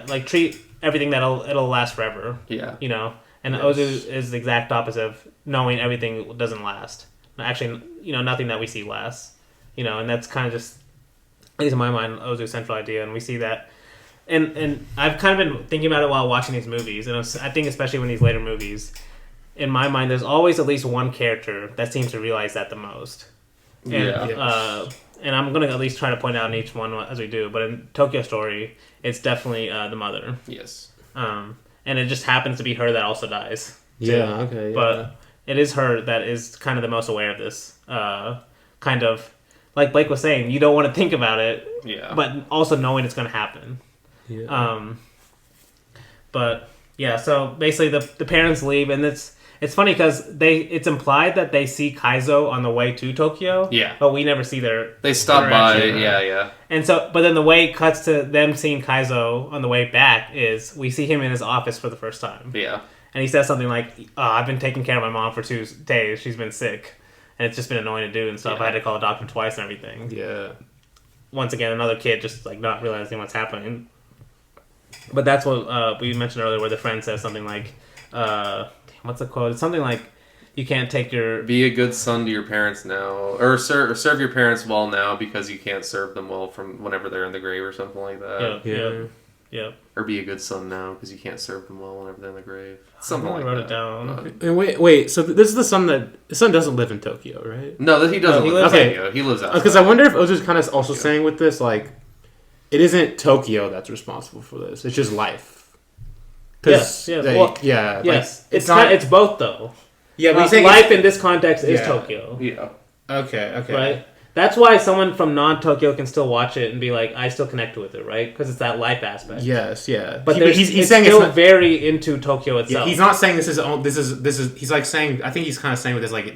like treat everything it'll last forever. Yeah. And Ozu is the exact opposite of knowing everything doesn't last. Actually, nothing that we see lasts. And that's kind of just, at least in my mind, Ozu's central idea, and we see that. And I've kind of been thinking about it while watching these movies, and I think especially when these later movies, in my mind, there's always at least one character that seems to realize that the most. And I'm going to at least try to point out in each one as we do, but in Tokyo Story, it's definitely the mother. Yes. And it just happens to be her that also dies. Yeah, okay. Yeah. But it is her that is kind of the most aware of this. Kind of, like Blake was saying, you don't want to think about it, but also knowing it's going to happen. Yeah. But, yeah, so basically the parents leave, and it's funny because it's implied that they see Kaizo on the way to Tokyo. Yeah. But we never see They stop by, yeah. And so, but then the way it cuts to them seeing Kaizo on the way back is we see him in his office for the first time. Yeah. And he says something like, I've been taking care of my mom for 2 days. She's been sick. And it's just been annoying to do and stuff. I had to call a doctor twice and everything. Yeah. Once again, another kid just like not realizing what's happening. But that's what we mentioned earlier, where the friend says something like, what's the quote? It's something like, you can't take your... Be a good son to your parents now. Or serve your parents well now because you can't serve them well from whenever they're in the grave or something like that. Yeah. Or be a good son now because you can't serve them well whenever they're in the grave. Something like that. I wrote it down. And wait. So this is the son doesn't live in Tokyo, right? No, he doesn't. He lives in Tokyo. He lives outside. Because I wonder if Ozu's kind of also saying with this, like, it isn't Tokyo that's responsible for this. It's just life. Yes. Yes. It's both though. Yeah, but life in this context is Tokyo. Yeah. Okay. Right. That's why someone from non-Tokyo can still watch it and be like, I still connect with it, right? Because it's that life aspect. Yes, yeah. But he's saying it's still very into Tokyo itself. Yeah, he's not saying this is. He's like saying. I think he's kind of saying with this, like,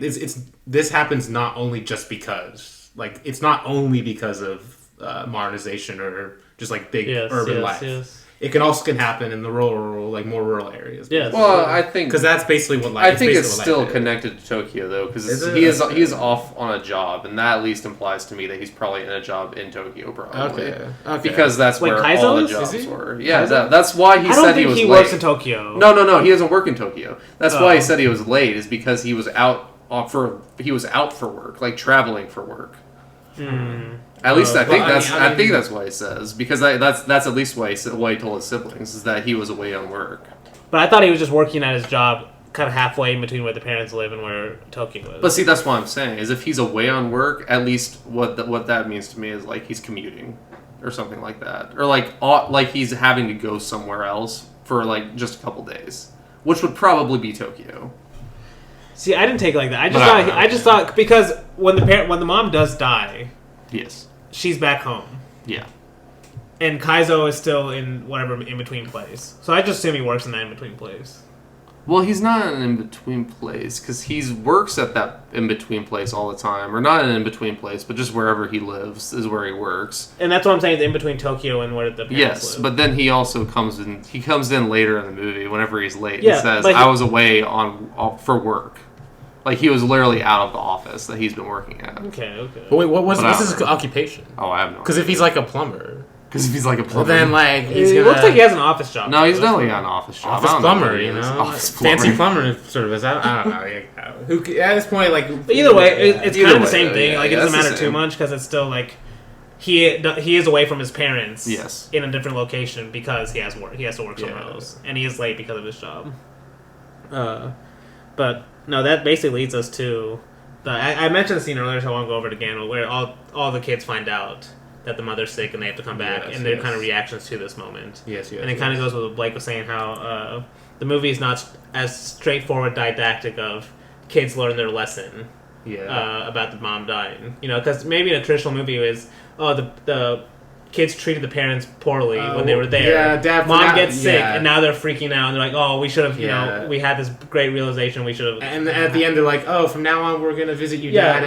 this happens not only just because, like, it's not only because of modernization or just like big urban life. Yes. It can happen in the more rural areas. Yeah. Well, I think because that's basically what life. I think it's still connected to Tokyo though, because he is off on a job, and that at least implies to me that he's probably in a job in Tokyo, probably. Okay. Because that's where all the jobs were. Yeah, that's why he said he was late. He works in Tokyo. No, he doesn't work in Tokyo. That's why he said he was late. Is because he was out for work, like traveling for work. At least I think that's why he says, because that's at least why he told his siblings is that he was away on work. But I thought he was just working at his job kind of halfway in between where the parents live and where Tokyo is. But see, that's what I'm saying is if he's away on work, at least what that means to me is like he's commuting or something like that, or like he's having to go somewhere else for like just a couple days, which would probably be Tokyo. See, I didn't take it like that. I just thought because when the mom does die, yes, she's back home. Yeah. And Kaizo is still in whatever in-between place. So I just assume he works in that in-between place. Well, he's not in an in-between place, because he works at that in-between place all the time. Or not an in-between place, but just wherever he lives is where he works. And that's what I'm saying, the in-between Tokyo and where the parents live. But then he also comes in later in the movie, whenever he's late, and says, I was away for work. Like, he was literally out of the office that he's been working at. Okay. But wait, what's his occupation? Oh, I have no idea. Because if he's like a plumber... Well, then, like, he looks like he has an office job. No, he's definitely got an office job. Office plumber, you know? Office plumber. Fancy plumber service. I don't know. At this point, like... But either way, it's kind of the same thing. Like, it doesn't matter too much, because it's still, like... He is away from his parents in a different location because he has work. He has to work somewhere else. And he is late because of his job. But... no, that basically leads us to I mentioned the scene earlier, so I won't go over it again, where all the kids find out that the mother's sick and they have to come back, and their kind of reactions to this moment. Yes. And it kind of goes with what Blake was saying, how the movie is not as straightforward didactic of kids learn their lesson about the mom dying. Because maybe in a traditional movie it was, the kids treated the parents poorly when they were there. Yeah, Dad. Mom gets sick, and now they're freaking out. And they're like, "Oh, we should have, we had this great realization. We should have." And at the end, they're like, "Oh, from now on, we're gonna visit you, Dad."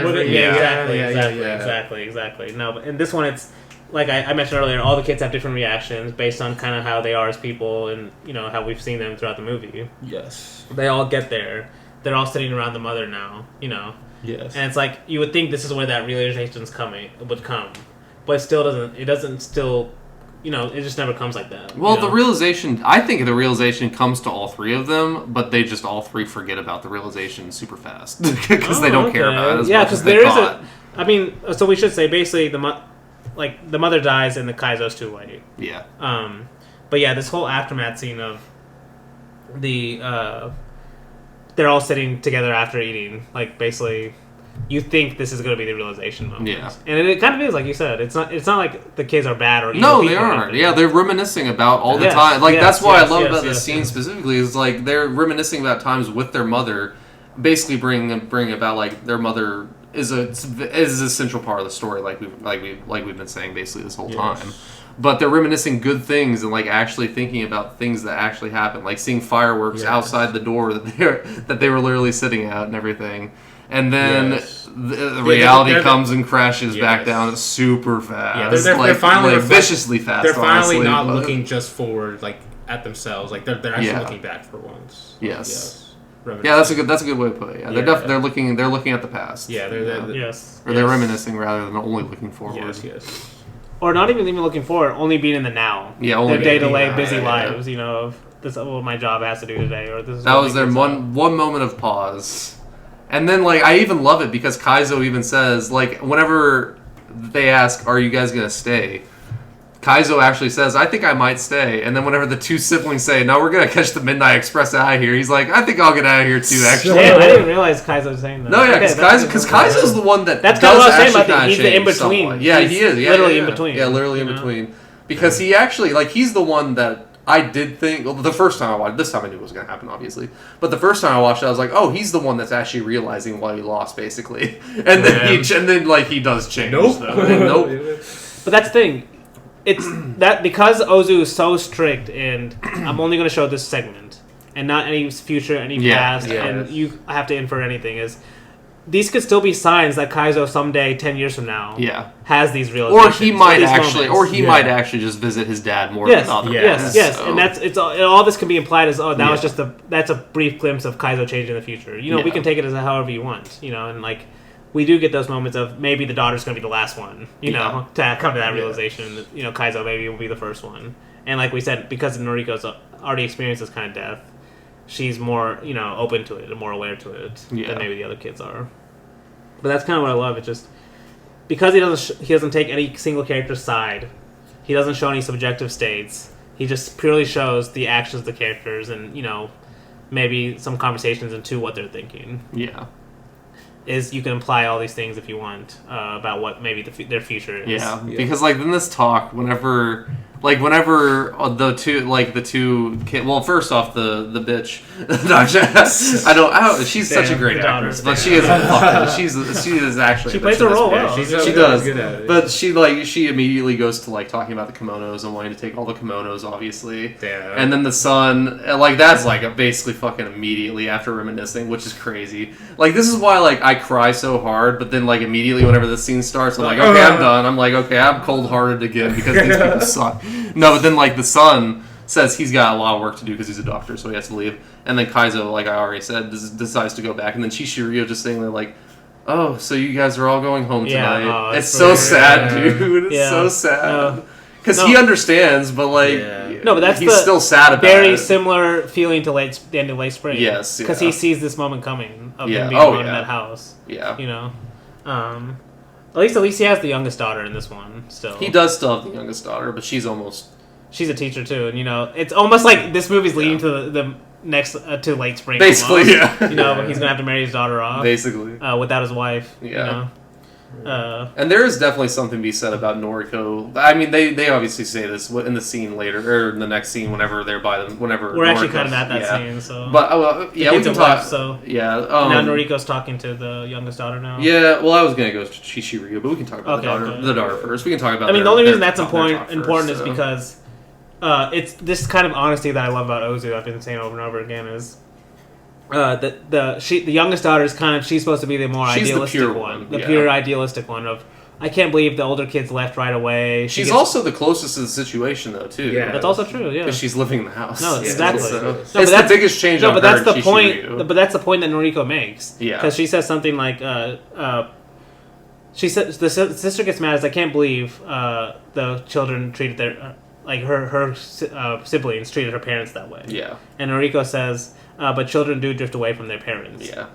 Exactly. No, but in this one, it's like I mentioned earlier. All the kids have different reactions based on kind of how they are as people, and how we've seen them throughout the movie. Yes. They all get there. They're all sitting around the mother now. Yes. And it's like you would think this is where that realization would come. But it still doesn't. It doesn't still. It just never comes like that. Well, the realization. I think the realization comes to all three of them, but they just all three forget about the realization super fast because they don't care about it as much as they thought. I mean, so we should say basically the mother dies and the Kaizo's too late. Yeah. But yeah, this whole aftermath scene of the they're all sitting together after eating, like basically. You think this is going to be the realization moment. Yeah. And it kind of is, like you said. It's not like the kids are bad or evil. No, they aren't. Yeah, they're reminiscing about all the time. Like, that's why I love about this scene specifically, is like they're reminiscing about times with their mother, basically bring about like their mother is an essential part of the story, like we've been saying basically this whole time. But they're reminiscing good things and like actually thinking about things that actually happened, like seeing fireworks outside the door that they were literally sitting at and everything. And then the reality comes and crashes back down super fast. Yeah, they're finally viciously fast. They're finally not looking just forward, like at themselves. Like they're actually looking back for once. Yes. Yeah, that's a good way to put it. Yeah, they're looking at the past. Yeah, they're remissing rather than only looking forward. Yes. Or not even looking forward, only being in the now. Yeah, only their day-to-day busy lives. Of this is what my job has to do today, or this is. That was their one moment of pause. And then, like, I even love it because Kaizo even says, like, whenever they ask, are you guys going to stay? Kaizo actually says, I think I might stay. And then whenever the two siblings say, no, we're going to catch the Midnight Express out of here, he's like, I think I'll get out of here too, actually. Damn, I didn't realize Kaizo was saying that. No, yeah, because Kaizo's the one that that's does what I was saying about. He's the in-between. Somewhat. Yeah, he is. Yeah, literally in between. Yeah, literally in between. Because he actually, like, he's the one that I did think, well, the first time I watched, this time I knew it was going to happen, obviously. But the first time I watched it, I was like, oh, he's the one that's actually realizing why he lost, basically. And then he does change. Nope. But that's the thing. It's that because Ozu is so strict and I'm only going to show this segment and not any future, any past, and you have to infer anything, is these could still be signs that Kaizo someday, 10 years from now, has these realizations. Or he might actually just visit his dad more than others. Yes. So. And all this can be implied as, was just that's a brief glimpse of Kaizo changing the future. We can take it as however you want, and like, we do get those moments of maybe the daughter's going to be the last one, to come to that realization. Kaizo maybe will be the first one. And like we said, because Noriko's already experienced this kind of death, she's more, open to it and more aware to it than maybe the other kids are. But that's kind of what I love. It's just because he doesn't take any single character's side. He doesn't show any subjective states. He just purely shows the actions of the characters and maybe some conversations into what they're thinking. Yeah. Is you can imply all these things if you want about what maybe their future is. Yeah, because like in this talk, whenever the two kids, well, first off the bitch, I don't. She's such a great actress, but she is actually. She plays her role well. She does. Good at it. But she immediately goes to like talking about the kimonos and wanting to take all the kimonos, obviously. Yeah. And then the son, like that's like basically fucking immediately after reminiscing, which is crazy. Like this is why like I cry so hard, but then like immediately whenever the scene starts, I'm like, okay, I'm done. I'm like, okay, I'm cold-hearted again because these people suck. No, but then like the son says he's got a lot of work to do because he's a doctor, so he has to leave. And then Kaizo, like I already said, decides to go back. And then Chishiryu just saying there like, oh, so you guys are all going home tonight. It's so sad, dude. It's so sad. Because he understands, but like, no, but that's he's still sad about very it. Similar feeling to the end of late spring. Yes, because he sees this moment coming of him being alone in that house. Yeah, At least he has the youngest daughter in this one. Still, he does still have the youngest daughter, but she's a teacher too, and it's almost like this movie's leading to next to late spring. Basically, almost. yeah. You know, he's gonna have to marry his daughter off. Basically, without his wife. Yeah. You know? And there is definitely something to be said about Noriko. I mean, they obviously say this in the scene later, or in the next scene, whenever they're by them, whenever we're actually Noriko's- kind of at that yeah. scene. So, But the yeah, we kids can have talk. left, so Yeah, now Noriko's talking to the youngest daughter now. yeah. Well, I was gonna go to Shishiryu, but we can talk about Okay. the daughter first. We can talk about. I mean, the only reason that's important first, is because it's this kind of honesty that I love about Ozu. I've been saying over and over again is. The youngest daughter is she's supposed to be the more She's the idealistic pure one, one, yeah. pure idealistic one of I can't believe the older kids left right away. She's also the closest to the situation, though, too. Yeah. That's also true. Yeah, because she's living in the house. No, exactly. So, No, it's but the that's- biggest change. no, on but her that's the and point. Shishiryu. But that's the point that Noriko makes. Yeah. because she says something like, she said the sister gets mad as I can't believe the children treated their her siblings treated her parents that way. Yeah, And Noriko says, but children do drift away from their parents. yeah,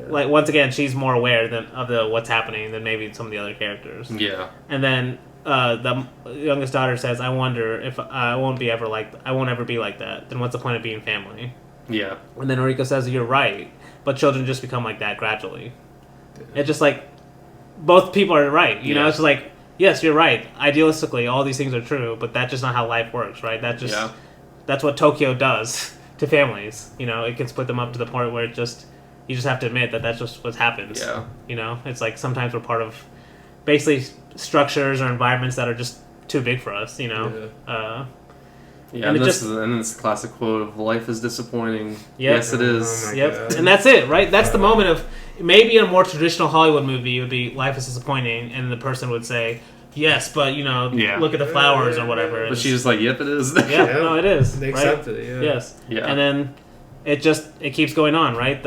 Like once again, she's more aware of what's happening than maybe some of the other characters. yeah, And then the youngest daughter says, "I wonder if I won't ever be like that. Then what's the point of being family?" yeah. And then Noriko says, "You're right, but children just become like that gradually." It's just like both people are right. You know, it's just like yes, you're right. Idealistically, all these things are true, but that's just not how life works, right? That's what Tokyo does to families. You know, it can split them up to the point where you just have to admit that that's just what happens. Yeah. You know, it's like sometimes we're part of basically structures or environments that are just too big for us. You know. Yeah, and this is the classic quote of "Life is disappointing." Yep. Yes, it is. Oh my Yep, God. and that's it, right? That's the moment of maybe in a more traditional Hollywood movie, it would be life is disappointing, and the person would say, "Yes, but look at the flowers or whatever." But she's just like, "Yep, it is." Yeah, no, it is. They right? accept it, yeah. Yes. Yeah. And then it keeps going on, right?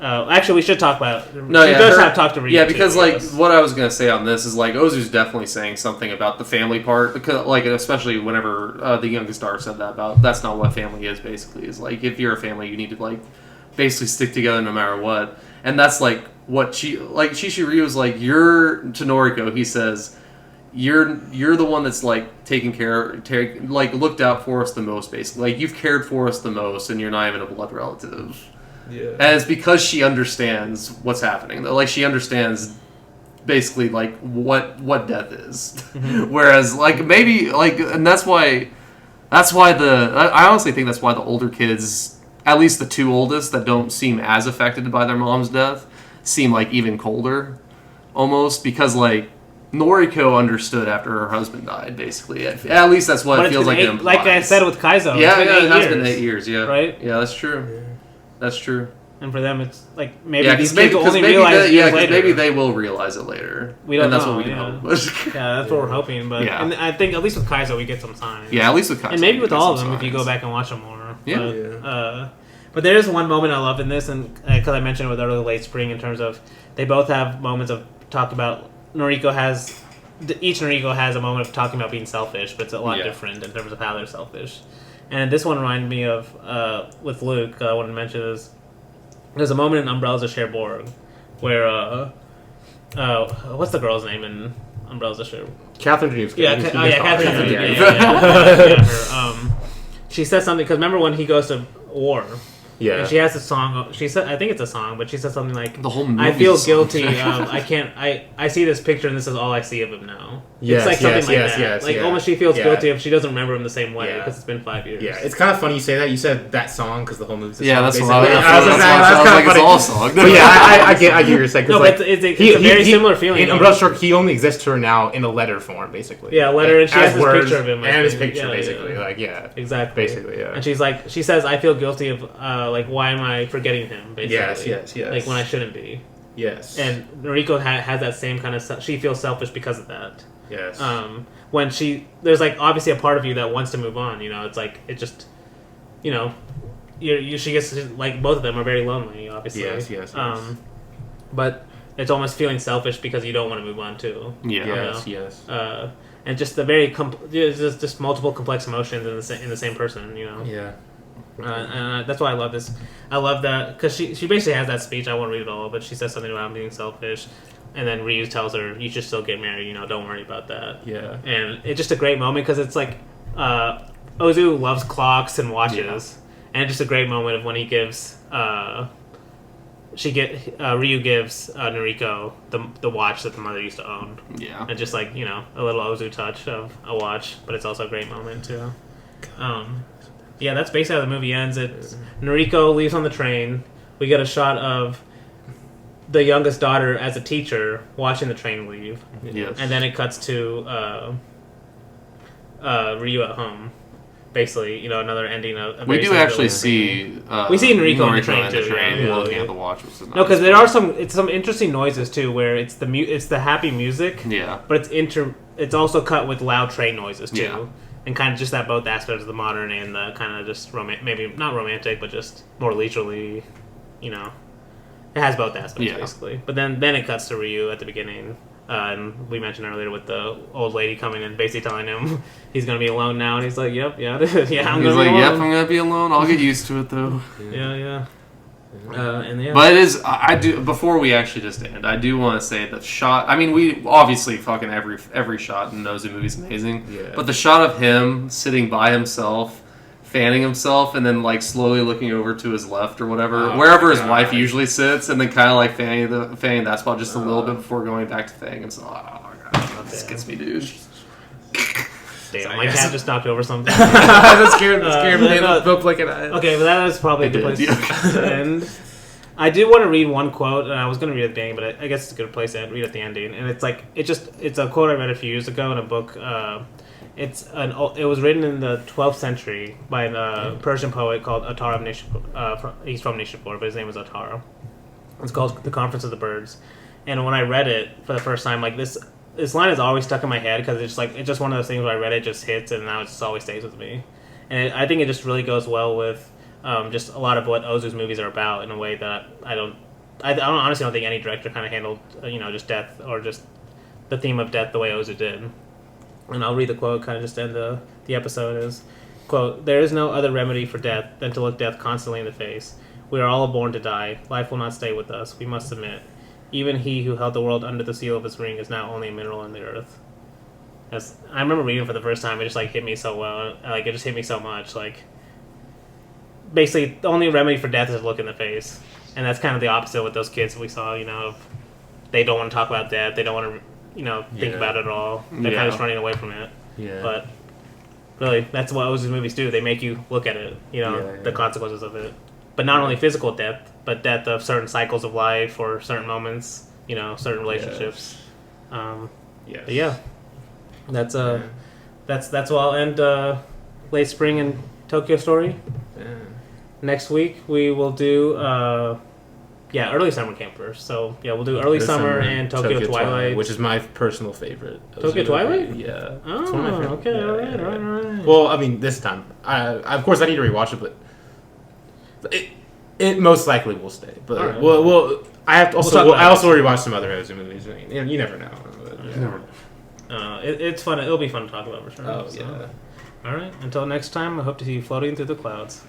Actually, we should talk about. No, she yeah, does have talk to Ryu. Yeah, because too, like yes. what I was gonna say on this is like Ozu's definitely saying something about the family part because like especially whenever the youngest daughter said that about that's not what family is basically is like if you're a family you need to like basically stick together no matter what and that's like what Shishiryu is like you're to Noriko he says you're the one that's like like looked out for us the most basically like you've cared for us the most and you're not even a blood relative. Yeah. And it's because she understands what's happening. Like she understands basically like what death is. Mm-hmm. Whereas like maybe like and that's why I honestly think that's why the older kids, at least the two oldest that don't seem as affected by their mom's death, seem like even colder almost because like Noriko understood after her husband died, basically. At least that's what But it feels like. eight, it implies. like I said with Kaizo, yeah, it's been 8 it has years, been 8 years. Yeah, right? Yeah, that's true. Yeah. That's true. And for them, it's like maybe Yeah, these because kids will only realize years later. maybe they will realize it later. We don't and that's know, what we can yeah. hope. Yeah, that's what we're hoping. But Yeah. and I think at least with Kaizo, we get some signs. Yeah, at least with Kaizo, and maybe we with get all of some them if you go signs. back and watch them more. Yeah. But there is one moment I love in this, and because I mentioned it with early late spring, in terms of they both have moments of talk about each Noriko has a moment of talking about being selfish, but it's a lot different in terms of how they're selfish. And this one reminded me of with Luke. I wanted to mention is there's a moment in Umbrellas of Cherbourg where what's the girl's name in Umbrellas of Cherbourg? Catherine Deneuve. Catherine. Yeah. She says something because remember when he goes to war. Yeah. And she has a song. She said, I think it's a song, but she says something like, The whole movie's "I feel a song. guilty. I see this picture, and this is all I see of him now." Yes, it's like something yes, like yes, that. yes, like yeah. almost she feels Yeah. guilty if she doesn't remember him the same way Yeah. because it's been 5 years. Yeah, it's kind of funny you say that. You said that song because the whole movie's a Yeah, song, that's what basically. I was That's like. kinda It's funny. all a song. But yeah, I get what you're saying. 'Cause, No, like, but it's a very similar feeling. In Umbrella Short, he only exists to her now in a letter form, basically. Yeah, letter, and she As has this words picture of him. I and his think. picture, Yeah, basically. yeah. Like, yeah, Exactly. basically, yeah. And she says, "I feel guilty of like why am I forgetting him?" Basically. Yes. Like when I shouldn't be. Yes. And Noriko has that same kind of. She feels selfish because of that. yes. When there's like obviously a part of you that wants to move on. You know, it's like it just, you know, she gets like both of them are very lonely. Obviously. Yes. But it's almost feeling selfish because you don't want to move on too. Yeah. Yes. And just the very just multiple complex emotions in the same person. You know. Yeah. And that's why I love this. I love that because she basically has that speech. I won't read it all, but she says something about being selfish, and then Ryu tells her, "You should still get married. You know, don't worry about that." Yeah. And it's just a great moment because it's like Ozu loves clocks and watches, and it's just a great moment of when he gives Ryu gives Noriko the watch that the mother used to own. Yeah. And just like, a little Ozu touch of a watch, but it's also a great moment too. Yeah, that's basically how the movie ends. Noriko leaves on the train. We get a shot of the youngest daughter as a teacher watching the train leave. Yes. And then it cuts to Ryu at home. Basically, another ending of. We do actually see. We see Noriko on the train too. Looking at the watch, which is nice. No, because there are some interesting noises too, where it's the happy music. Yeah. But it's also cut with loud train noises too, Yeah. and kind of just that both aspects of the modern and the kind of just maybe not romantic, but just more leisurely. It has both aspects basically. But then it cuts to Ryu at the beginning. And we mentioned earlier with the old lady coming in, basically telling him he's going to be alone now, and he's like, "Yep, yeah, I'm going to be alone." He's like, "Yep, I'm going to be alone. I'll get used to it, though." Yeah. But it is. I do. Before we actually just end, I do want to say the shot. I mean, we obviously fucking every shot in Ozu movie is amazing. Yeah. But the shot of him sitting by himself, fanning himself, and then like slowly looking over to his left or whatever, wherever his wife usually sits, and then kind of like fanning that spot just a little bit before going back to fang himself. Oh my god, this gets me, dude. Damn, my cat just knocked over something. That scared me. Both looking at it. Okay, but that was probably a good place to end. I did want to read one quote, and I was going to read at the beginning, but I guess it's a good place to read at the ending. And it's like it's a quote I read a few years ago in a book. It was written in the 12th century by a Persian poet called Attar of Nishapur. He's from Nishapur, but his name was Attar. It's called The Conference of the Birds. And when I read it for the first time, like this line has always stuck in my head because it's just one of those things where I read it, just hits, and now it just always stays with me. And I think it just really goes well with just a lot of what Ozu's movies are about in a way that I honestly don't think any director kind of handled just death or just the theme of death the way Ozu did. And I'll read the quote, kind of just end the episode is, quote, "There is no other remedy for death than to look death constantly in the face. We are all born to die. Life will not stay with us. We must submit. Even he who held the world under the seal of his ring is now only a mineral in the earth." I remember reading it for the first time. It just hit me so well. It just hit me so much. Basically, the only remedy for death is to look in the face. And that's kind of the opposite with those kids we saw, they don't want to talk about death. They don't want to think about it at all. They're kind of just running away from it. Yeah. But really, that's what Ozu's movies do. They make you look at it, the consequences of it. But not only physical death, but death of certain cycles of life or certain moments, certain relationships. Yes. But yeah, that's what I'll end Late Spring and Tokyo Story. Yeah. Next week we will do early summer campers. So we'll do early summer and Tokyo Twilight, which is my personal favorite. Tokyo Twilight? Yeah. Oh, it's one of my favorite. okay, all right. Well, I mean, this time, of course, I need to rewatch it, but it most likely will stay. But right. well, I have to I also rewatch some other Ozu movies. I mean, you never know. But, it's fun. It'll be fun to talk about for sure. Oh, yeah. All right. Until next time, I hope to see you floating through the clouds.